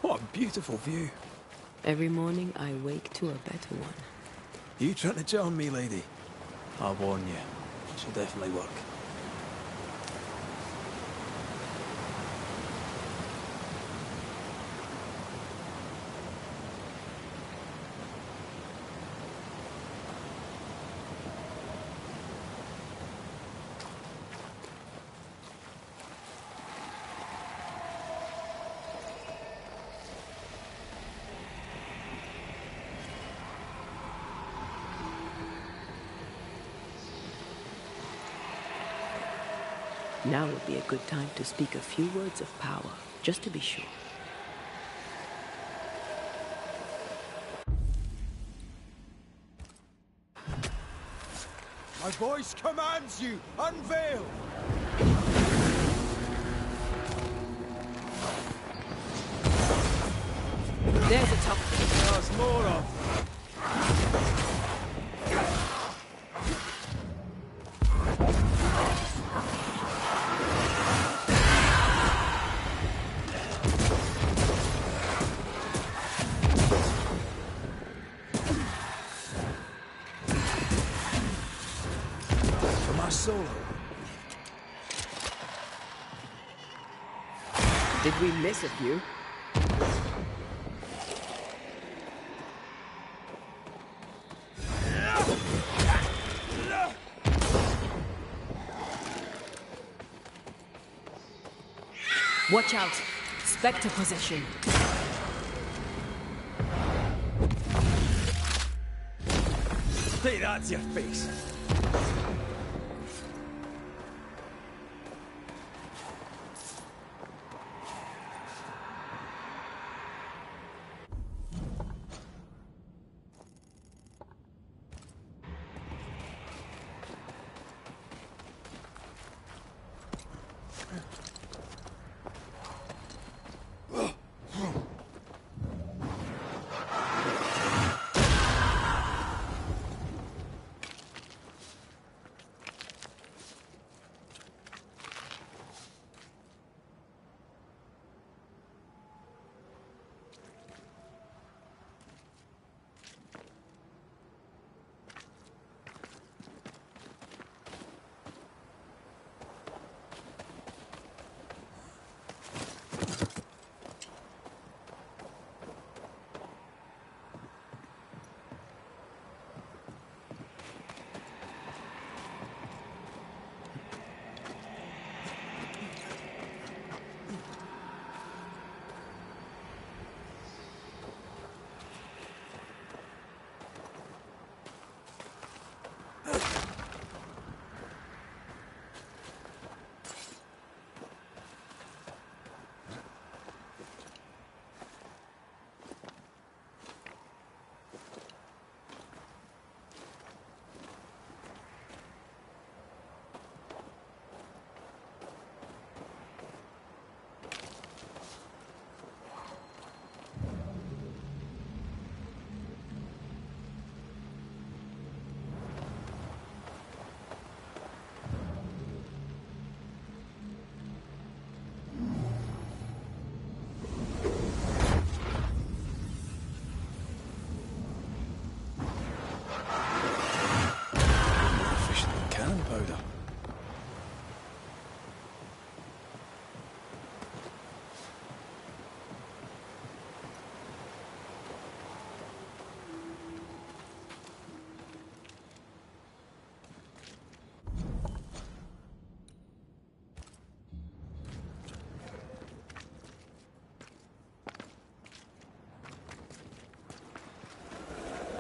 What a beautiful view. Every morning I wake to a better one. You trying to charm me, lady? I'll warn you. She'll definitely work. Now would be a good time to speak a few words of power, just to be sure. My voice commands you! Unveil! There's a tough. There's more of. Solo. Did we miss a few? Watch out! Spectre possession. Hey, that's your face.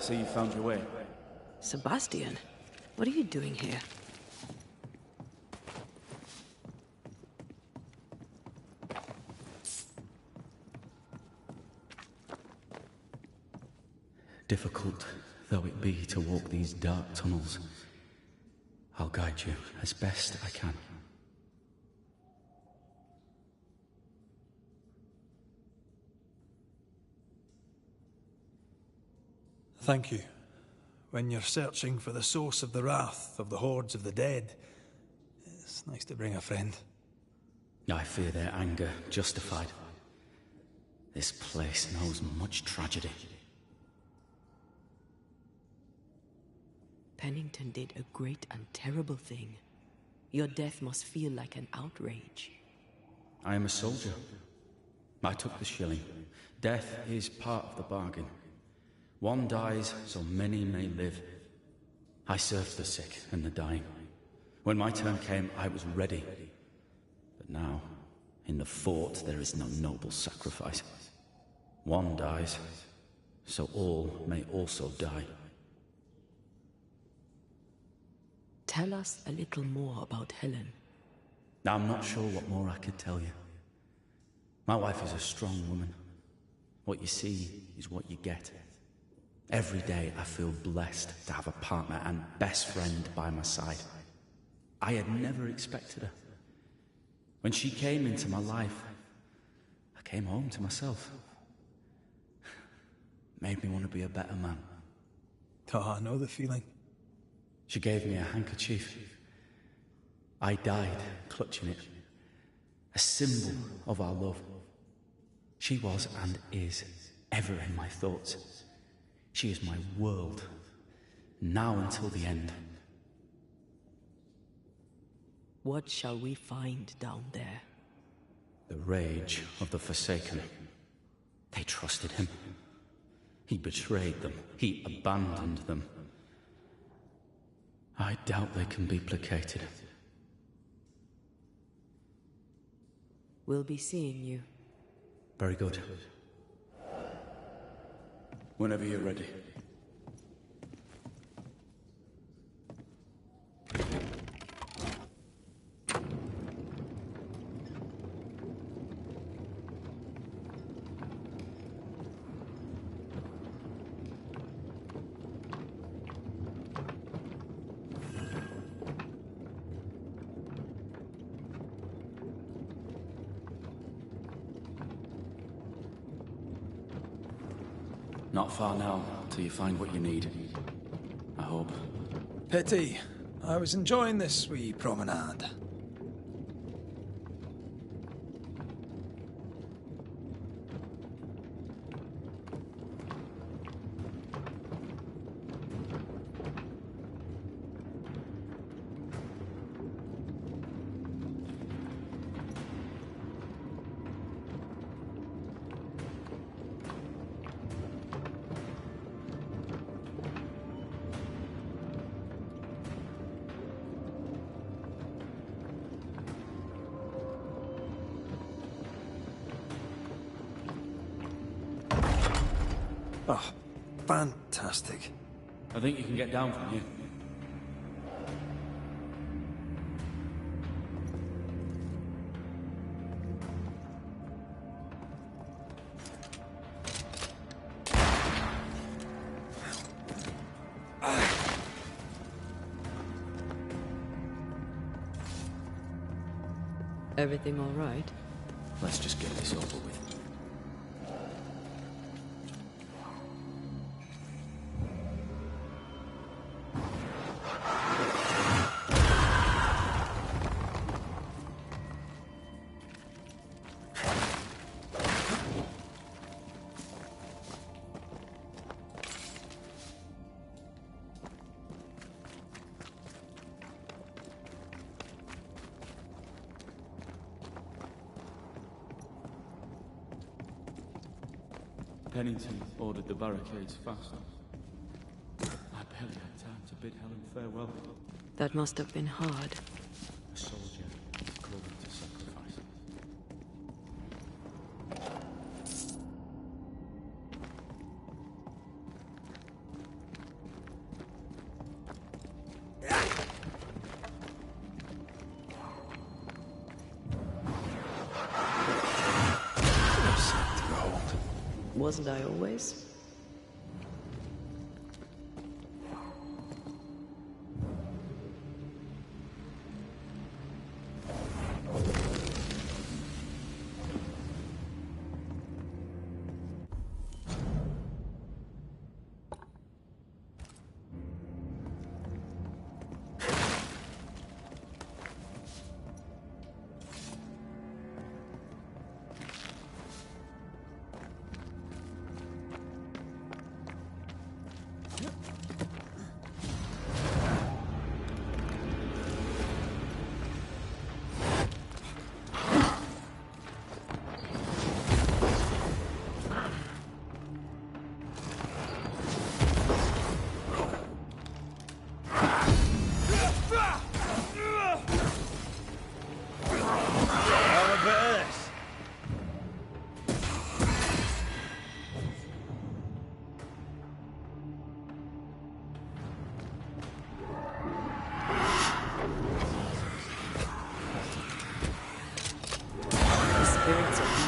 see you found your way. Sebastian, what are you doing here? Difficult though it be to walk these dark tunnels, I'll guide you as best I can. Thank you. When you're searching for the source of the wrath of the hordes of the dead, it's nice to bring a friend. I fear their anger justified. This place knows much tragedy. Pennington did a great and terrible thing. Your death must feel like an outrage. I am a soldier. I took the shilling. Death is part of the bargain. One dies so many may live. I served the sick and the dying. When my turn came, I was ready. But now, in the fort, there is no noble sacrifice. One dies, so all may also die. Tell us a little more about Helen. I'm not sure what more I could tell you. My wife is a strong woman. What you see is what you get. Every day I feel blessed to have a partner and best friend by my side. I had never expected her. When she came into my life, I came home to myself. Made me want to be a better man. Oh, I know the feeling. She gave me a handkerchief. I died clutching it. A symbol of our love. She was and is ever in my thoughts. She is my world, now until the end. What shall we find down there? The rage of the Forsaken. They trusted him. He betrayed them. He abandoned them. I doubt they can be placated. We'll be seeing you. Very good. Whenever you're ready. Not far now, till you find what you need. I hope. Pity. I was enjoying this wee promenade. Oh, fantastic. I think you can get down from here. Everything all right? Let's just get this over with. Pennington ordered the barricades fastened. I barely had time to bid Helen farewell. That must have been hard. A soldier is called to sacrifice. wasn't I always?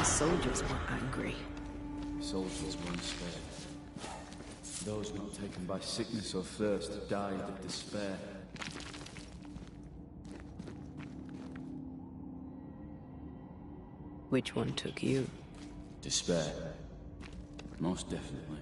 Soldiers were angry. Soldiers weren't spared. Those not taken by sickness or thirst died of despair. Which one took you? Despair. Most definitely.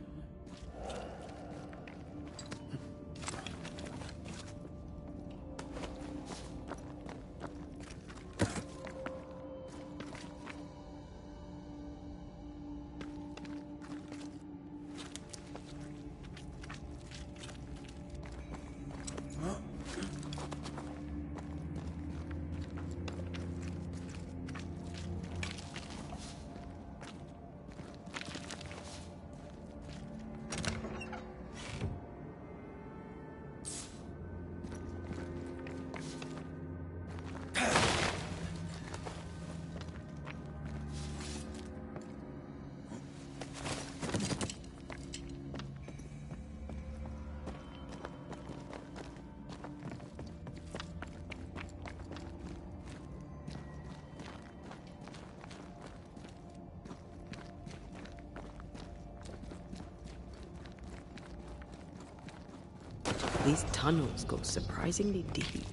These tunnels go surprisingly deep.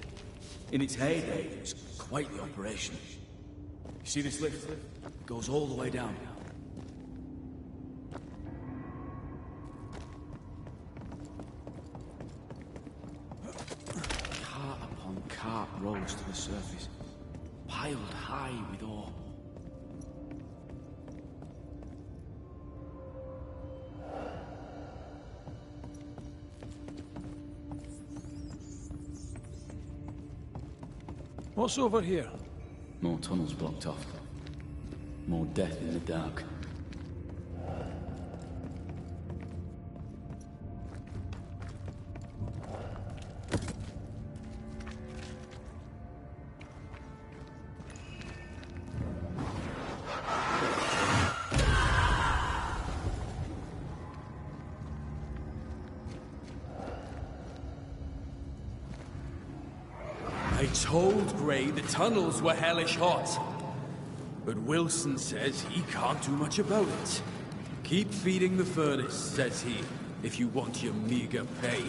In its heyday, it was quite the operation. You see this lift? It goes all the way down. Cart upon cart rose to the surface, piled high with ore. What's over here? More tunnels blocked off. More death in the dark. I told Gray the tunnels were hellish hot. But Wilson says he can't do much about it. Keep feeding the furnace, says he, if you want your meager pay.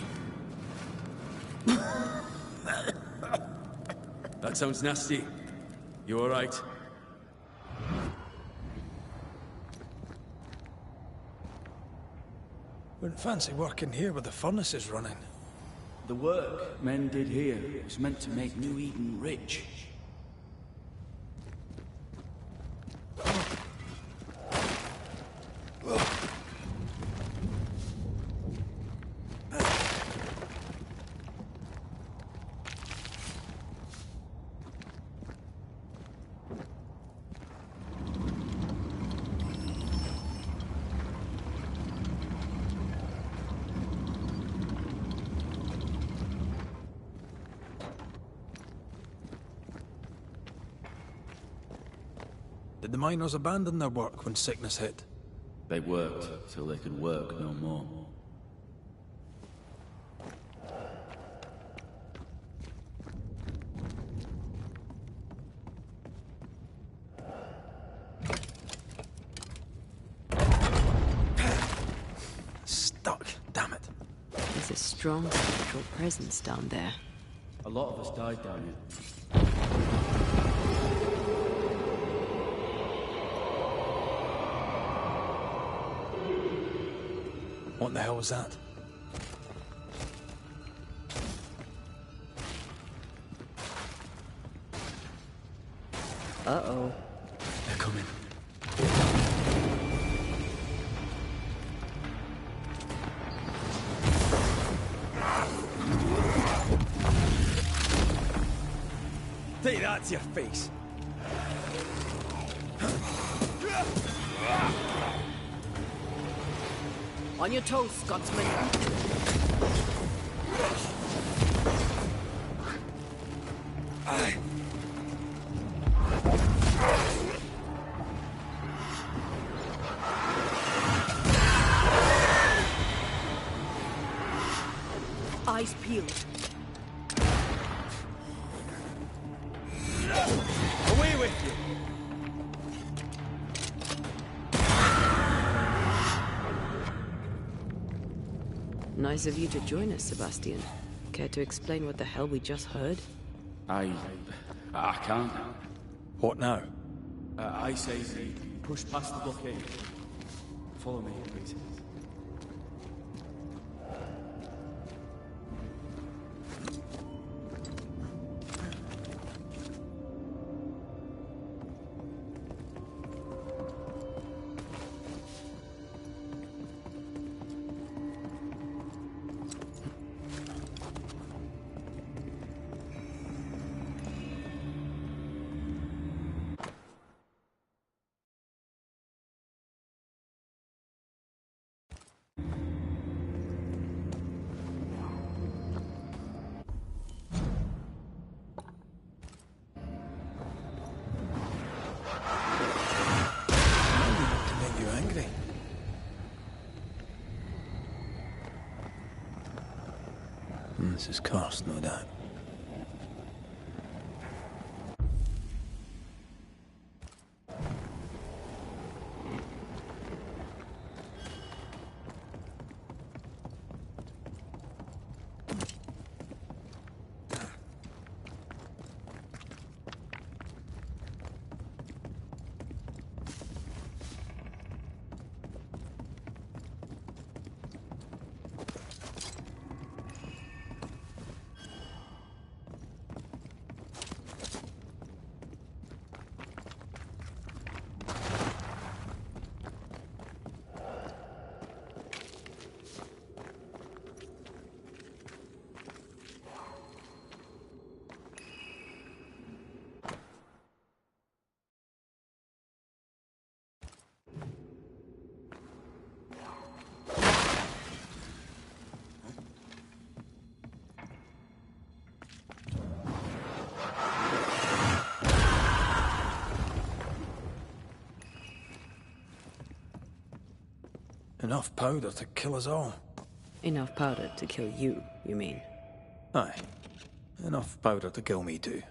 That sounds nasty. You all right? Wouldn't fancy working here with the furnaces running. The work men did here was meant to make New Eden rich. Did the miners abandon their work when sickness hit? They worked till they could work no more. There's a strong spectral presence down there. A lot of us died down here. What the hell was that? Uh-oh. They're coming. Take that to your face. On your toes, Scotsman. Eyes peeled. Away with you! Nice of you to join us, Sebastian. Care to explain what the hell we just heard? I can't. What now? I say we push past the blockade. Follow me, please. This is cursed, no doubt. Enough powder to kill us all. Enough powder to kill you, you mean? Aye. Enough powder to kill me too.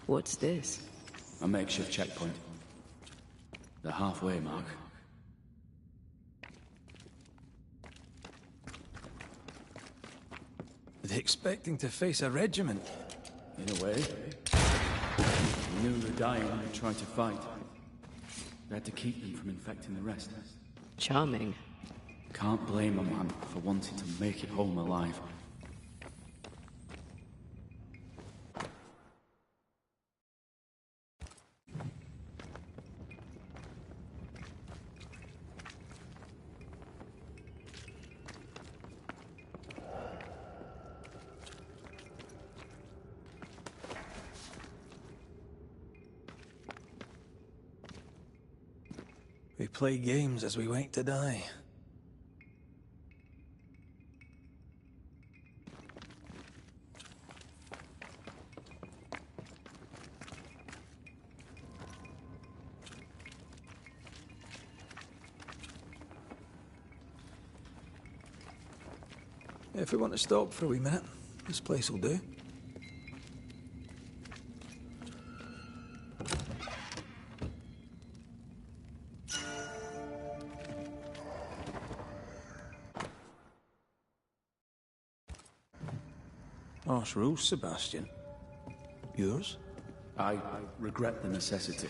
What's this? A makeshift checkpoint. The halfway mark. Are they expecting to face a regiment? In a way. They knew they were dying and they tried to fight. They had to keep them from infecting the rest. Charming. Can't blame a man for wanting to make it home alive. We play games as we wait to die. If we want to stop for a wee minute, this place will do. Harsh rules, Sebastian. Yours? I regret the necessity.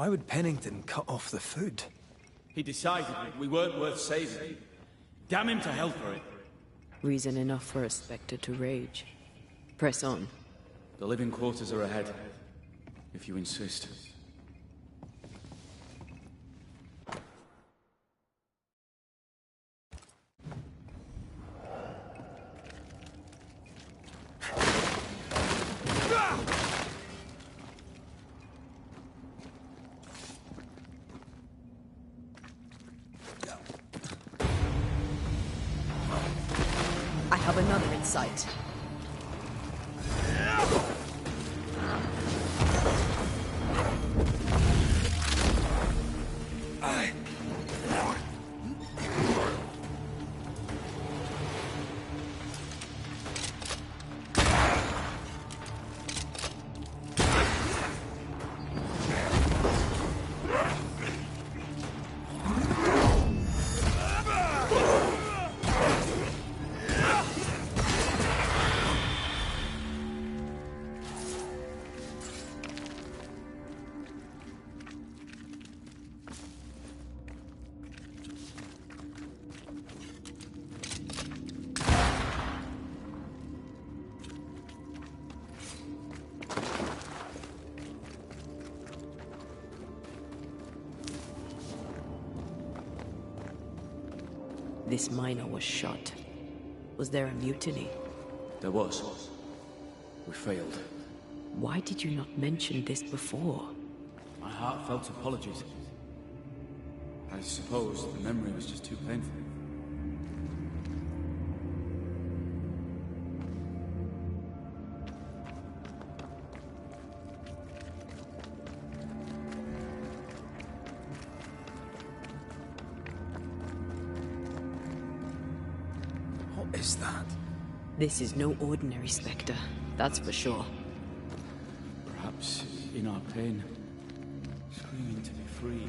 Why would Pennington cut off the food? He decided we weren't worth saving. Damn him to hell for it. Reason enough for a Spectre to rage. Press on. The living quarters are ahead, if you insist. I have another in sight. This miner was shot. Was there a mutiny? There was. We failed. Why did you not mention this before? My heartfelt apologies. I suppose the memory was just too painful. What is that? This is no ordinary Spectre, that's for sure. Perhaps in our pain, screaming to be free,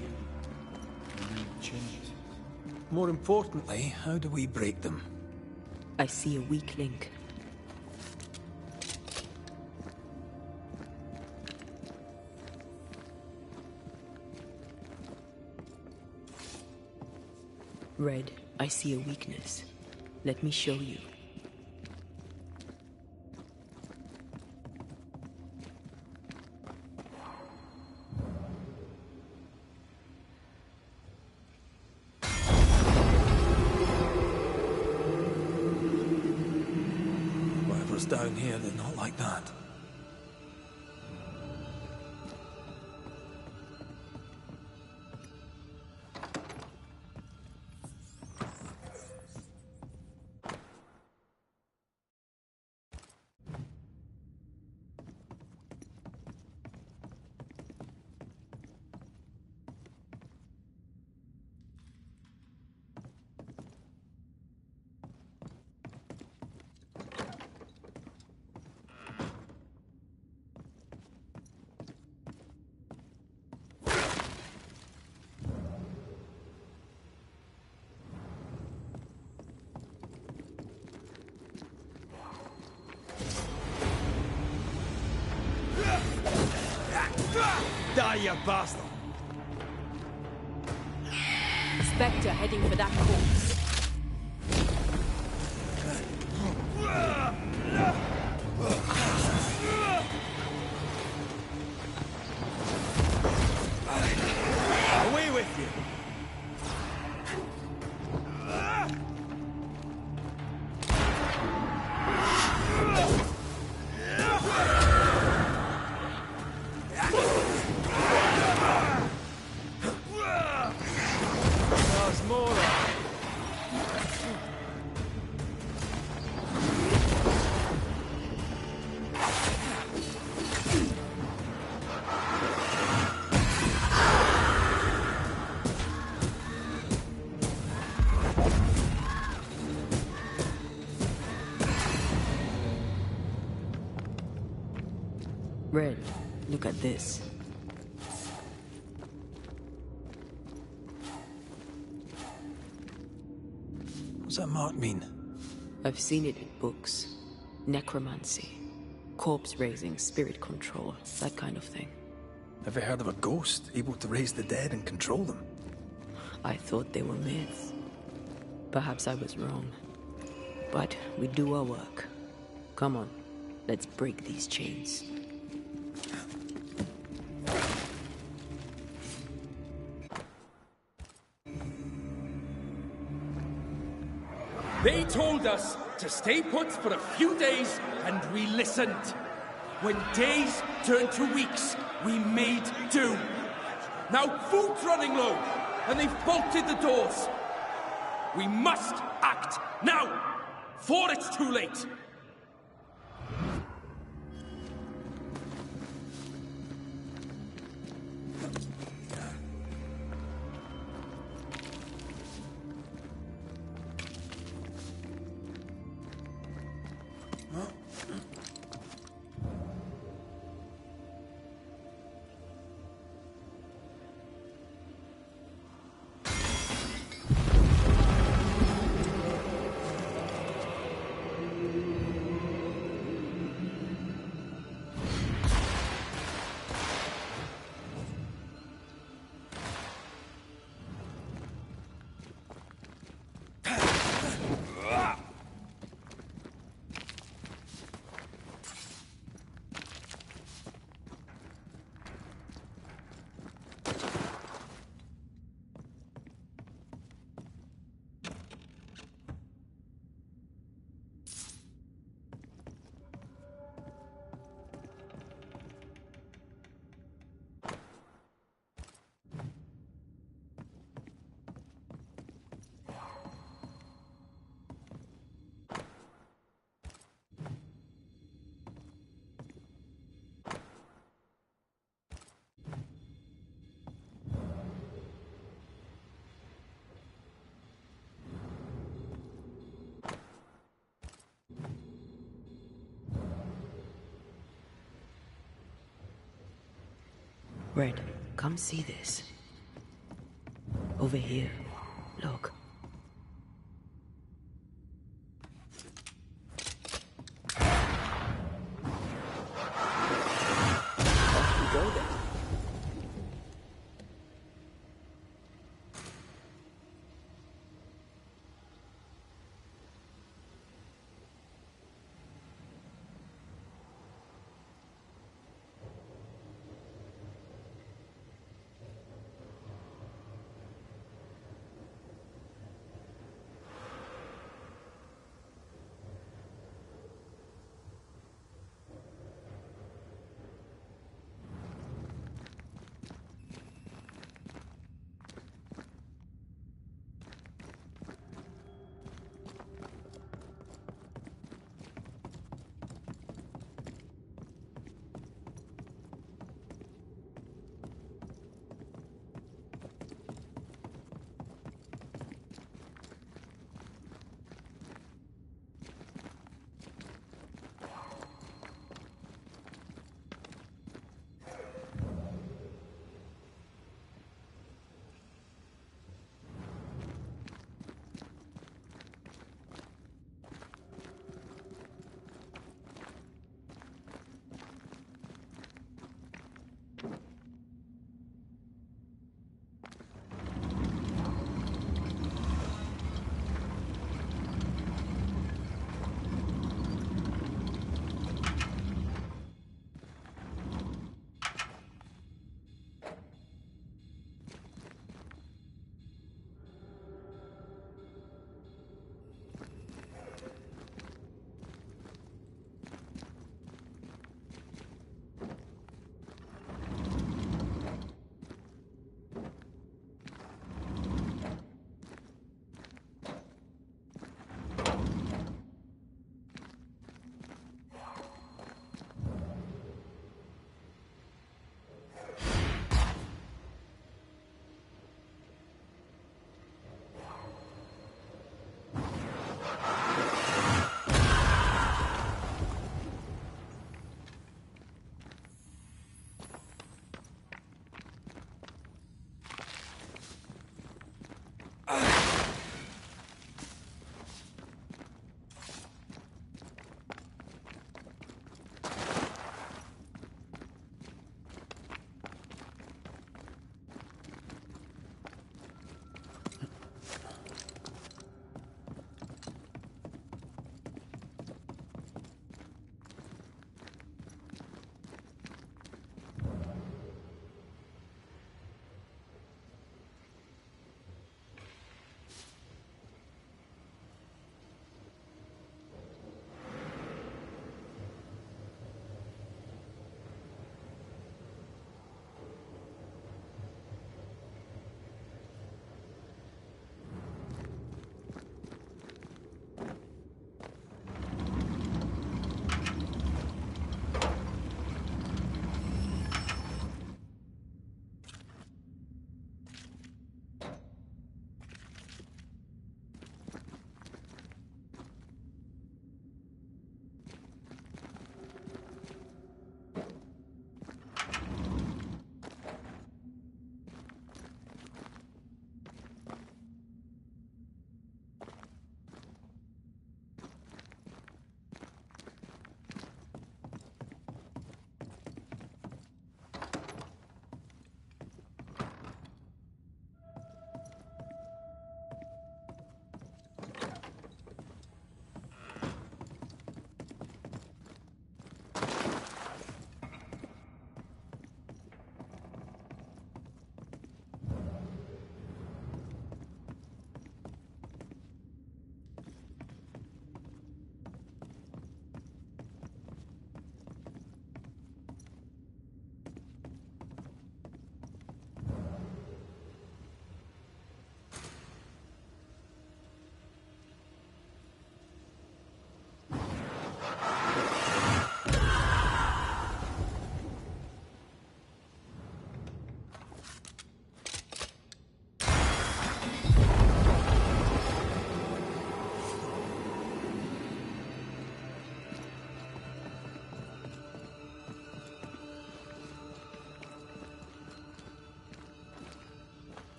and then change. More importantly, how do we break them? I see a weak link. Red, I see a weakness. Let me show you. Whatever's down here, they're not like that. Die, you bastard! Spectre heading for that corpse. Away with you! There's more. Red, look at this. What's that mark mean? I've seen it in books. Necromancy. Corpse raising, spirit control, that kind of thing. Ever heard of a ghost able to raise the dead and control them? I thought they were myths. Perhaps I was wrong. But we do our work. Come on, let's break these chains. They told us to stay put for a few days, and we listened. When days turned to weeks, we made do. Now food's running low, and they've bolted the doors. We must act now, before it's too late. Red, come see this. Over here. Look. Off we go then.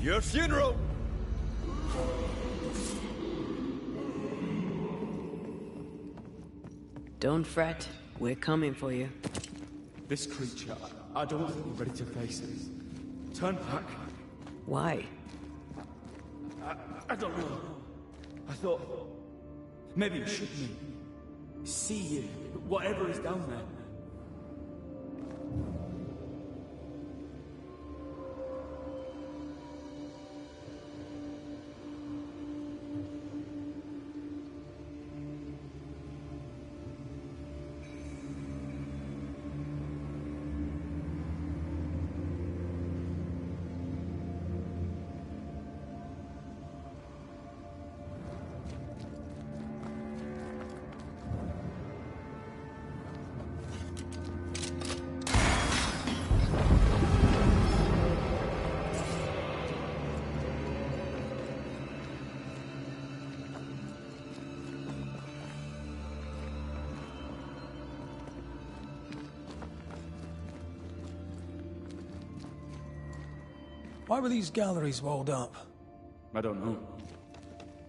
Your funeral! Don't fret. We're coming for you. This creature, I don't think we're ready to face it. Turn back. Why? I don't know. I thought maybe it should be. See whatever is down there. Why were these galleries walled up? I don't know.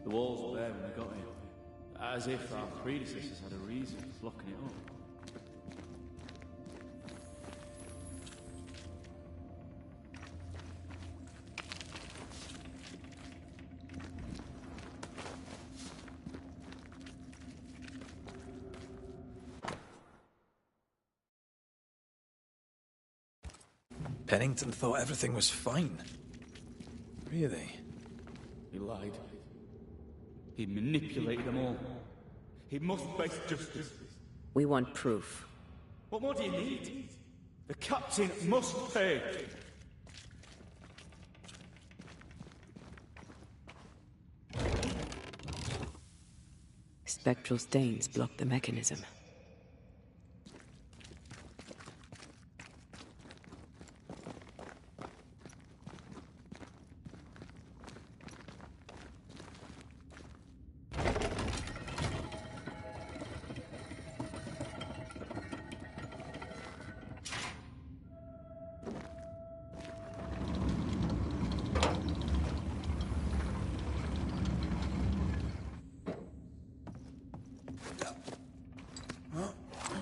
The walls were there when we got here. As if our predecessors had a reason for locking it up. Pennington thought everything was fine. Really? He lied. He manipulated them all. He must face justice. We want proof. What more do you need? The captain must pay. Spectral stains block the mechanism.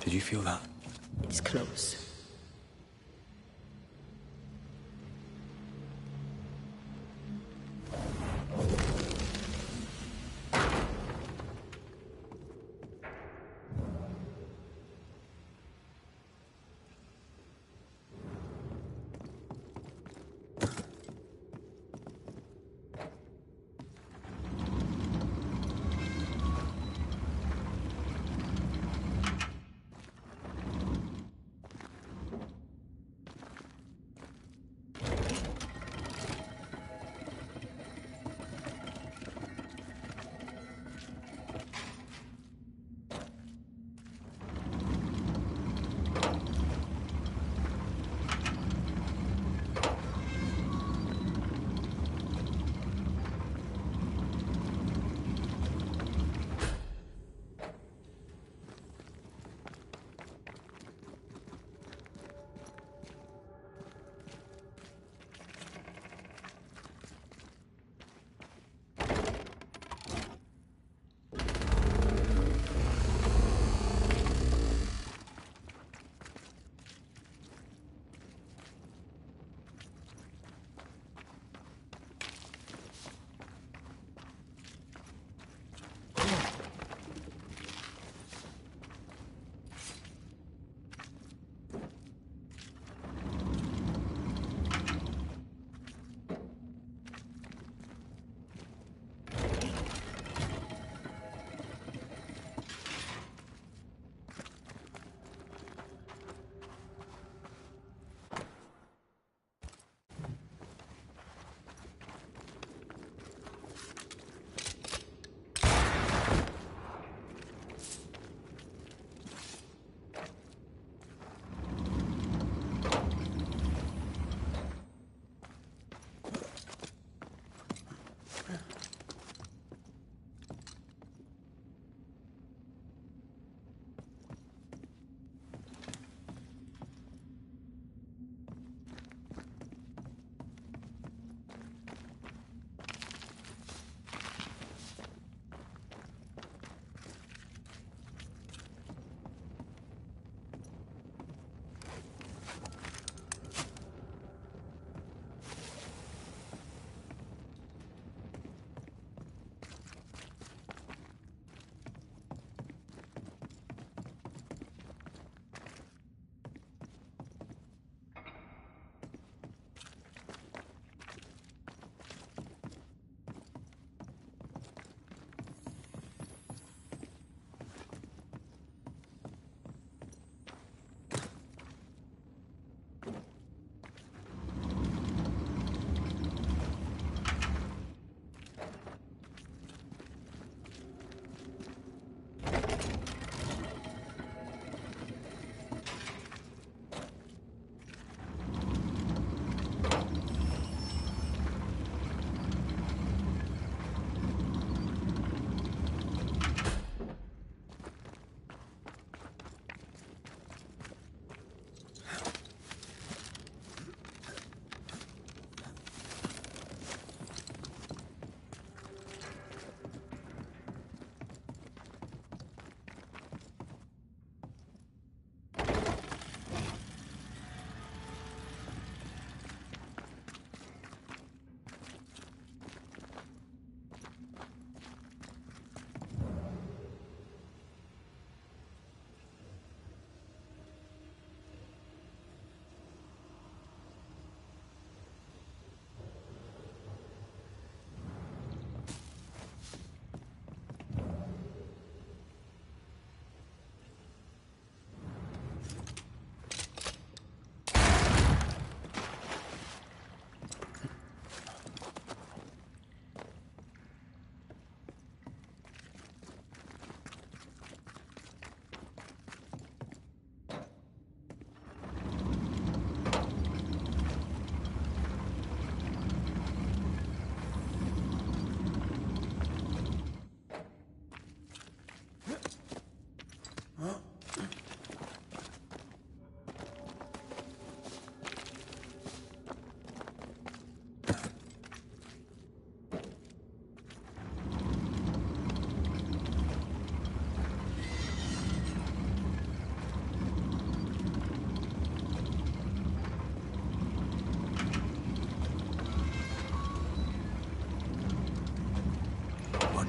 Did you feel that? It's close.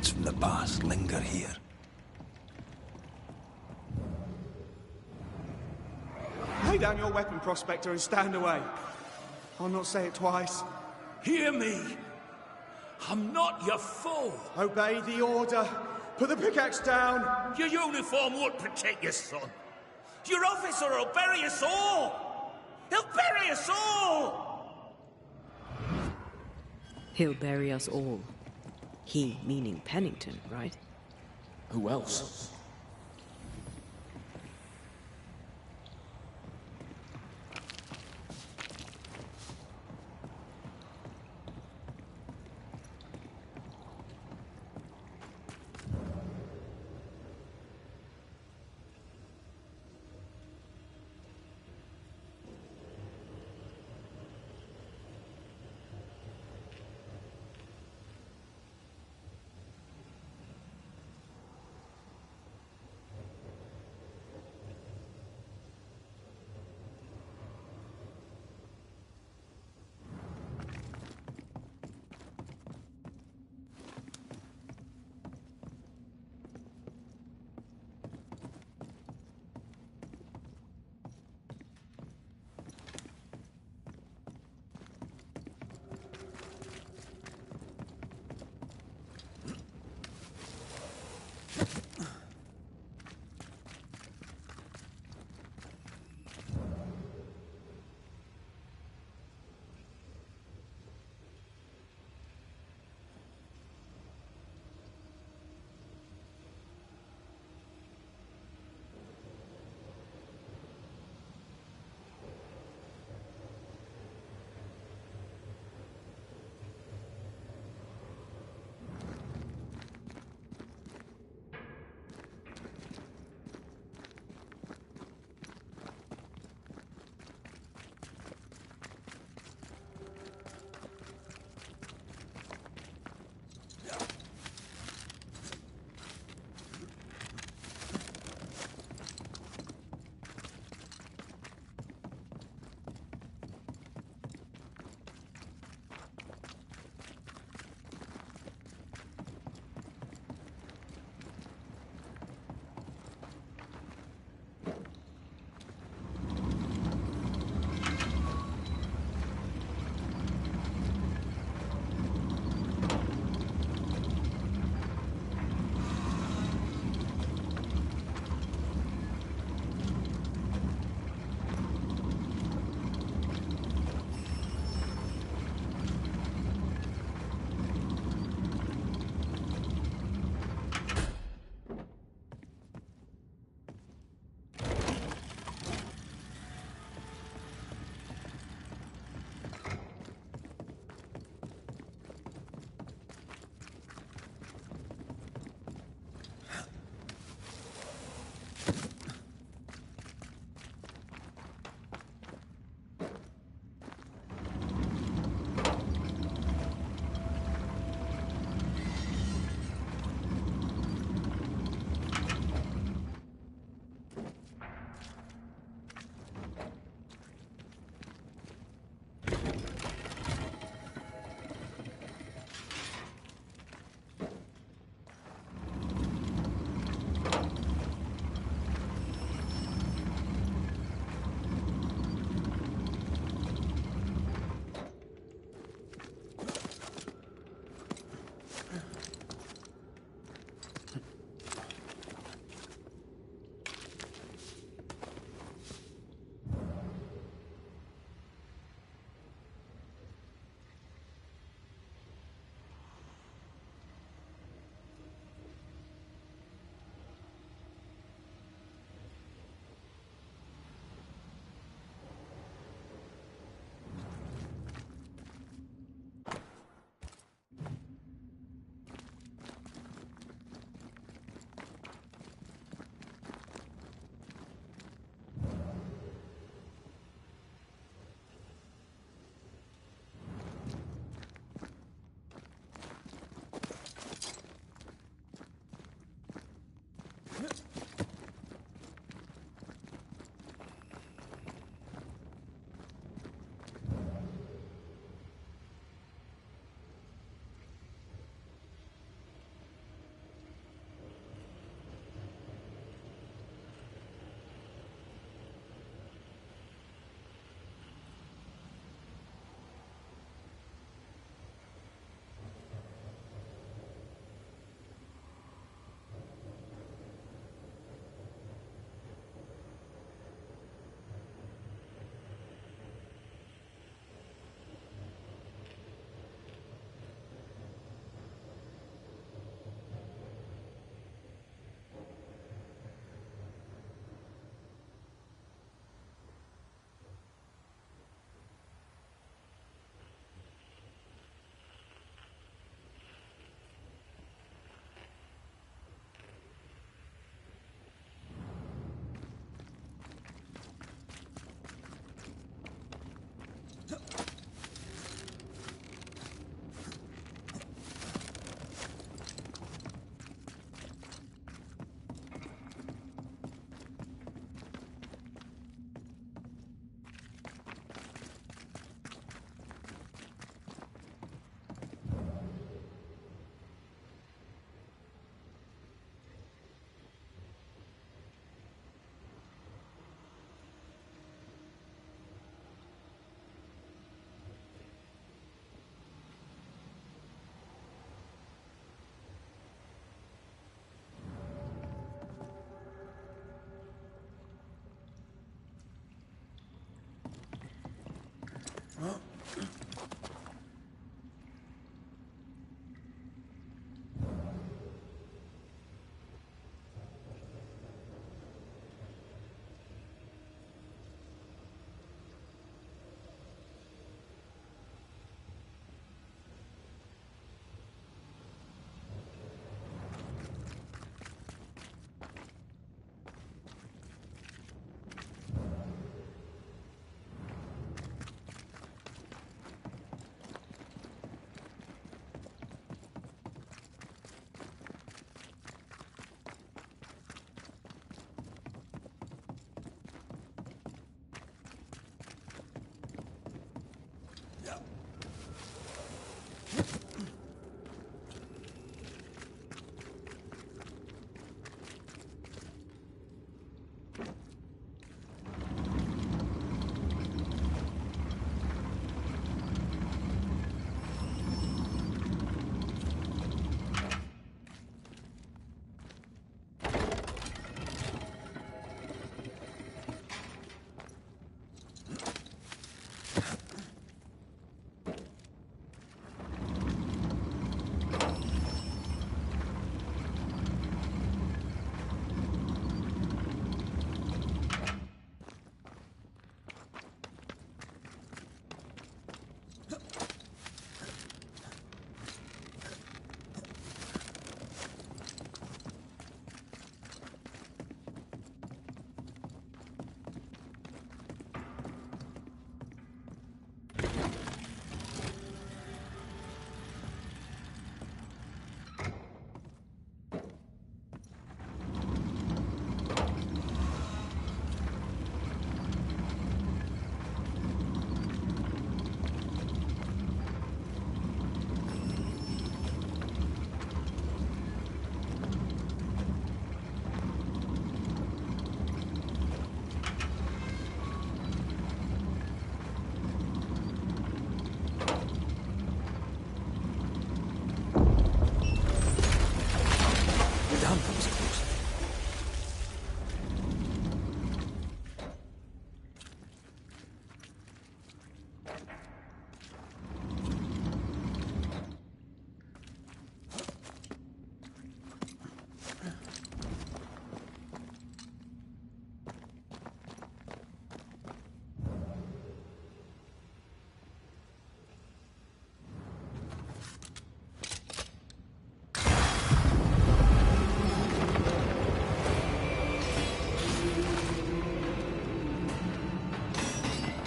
Secrets from the past linger here. Lay down your weapon, Prospector, and stand away. I'll not say it twice. Hear me! I'm not your foe! Obey the order. Put the pickaxe down. Your uniform won't protect your son. Your officer will bury us all! He'll bury us all! He'll bury us all. He meaning Pennington, right? Who else?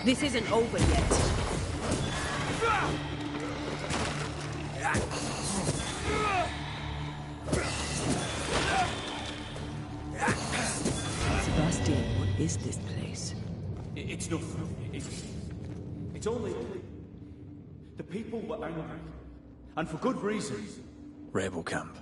This isn't over yet. Sebastian, what is this place? It's nothing. It's only... The people were angry. And for good reason. Rebel camp.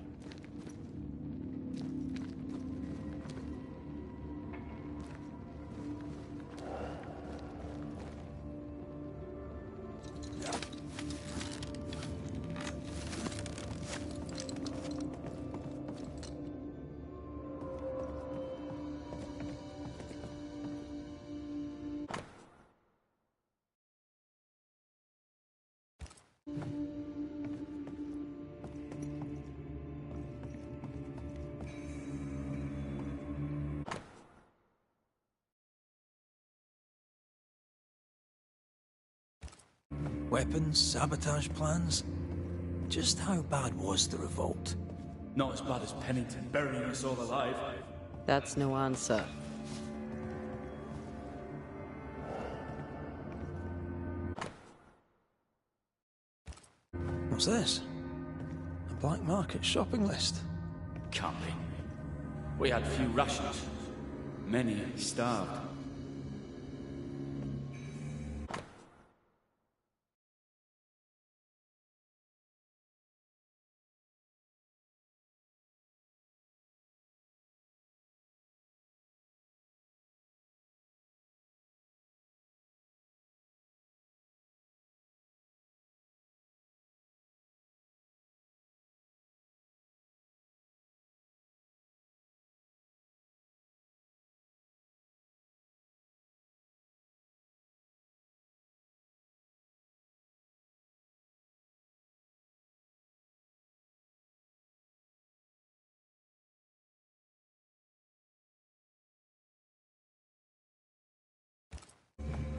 Weapons, sabotage plans? Just how bad was the revolt? Not as bad as Pennington burying us all alive. That's no answer. What's this? A black market shopping list? Can't be. We had few rations. Many starved.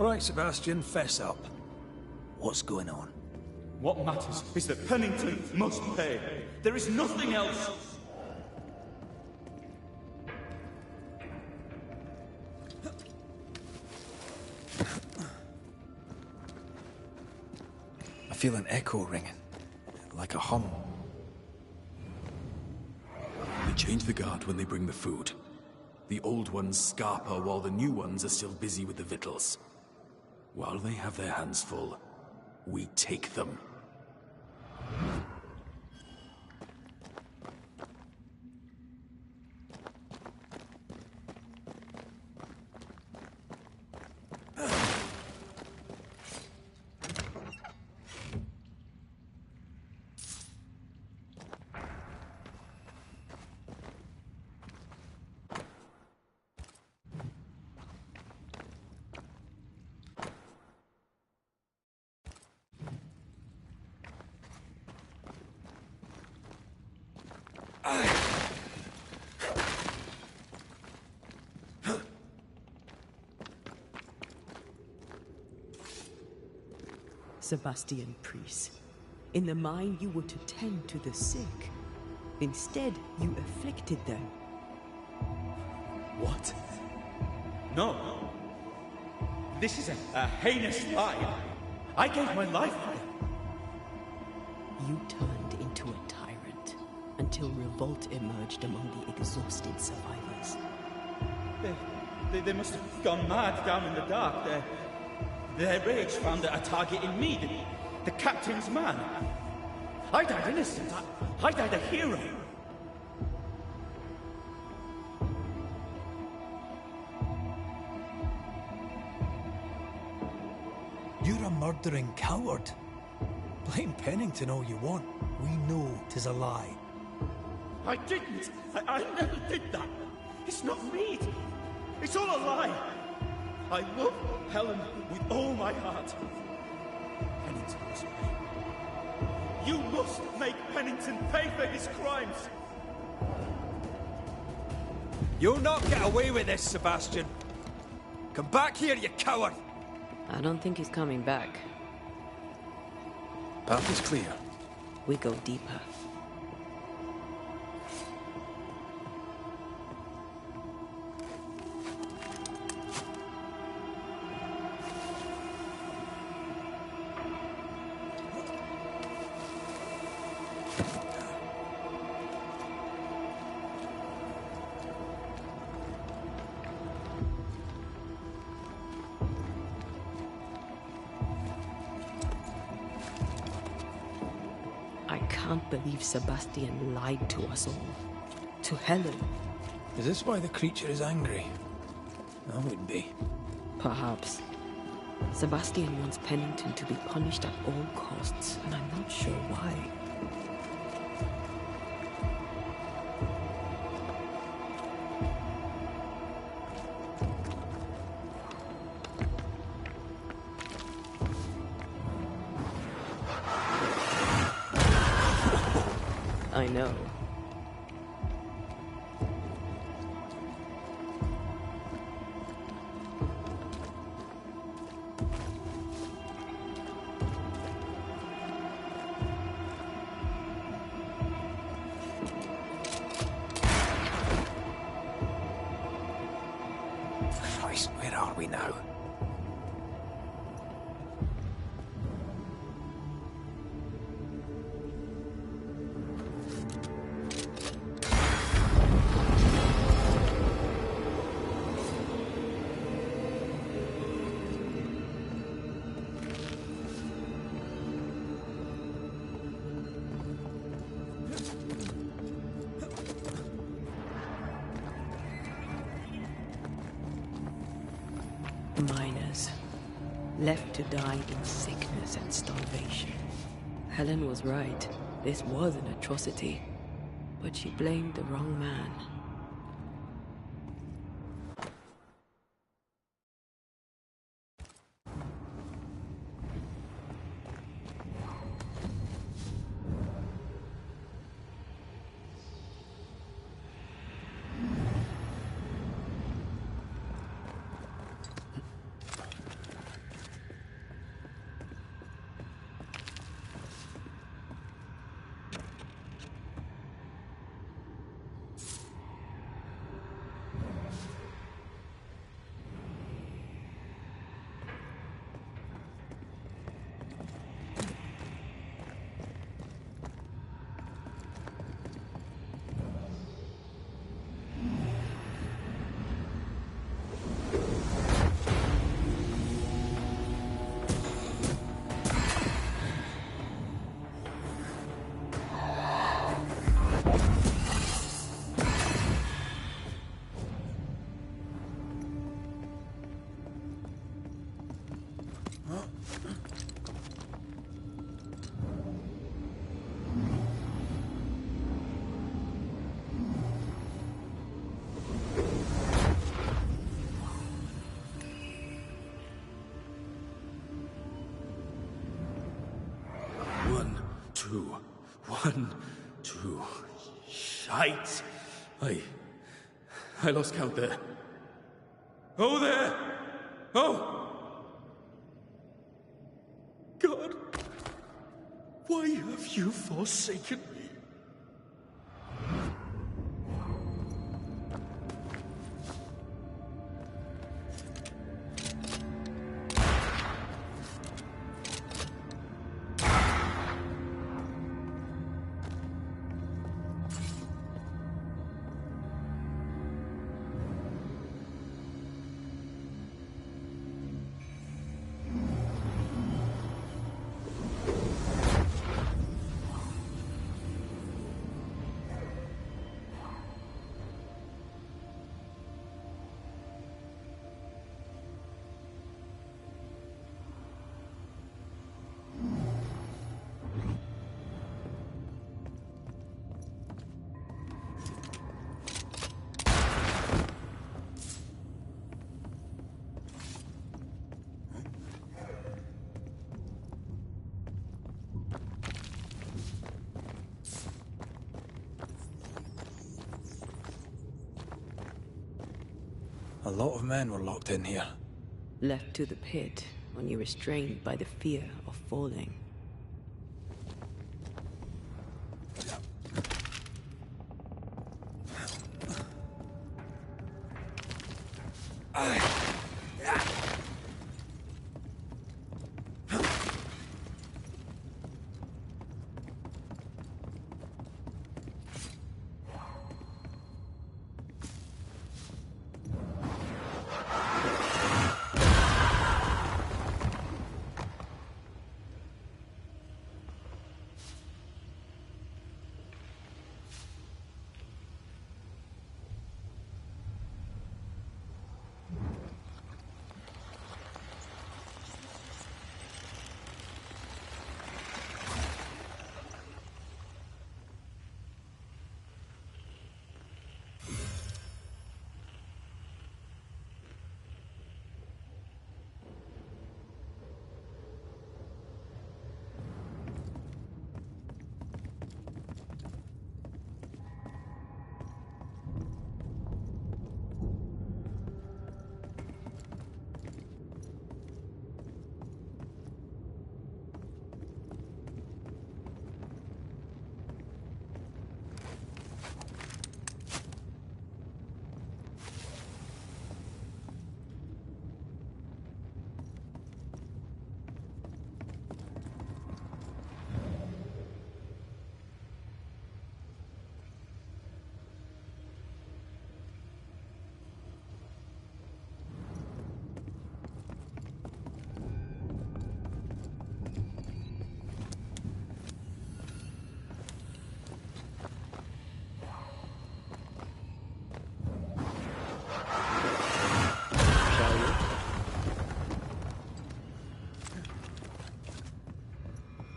Right, Sebastian, fess up. What's going on? What matters is that Pennington must pay. There is nothing else. I feel an echo ringing, like a hum. They change the guard when they bring the food. The old ones scarper while the new ones are still busy with the victuals. While they have their hands full, we take them. Sebastian Priest. In the mine, you were to tend to the sick. Instead, you afflicted them. What? No. This is a heinous lie. I gave my life for it. You turned into a tyrant until revolt emerged among the exhausted survivors. They must have gone mad down in the dark. Their rage found a target in me, the captain's man. I died innocent. I died a hero. You're a murdering coward. Blame Pennington all you want. We know 'tis a lie. I didn't. I never did that. It's not me. It's all a lie. I love Helen with all my heart. Pennington must pay. You must make Pennington pay for his crimes. You'll not get away with this, Sebastian. Come back here, you coward! I don't think he's coming back. Path is clear. We go deeper. I can't believe Sebastian lied to us all. To Helen. Is this why the creature is angry? I would be. Perhaps. Sebastian wants Pennington to be punished at all costs, and I'm not sure why. I know. Christ, where are we now? Miners, left to die in sickness and starvation. Helen was right. This was an atrocity. But she blamed the wrong man. 1, 2. Shite! I lost count there. Oh, there! Oh! God! Why have you forsaken me? A lot of men were locked in here. Left to the pit, only restrained by the fear of falling.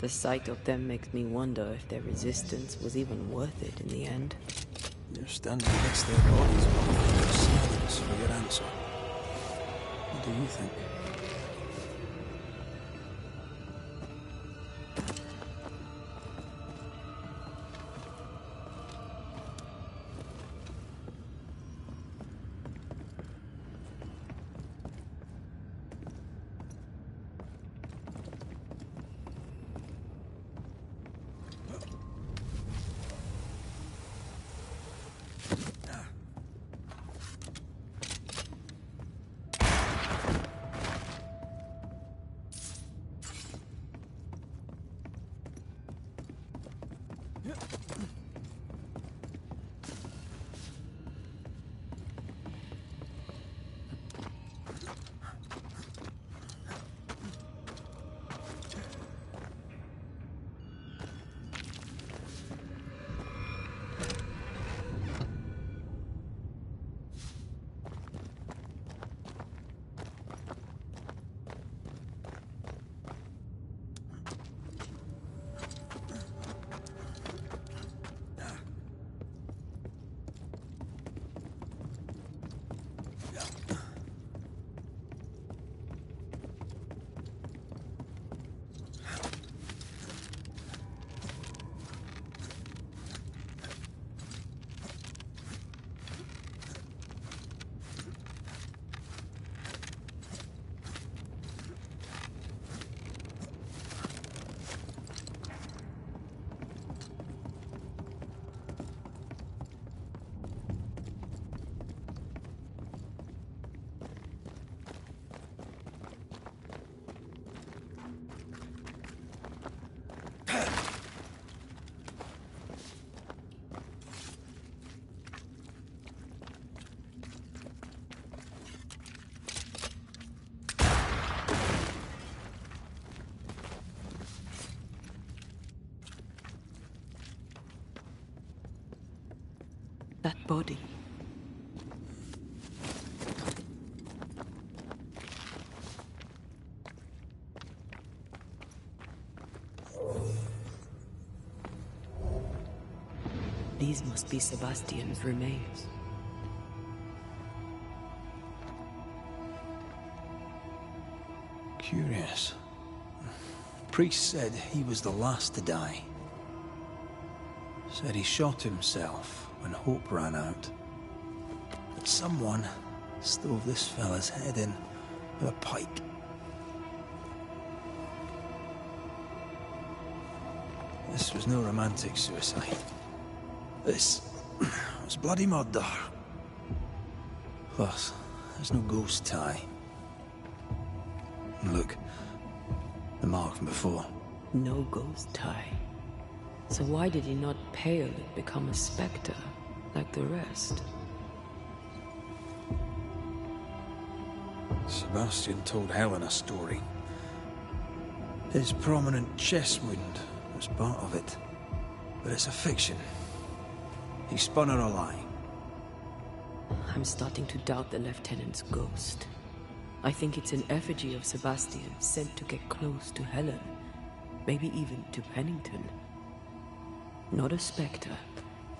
The sight of them makes me wonder if their resistance was even worth it in the end. You're standing next to their bodies, waiting for silence for your answer. What do you think? That body. These must be Sebastian's remains. Curious. Priest said he was the last to die. Said he shot himself when hope ran out. That someone stove this fella's head in with a pike. This was no romantic suicide. This was bloody murder. Plus, there's no ghost tie. And look, the mark from before. No ghost tie. So why did he not pale and become a spectre, like the rest? Sebastian told Helen a story. His prominent chest wound was part of it. But it's a fiction. He spun her a lie. I'm starting to doubt the Lieutenant's ghost. I think it's an effigy of Sebastian sent to get close to Helen. Maybe even to Pennington. Not a spectre.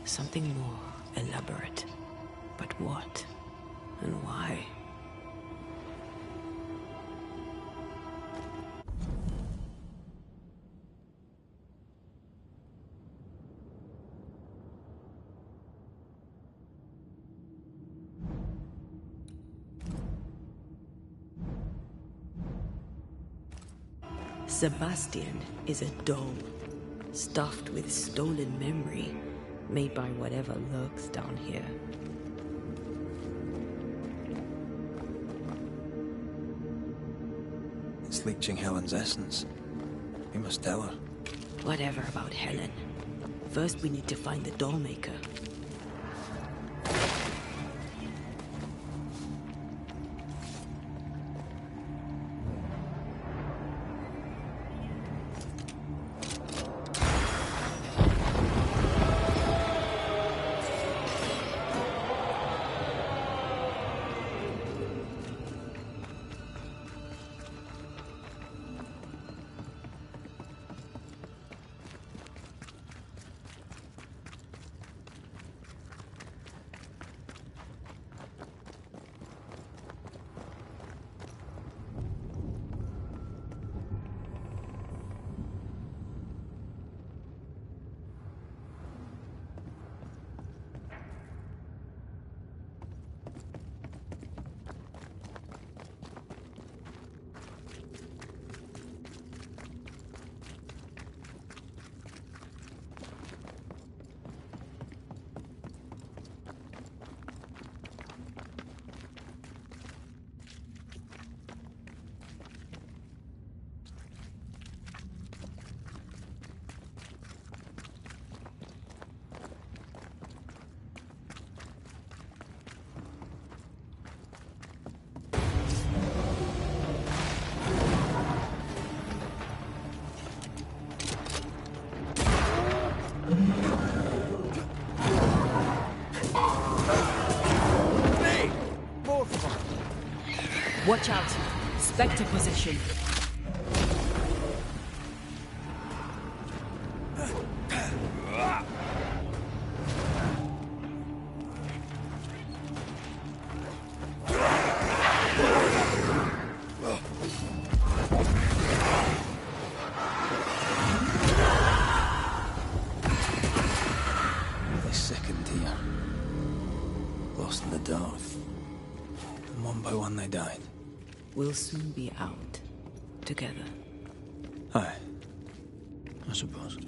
Something more elaborate. But what? And why? Sebastian is a doll, stuffed with stolen memory, made by whatever lurks down here. It's leeching Helen's essence. We must tell her. Whatever about Helen. First we need to find the doll maker. Watch out! Spectre possession. They sickened here. Lost in the dark. And one by one they died. We'll soon be out. Together. Aye. I suppose.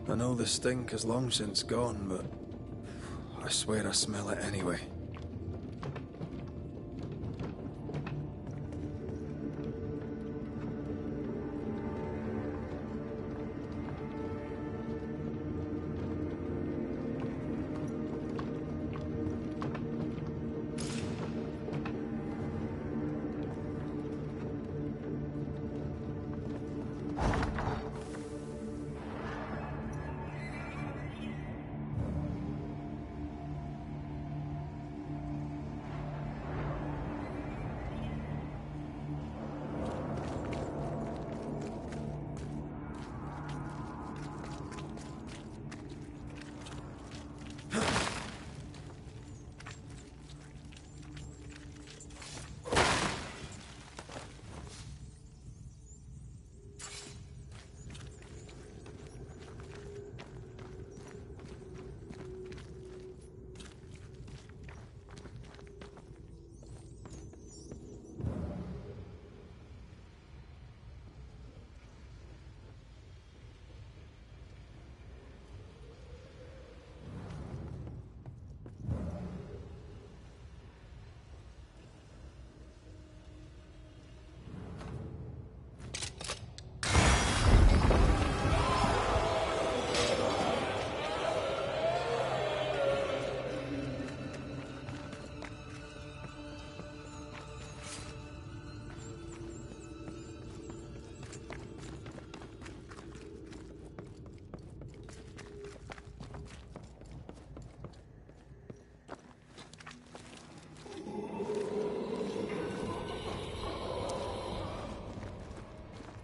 I know the stink has long since gone, but I swear I smell it anyway.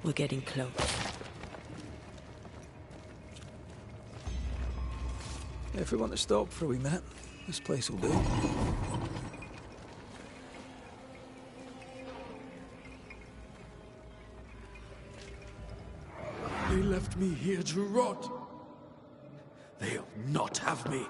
We're getting close. If we want to stop for a wee minute, this place will do. They left me here to rot. They'll not have me.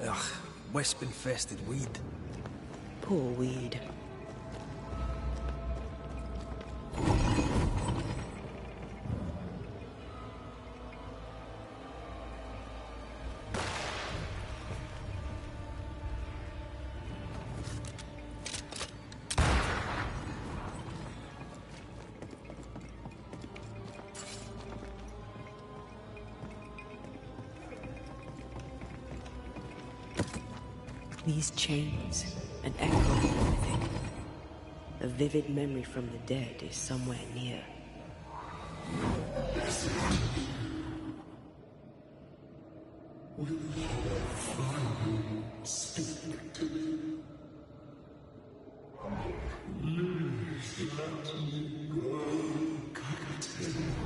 Ugh, wisp-infested weed. Poor weed. These chains, an echo, I think. A vivid memory from the dead is somewhere near.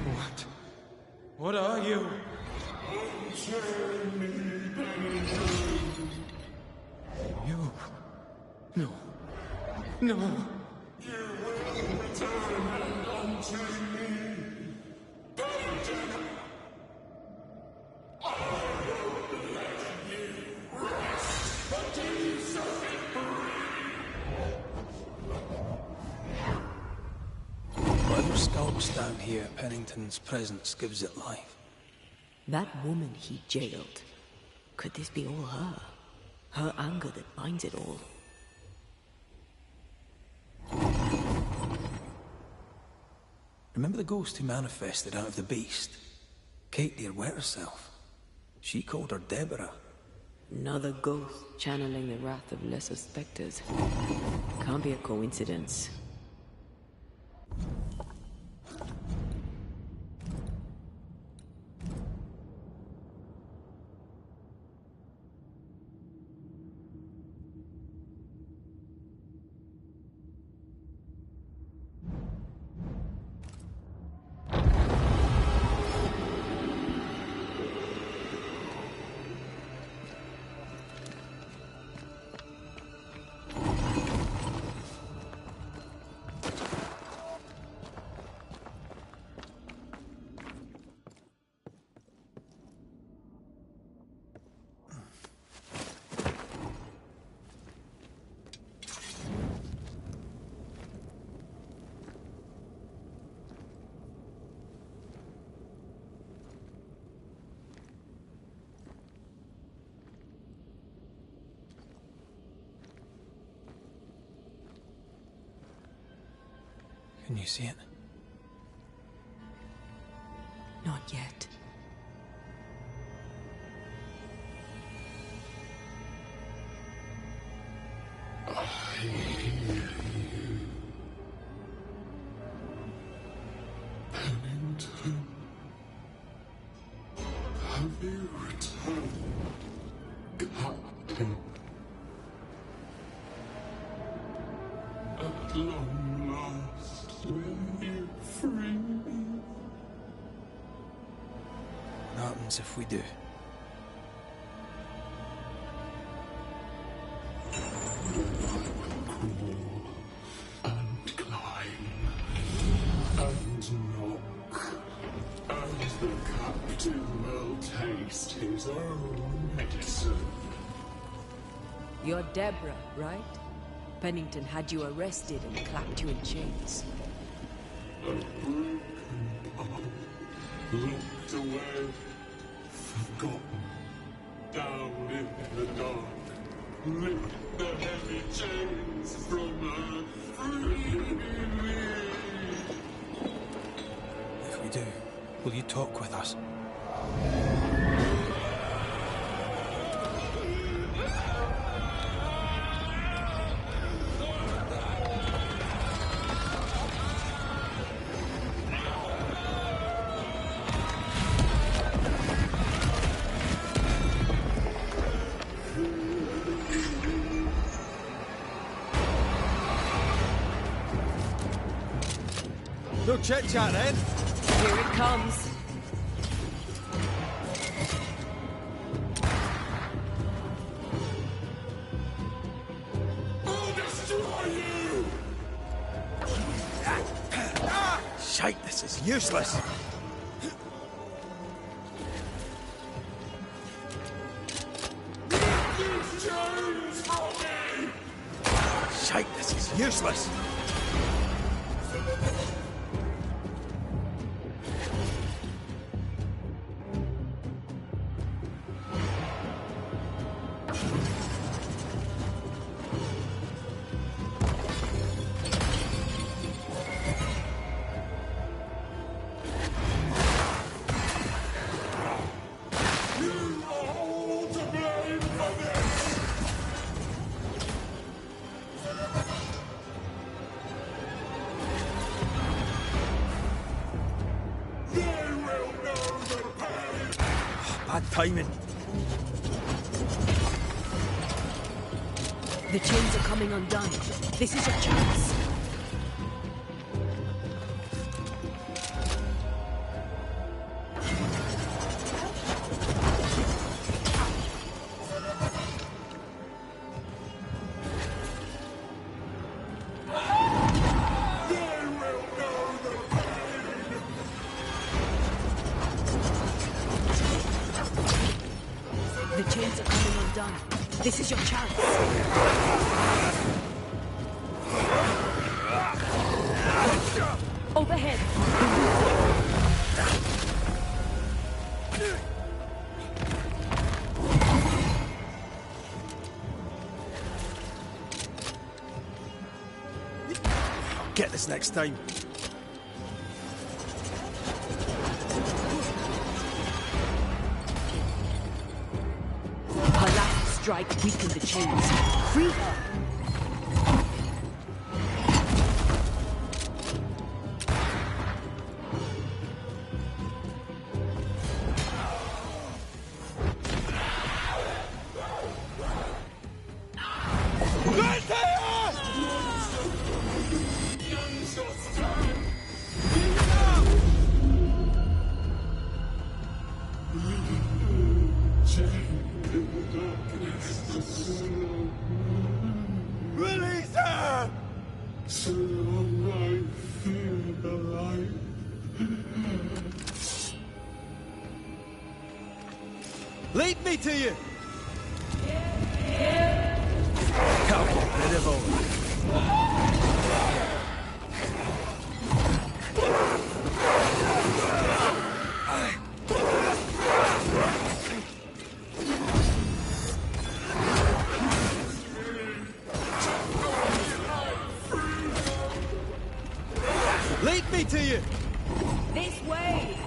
What? What are you? You? No. No. You will return unto me. I will let you rest until you set me free. Whatever skulks down here, Pennington's presence gives it life. That woman he jailed. Could this be all her? Her anger that binds it all. Remember the ghost who manifested out of the beast? Kate near wet herself. She called her Deborah. Another ghost channeling the wrath of lesser specters. Can't be a coincidence. Can you see it? Not yet. I hear you. Pennington. Have you returned, Captain? At long last, will you free me? What happens if we do? And climb, and knock, and the captain will taste his own medicine. You're Deborah, right? Pennington had you arrested and clapped you in chains. A broken bubble, locked away, forgotten, down in the dark. Lift the heavy chains from her, free me. If we do, will you talk with us? No chit-chat then. Here it comes. I'll destroy you! Shite, this is useless. These chains from me! Shite, this is useless. You are all to blame for this! They will know the pain! Bad timing. The chains are coming undone. This is your chance. They will know the pain! The chains are coming undone. This is your chance. Overhead. Get this next time. Her last strike weakened the chains. Free her. Release her! So long I feel alive. Lead me to you! Come on, bit of all. you! This way!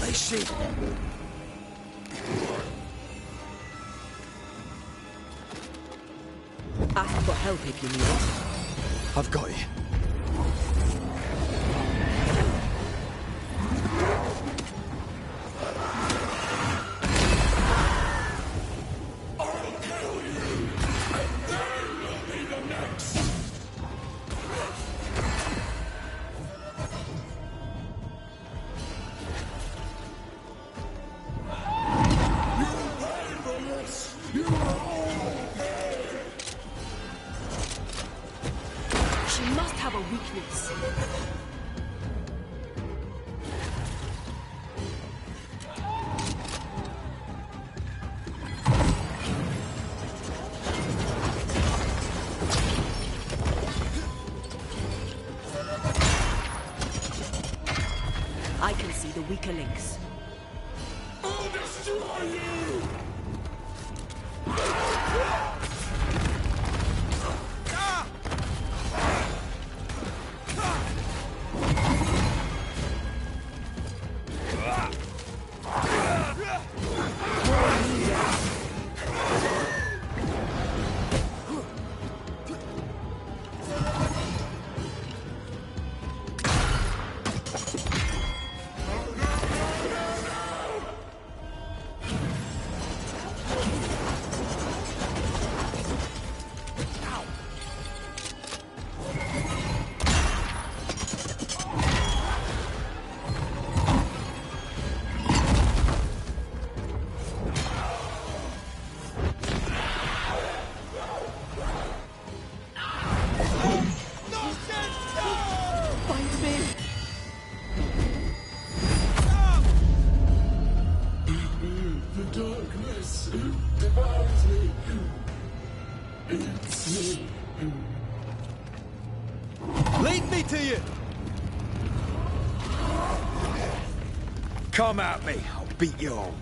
They see. Ask for help if you need it. I've got you. She must have a weakness. I can see the weaker links. I'll destroy you! The darkness devours me. It's me. Lead me to you! Come at me, I'll beat you all.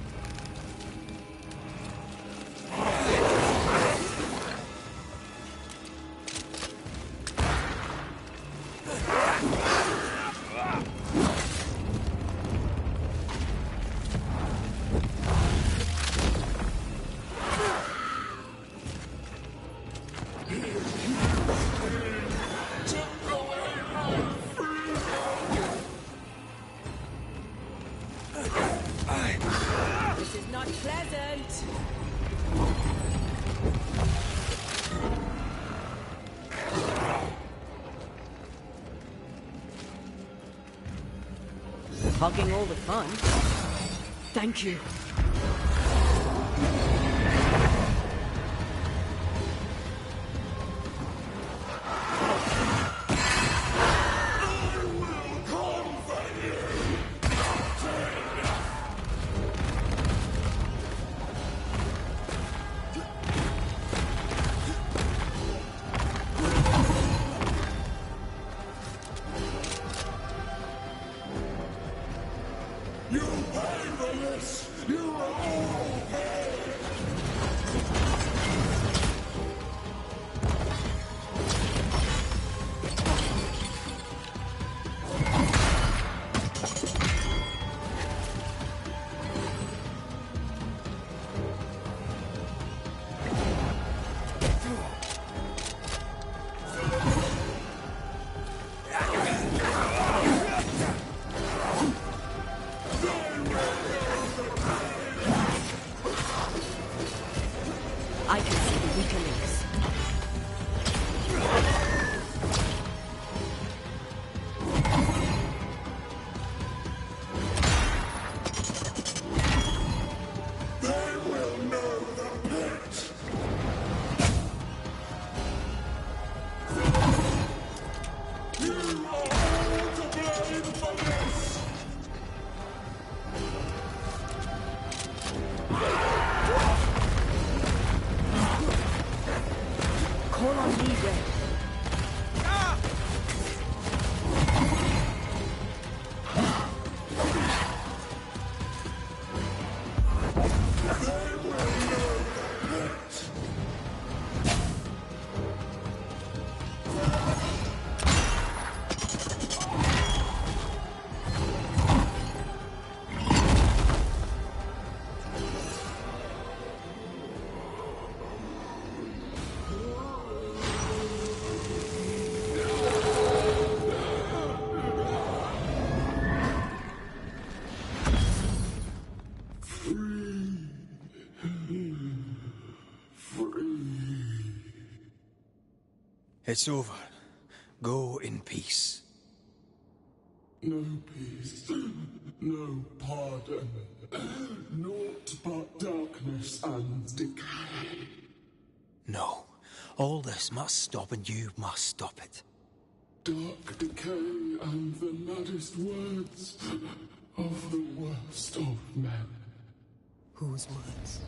This is not pleasant. Hogging all the fun. Thank you. You pay for this! You all pay! It's over. Go in peace. No peace, no pardon, naught but darkness and decay. No. All this must stop, and you must stop it. Dark decay and the maddest words of the worst of men. Whose words?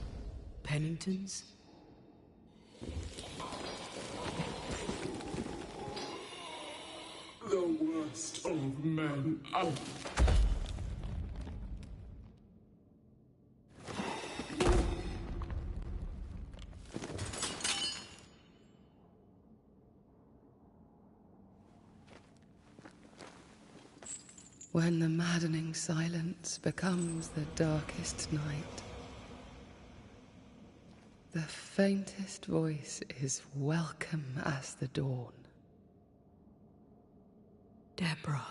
Pennington's? The worst of men. When the maddening silence becomes the darkest night, the faintest voice is welcome as the dawn. Deborah.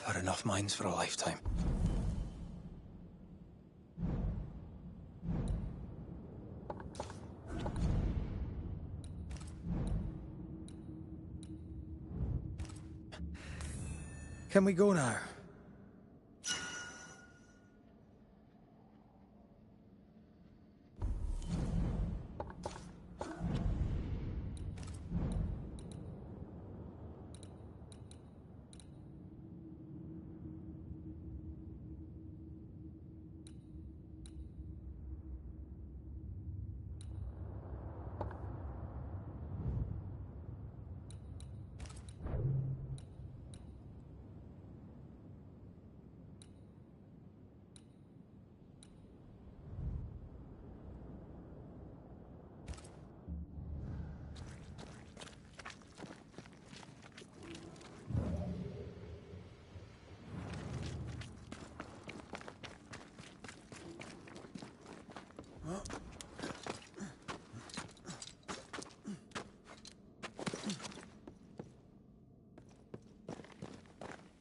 I've had enough minds for a lifetime. Can we go now?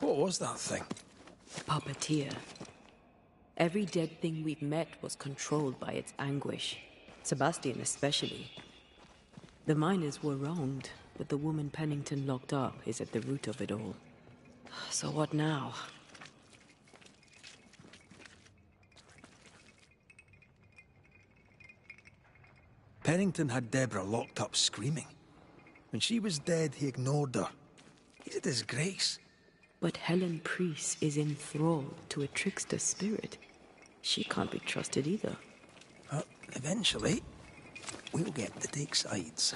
What was that thing? Puppeteer. Every dead thing we've met was controlled by its anguish. Sebastian especially. The miners were wronged, but the woman Pennington locked up is at the root of it all. So what now? Pennington had Deborah locked up screaming. When she was dead, he ignored her. He's a disgrace. But Helen Priest is enthralled to a trickster spirit. She can't be trusted either. Eventually, we'll get to take sides.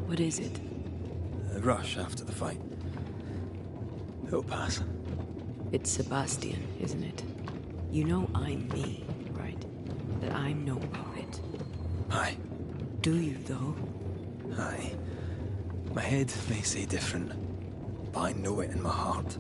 What is it? A rush after the fight. It'll pass. It's Sebastian, isn't it? You know I'm me, right? That I'm no poet. Aye. Do you, though? Aye. My head may say different, but I know it in my heart.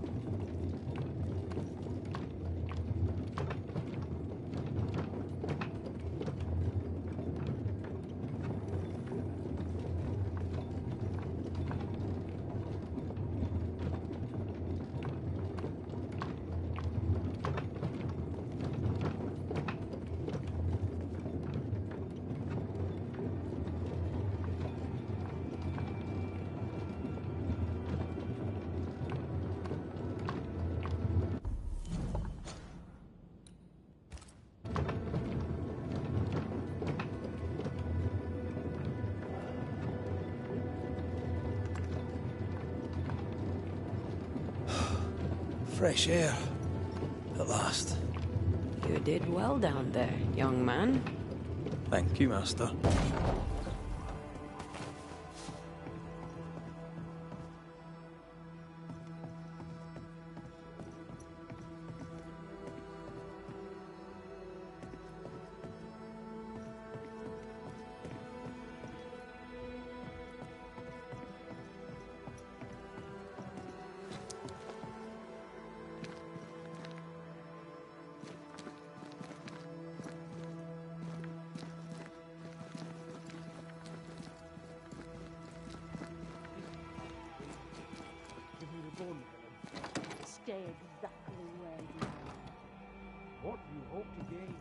Fresh air. At last. You did well down there, young man. Thank you, Master. Stay exactly where you are. What do you hope to gain?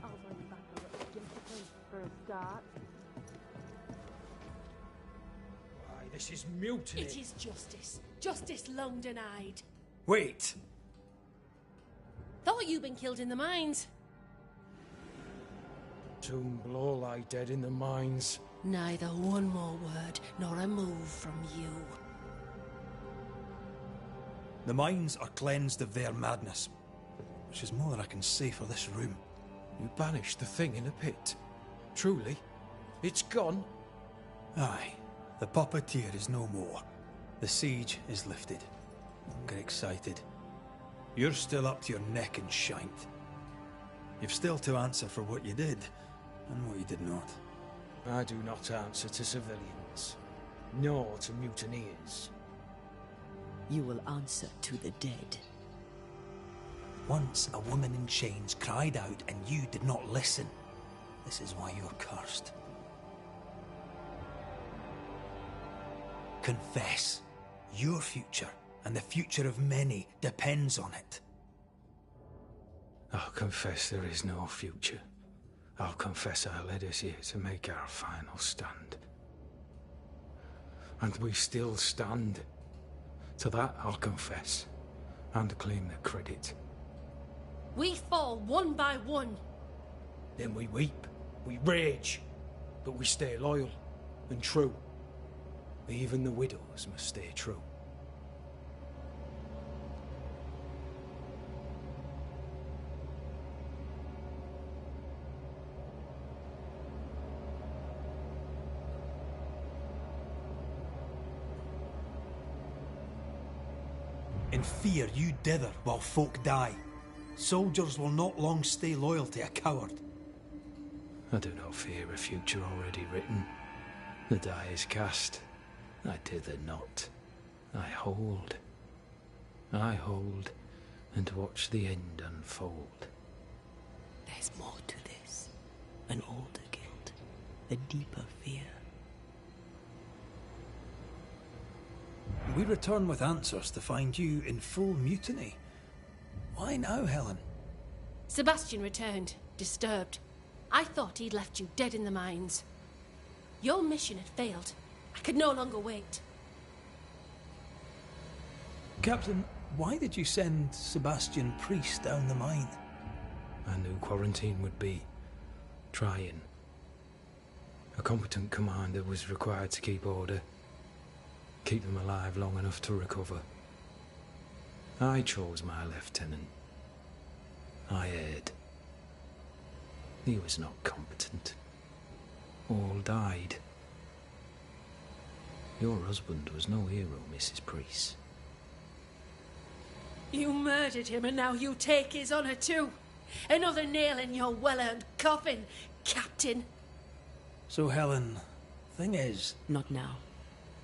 I'll bring back a little discipline for a start. Why, this is mutiny. It is justice. Justice long denied. Wait! Thought you'd been killed in the mines. Tomb blow lie dead in the mines. Neither one more word nor a move from you. The mines are cleansed of their madness, which is more than I can say for this room. You banished the thing in a pit. Truly? It's gone? Aye. The puppeteer is no more. The siege is lifted. Don't get excited. You're still up to your neck in shite. You've still to answer for what you did, and what you did not. I do not answer to civilians, nor to mutineers. You will answer to the dead. Once a woman in chains cried out and you did not listen. This is why you're cursed. Confess. Your future and the future of many depends on it. I'll confess there is no future. I'll confess I led us here to make our final stand. And we still stand. To that I'll confess, and claim the credit. We fall one by one. Then we weep, we rage, but we stay loyal and true. Even the widows must stay true. In fear you dither while folk die. Soldiers will not long stay loyal to a coward. I do not fear a future already written. The die is cast. I dither not. I hold. I hold and watch the end unfold. There's more to this. An older guilt. A deeper fear. We return with answers to find you in full mutiny. Why now, Helen? Sebastian returned, disturbed. I thought he'd left you dead in the mines. Your mission had failed. I could no longer wait. Captain, why did you send Sebastian Priest down the mine? I knew quarantine would be trying. A competent commander was required to keep order. Keep them alive long enough to recover. I chose my lieutenant. I erred. He was not competent. All died. Your husband was no hero, Mrs. Priest. You murdered him and now you take his honor too. Another nail in your well-earned coffin, Captain. So, Helen, thing is... Not now.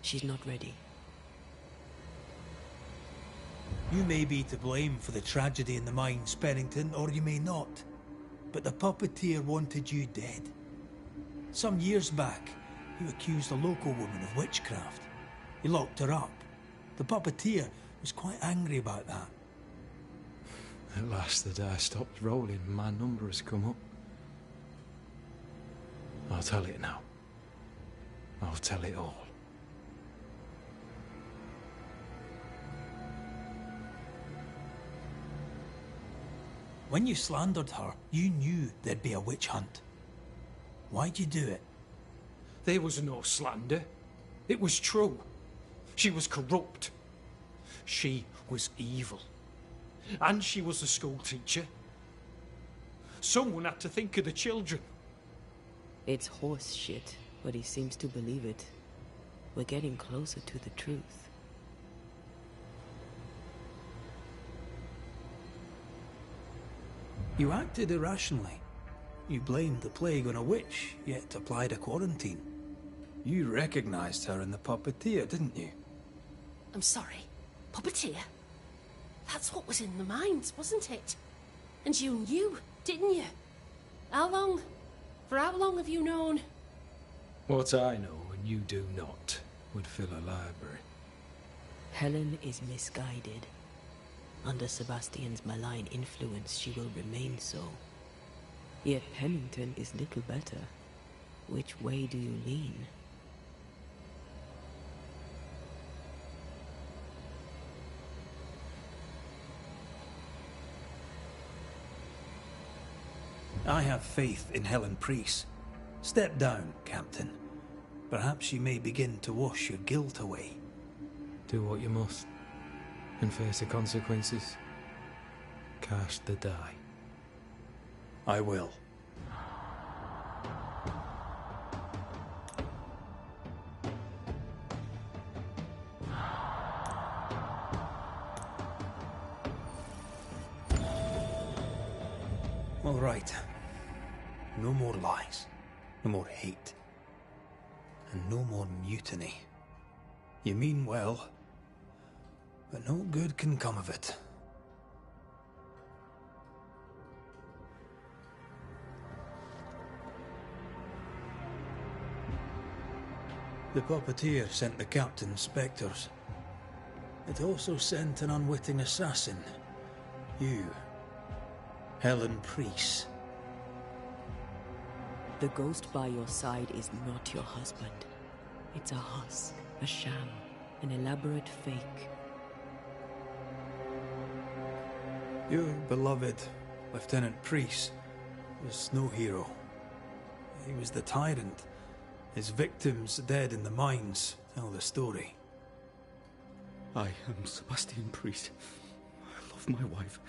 She's not ready. You may be to blame for the tragedy in the mines, Pennington, or you may not. But the puppeteer wanted you dead. Some years back, you accused a local woman of witchcraft. You locked her up. The puppeteer was quite angry about that. At last the die stopped rolling and my number has come up. I'll tell it now. I'll tell it all. When you slandered her, you knew there'd be a witch hunt. Why'd you do it? There was no slander. It was true. She was corrupt. She was evil. And she was a school teacher. Someone had to think of the children. It's horse shit, but he seems to believe it. We're getting closer to the truth. You acted irrationally. You blamed the plague on a witch, yet applied a quarantine. You recognized her in the puppeteer, didn't you? I'm sorry. Puppeteer? That's what was in the mines, wasn't it? And you knew, didn't you? How long? For how long have you known? What I know and you do not would fill a library. Helen is misguided. Under Sebastian's malign influence, she will remain so. Yet Pennington is little better. Which way do you lean? I have faith in Helen Priest. Step down, Captain. Perhaps you may begin to wash your guilt away. Do what you must, and face the consequences. Cast the die. I will. All right. No more lies. No more hate. And no more mutiny. You mean well, but no good can come of it. The puppeteer sent the captain spectres. It also sent an unwitting assassin. You. Helen Priest. The ghost by your side is not your husband. It's a husk, a sham, an elaborate fake. Your beloved Lieutenant Priest was no hero. He was the tyrant. His victims dead in the mines tell the story. I am Sebastian Priest. I love my wife.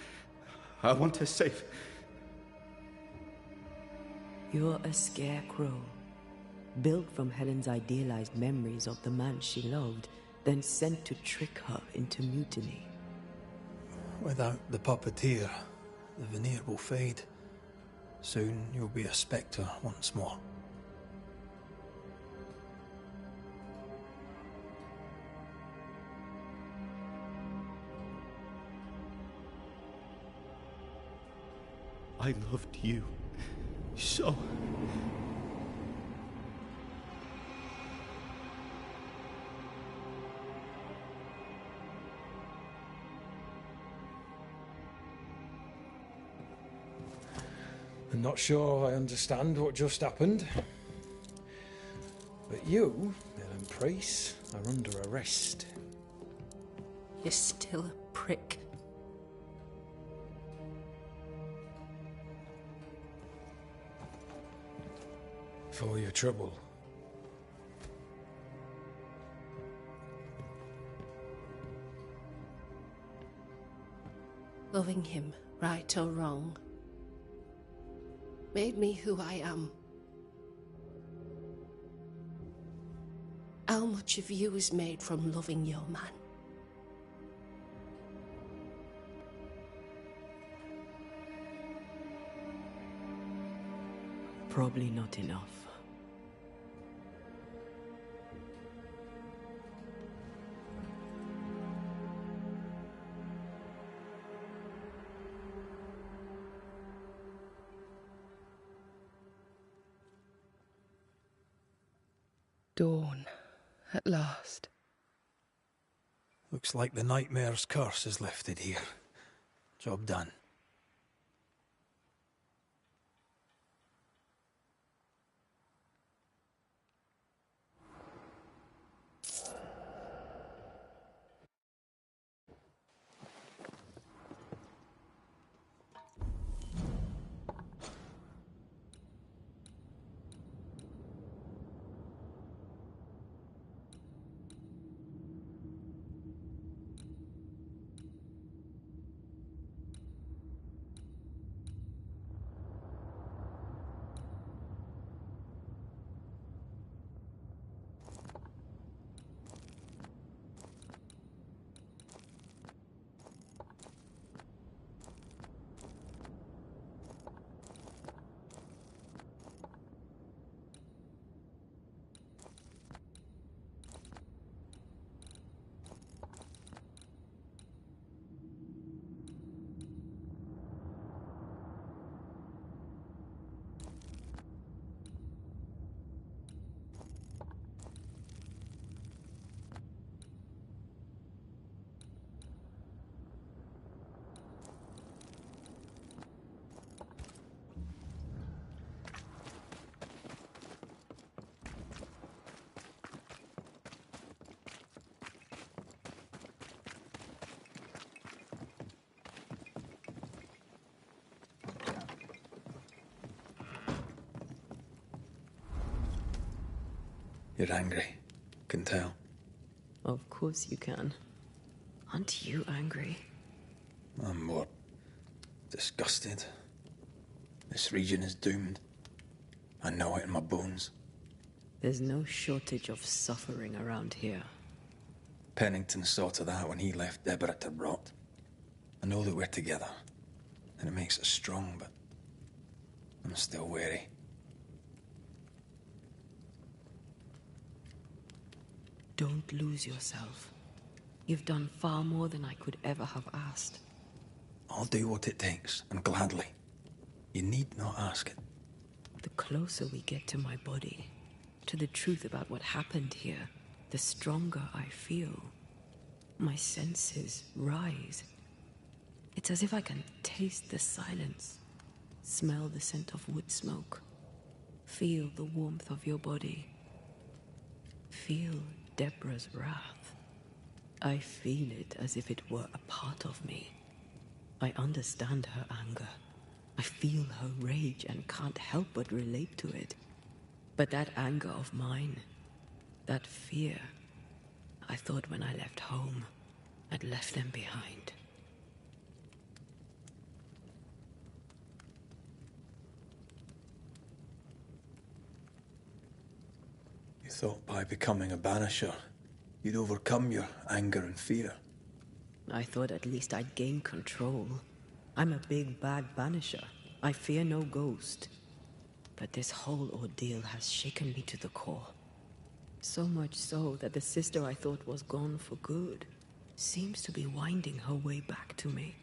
I want her safe. You're a scarecrow, built from Helen's idealized memories of the man she loved, then sent to trick her into mutiny. Without the puppeteer, the veneer will fade. Soon you'll be a spectre once more. I loved you so. I'm not sure I understand what just happened. But you, Helen Priest, are under arrest. You're still a prick. For your trouble. Loving him, right or wrong, made me who I am. How much of you is made from loving your man? Probably not enough. Dawn, at last. Looks like the nightmare's curse is lifted here. Job done. You're angry. Can tell. Of course you can. Aren't you angry? I'm more disgusted. This region is doomed. I know it in my bones. There's no shortage of suffering around here. Pennington saw to that when he left Deborah to rot. I know that we're together, and it makes us strong, but I'm still wary. Don't lose yourself. You've done far more than I could ever have asked. I'll do what it takes, and gladly. You need not ask it. The closer we get to my body, to the truth about what happened here, the stronger I feel. My senses rise. It's as if I can taste the silence, smell the scent of wood smoke, feel the warmth of your body, feel Deborah's wrath. I feel it as if it were a part of me. I understand her anger. I feel her rage and can't help but relate to it. But that anger of mine, that fear, I thought when I left home, I'd left them behind. You thought by becoming a Banisher, you'd overcome your anger and fear. I thought at least I'd gain control. I'm a big bad Banisher. I fear no ghost. But this whole ordeal has shaken me to the core. So much so that the sister I thought was gone for good seems to be winding her way back to me.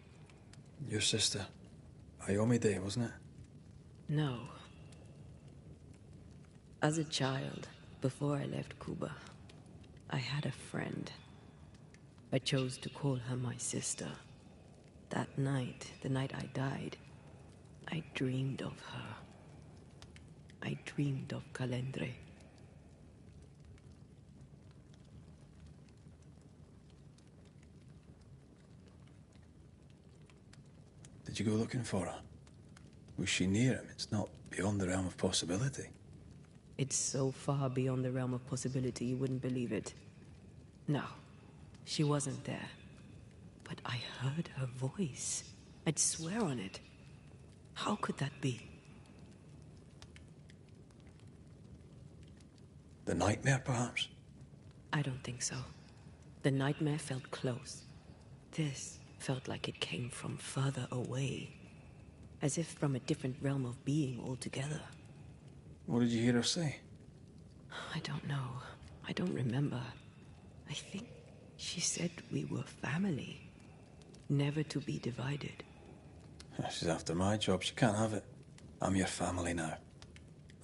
Your sister, Ayomide, wasn't it? No. As a child, before I left Cuba, I had a friend. I chose to call her my sister. That night, the night I died, I dreamed of her. I dreamed of Calendre. Did you go looking for her? Was she near him? It's not beyond the realm of possibility. It's so far beyond the realm of possibility you wouldn't believe it. No, she wasn't there. But I heard her voice. I'd swear on it. How could that be? The nightmare, perhaps? I don't think so. The nightmare felt close. This felt like it came from further away. As if from a different realm of being altogether. What did you hear her say? I don't know. I don't remember. I think she said we were family. Never to be divided. She's after my job. She can't have it. I'm your family now.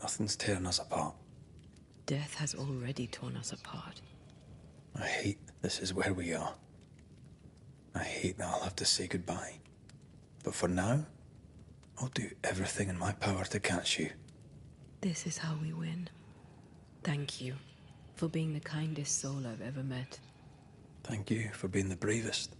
Nothing's tearing us apart. Death has already torn us apart. I hate this is where we are. I hate that I'll have to say goodbye. But for now, I'll do everything in my power to catch you. This is how we win. Thank you for being the kindest soul I've ever met. Thank you for being the bravest.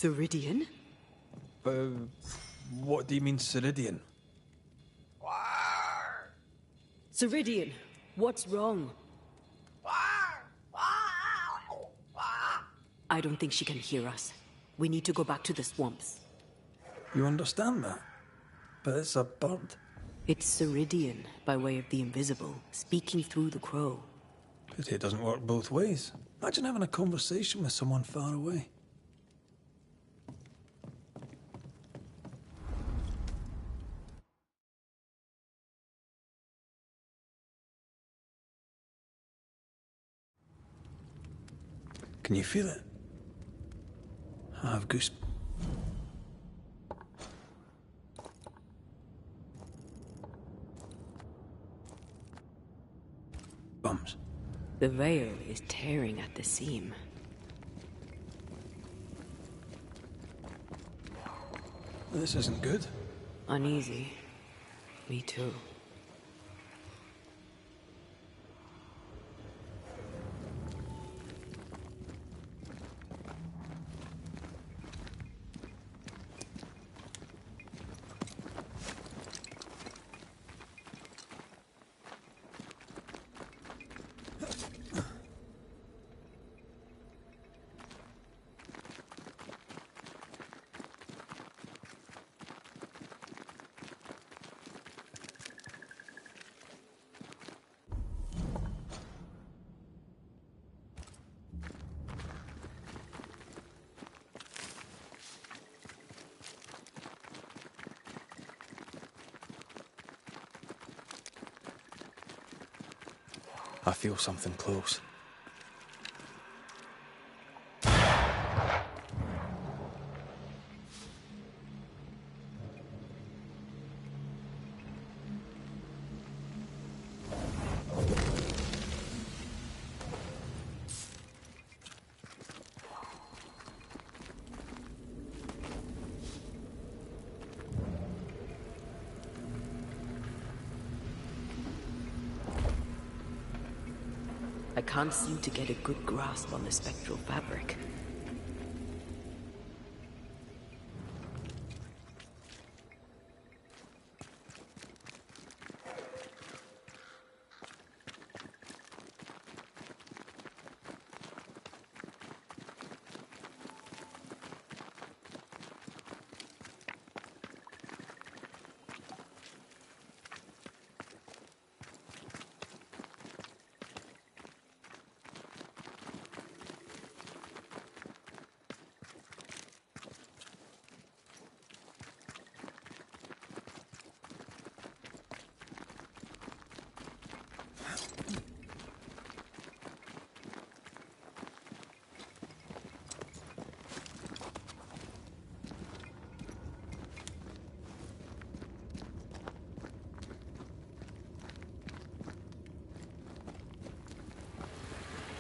Ceridian? What do you mean, Ceridian? Ceridian, what's wrong? I don't think she can hear us. We need to go back to the swamps. You understand that? But it's a bird. It's Ceridian, by way of the invisible, speaking through the crow. Pity it doesn't work both ways. Imagine having a conversation with someone far away. Can you feel it? I have goose. Bums. The veil is tearing at the seam. This isn't good. Uneasy. Me too. I feel something close. I can't seem to get a good grasp on the spectral fabric.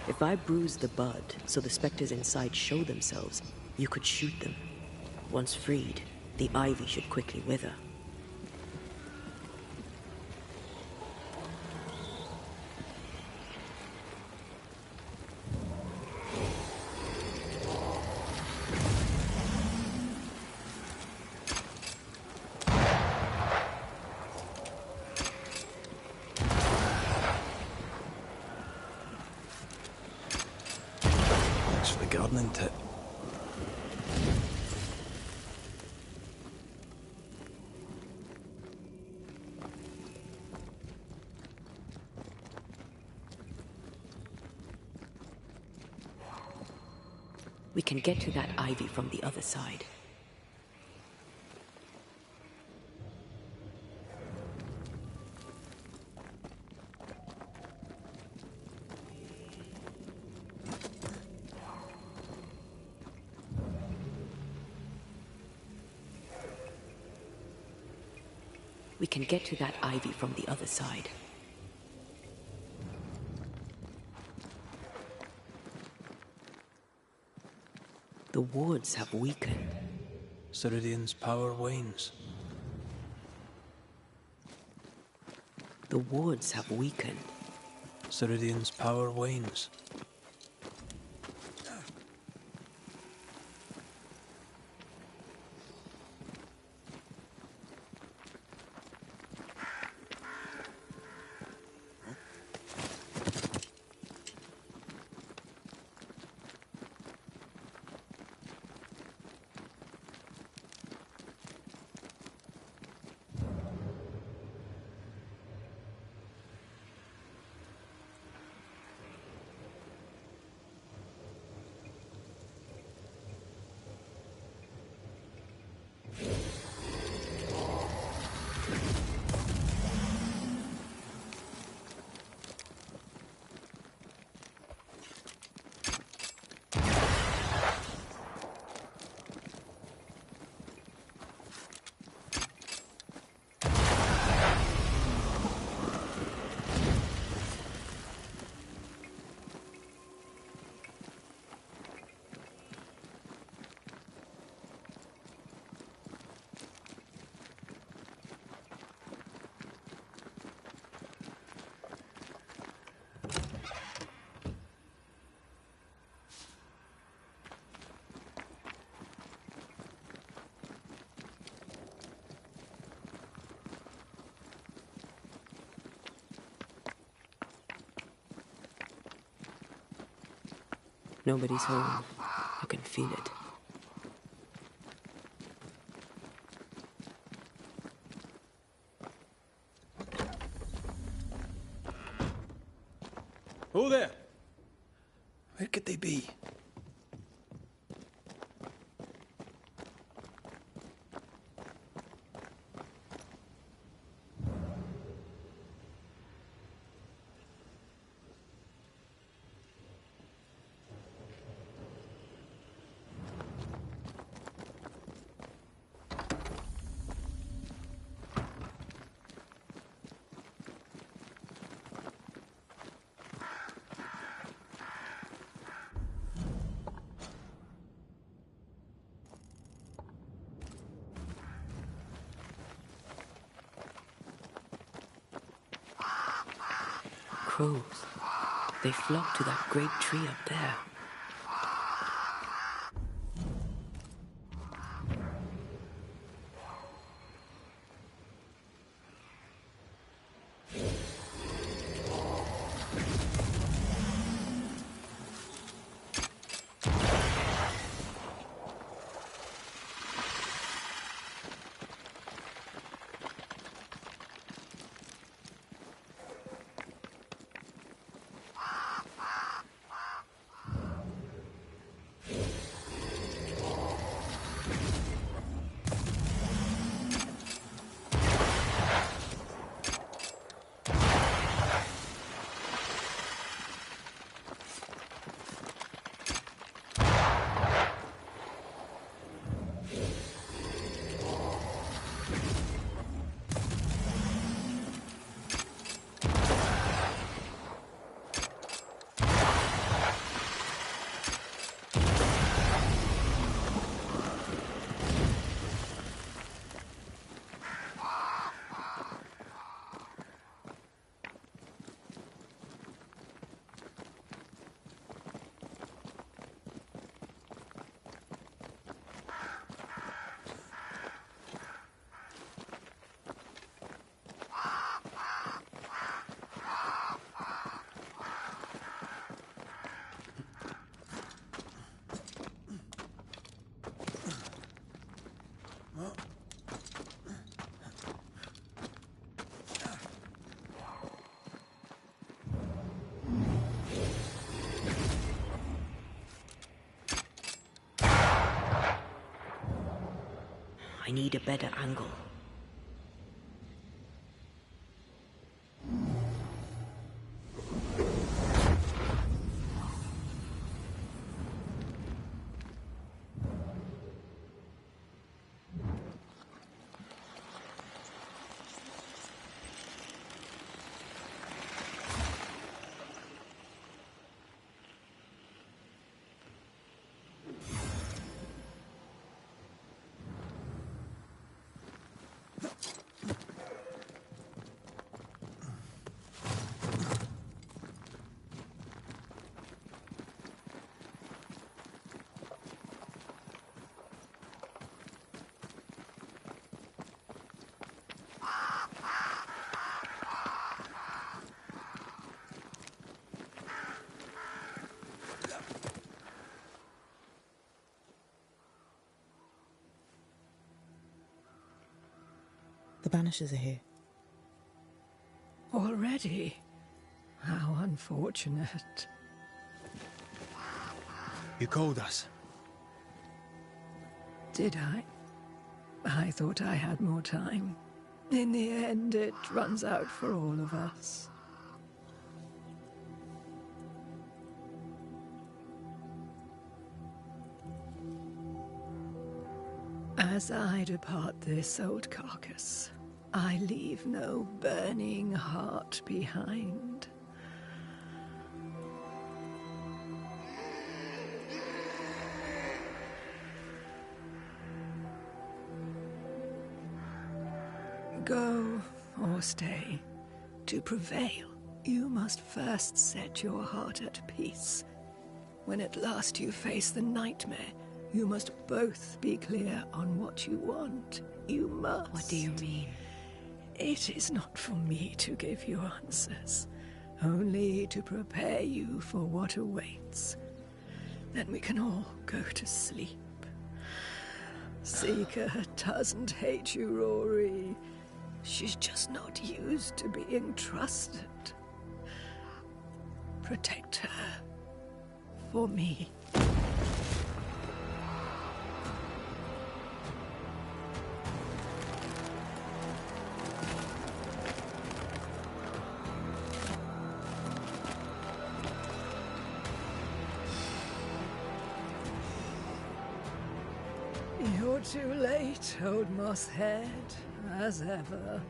If I bruise the bud so the specters inside show themselves, you could shoot them. Once freed, the ivy should quickly wither. Thanks for the gardening tip. We can get to that ivy from the other side. We can get to that ivy from the other side. The wards have weakened. Ceridian's power wanes. The wards have weakened. Ceridian's power wanes. Nobody's home. I can feel it. Who there? Where could they be? Crows. They flock to that great tree up there. I need a better angle. The Banishers are here. Already? How unfortunate. You called us. Did I? I thought I had more time. In the end, it runs out for all of us. As I depart this old carcass, I leave no burning heart behind. Go or stay. To prevail, you must first set your heart at peace. When at last you face the nightmare, you must both be clear on what you want. You must. What do you mean? It is not for me to give you answers, only to prepare you for what awaits. Then we can all go to sleep. Seeker doesn't hate you, Rory. She's just not used to being trusted. Protect her. For me. You're too late, old mosshead, as ever.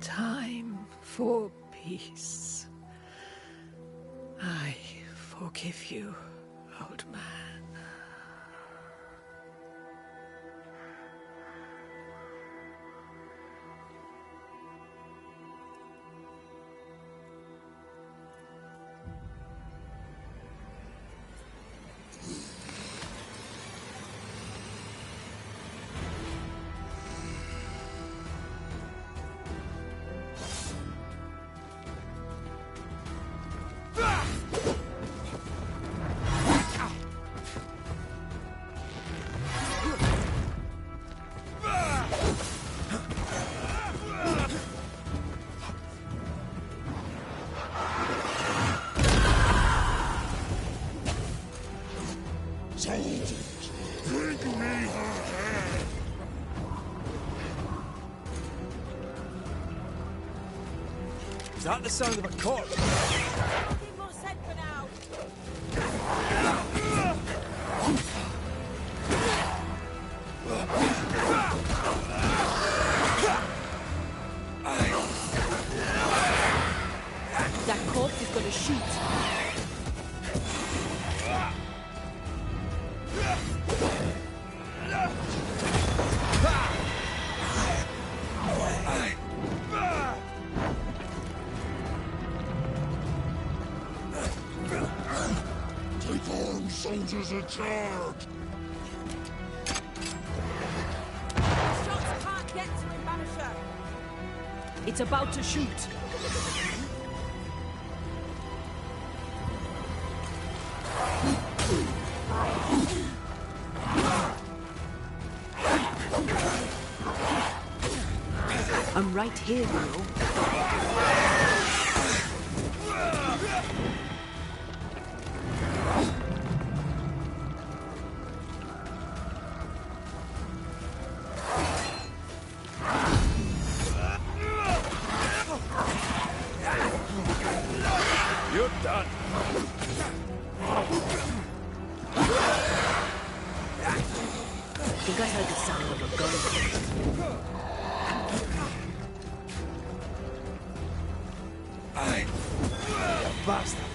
Time for peace. I forgive you, old man. Soldiers, bring me her head! Is that the sound of a corpse? Keep more said for now. That corpse is gonna shoot. Take armed soldiers in charge! Shots can't get to him, Banisher. It's about to shoot. I'm right here, you know. You're done. I think I heard the sound of a gun. Bastard.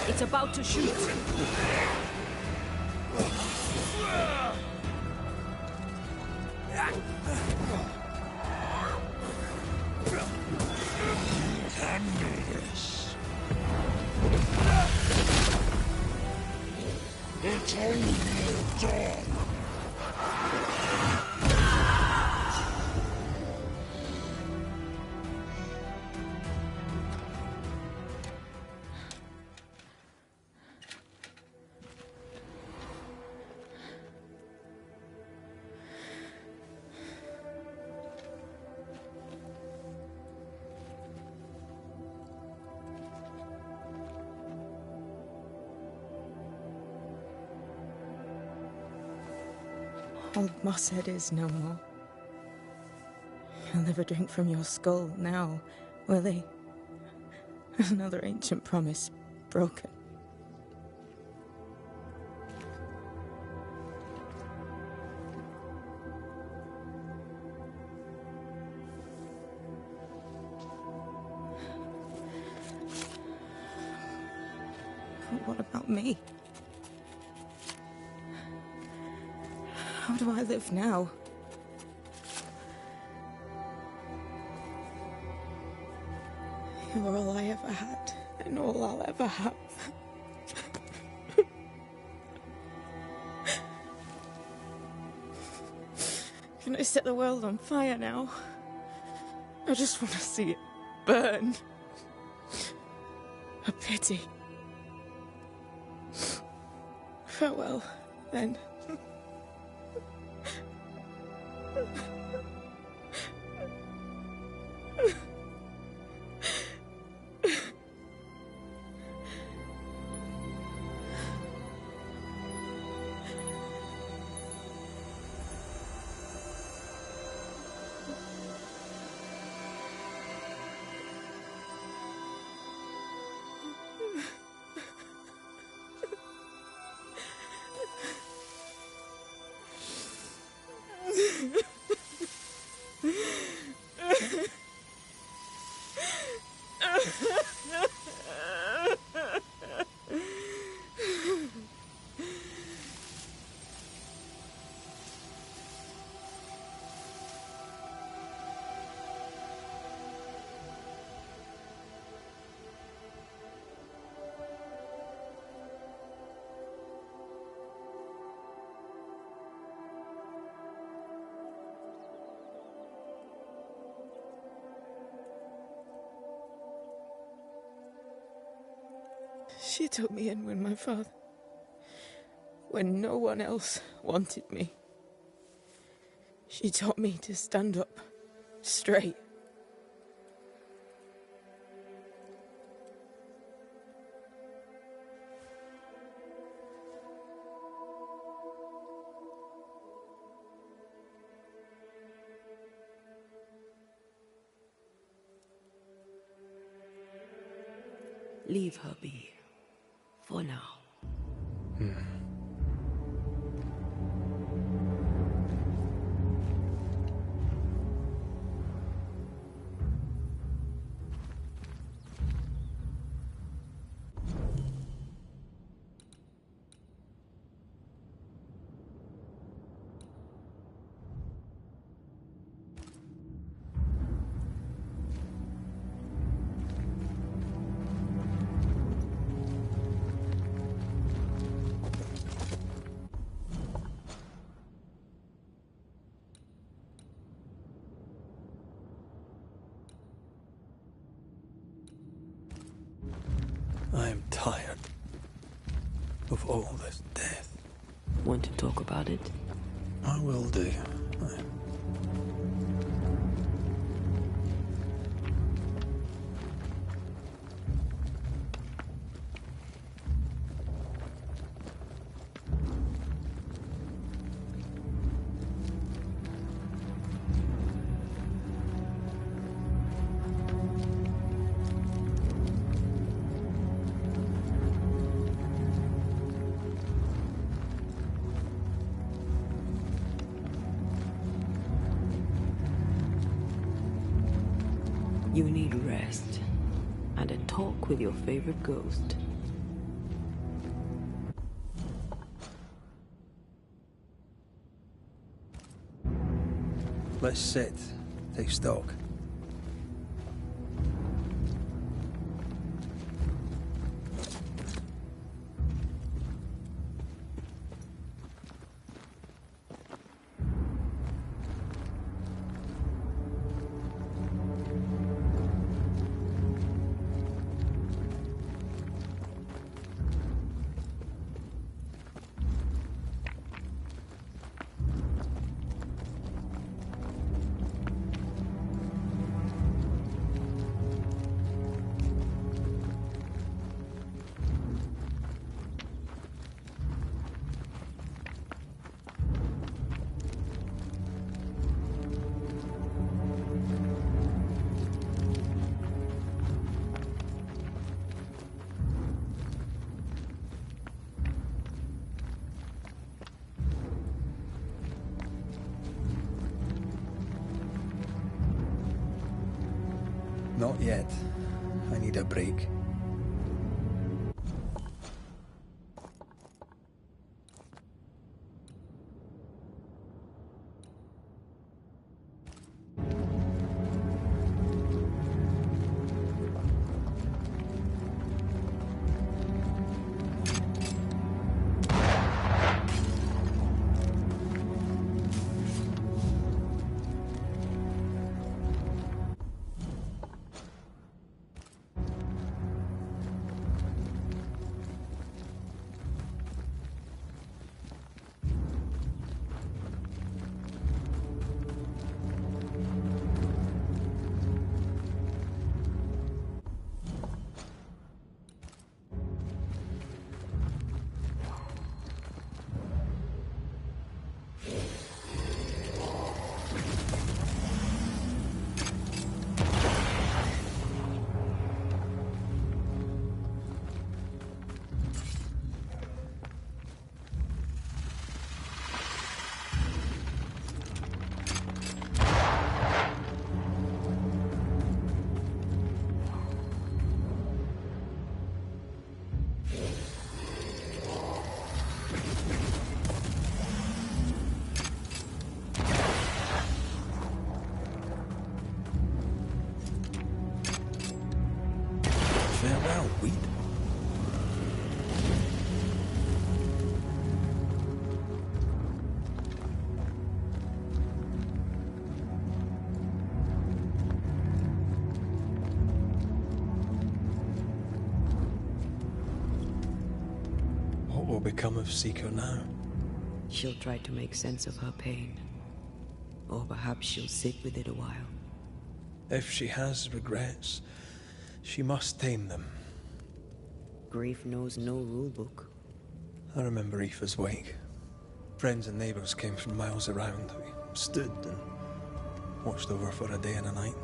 It's about to shoot. Handle this. It's only dawn. Old Mosshead is no more. He'll never drink from your skull now, will he? Another ancient promise broken. what about me? How do I live now? You're all I ever had, and all I'll ever have. Can I set the world on fire now? I just want to see it burn. A pity. Farewell, then. She took me in when no one else wanted me. She taught me to stand up straight. Leave her be. For now. I am tired of all this death. Want to talk about it? I will do. You need rest and a talk with your favorite ghost. Let's sit, take stock. Not yet. I need a break. become of Seeker now? She'll try to make sense of her pain. Or perhaps she'll sit with it a while. If she has regrets, she must tame them. Grief knows no rulebook. I remember Aoife's wake. Friends and neighbours came from miles around. We stood and watched over for a day and a night.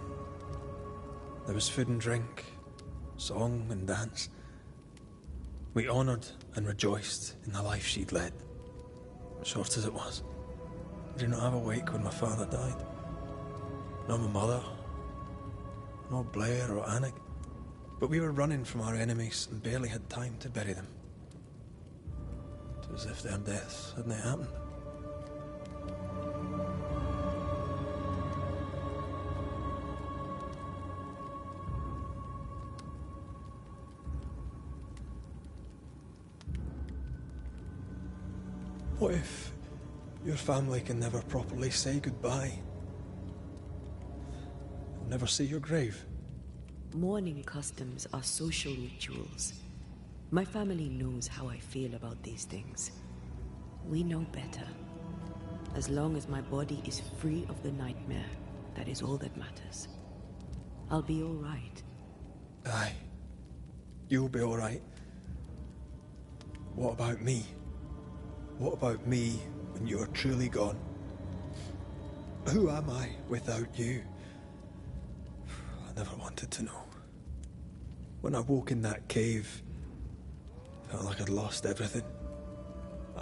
There was food and drink, song and dance. We honoured and rejoiced in the life she'd led, short as it was. I did not have a wake when my father died. Nor my mother, nor Blair or Anik. But we were running from our enemies and barely had time to bury them. It was as if their deaths hadn't happened. What if your family can never properly say goodbye? Never see your grave? Mourning customs are social rituals. My family knows how I feel about these things. We know better. As long as my body is free of the nightmare, that is all that matters. I'll be all right. Aye. You'll be all right. What about me? What about me when you are truly gone? Who am I without you? I never wanted to know. When I woke in that cave, I felt like I'd lost everything.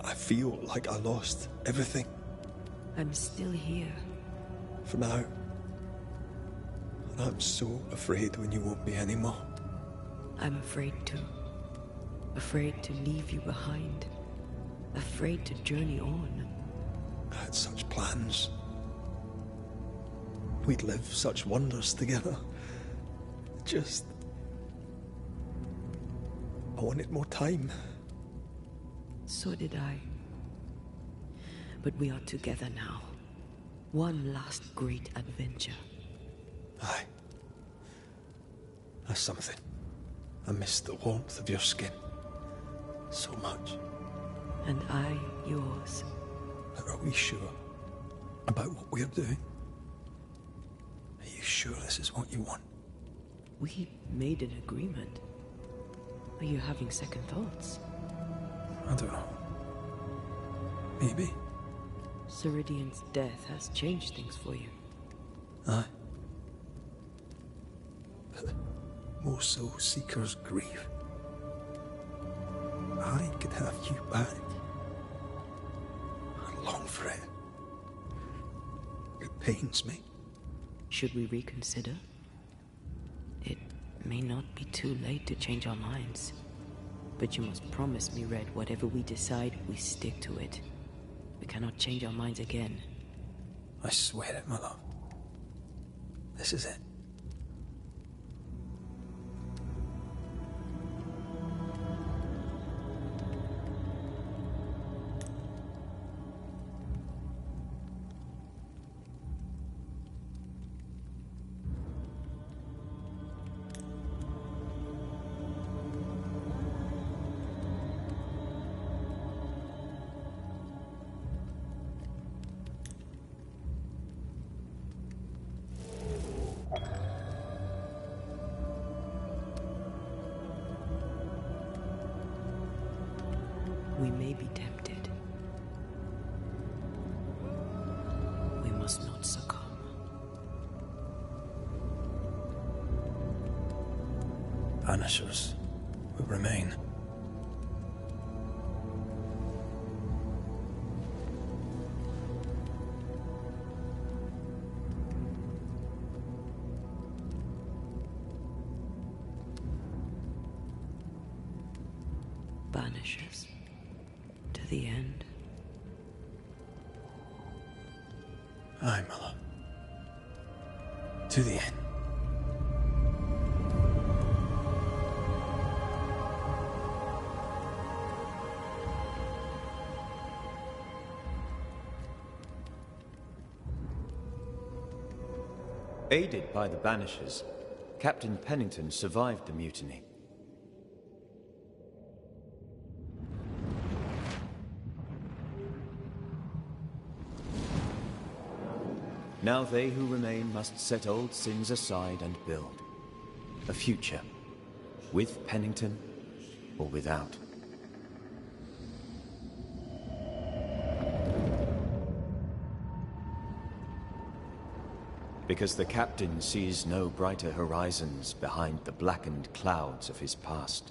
I feel like I lost everything. I'm still here. For now. And I'm so afraid when you won't be anymore. I'm afraid too. Afraid to leave you behind. Afraid to journey on. I had such plans. We'd live such wonders together. Just... I wanted more time. So did I. But we are together now. One last great adventure. Aye. That's something. I miss the warmth of your skin. So much. And I yours. But are we sure about what we're doing? Are you sure this is what you want? We made an agreement. Are you having second thoughts? I don't know. Maybe. Ceridian's death has changed things for you. Aye. But more so Seeker's grief. I could have you back. I long for it. It pains me. Should we reconsider? It may not be too late to change our minds. But you must promise me, Red, whatever we decide, we stick to it. We cannot change our minds again. I swear it, my love. This is it. We may be tempted. We must not succumb. Banishers will remain. Banishers. To the end. Aye, my love. To the end. Aided by the Banishers, Captain Pennington survived the mutiny. Now they who remain must set old sins aside and build a future, with Pennington or without. Because the captain sees no brighter horizons behind the blackened clouds of his past.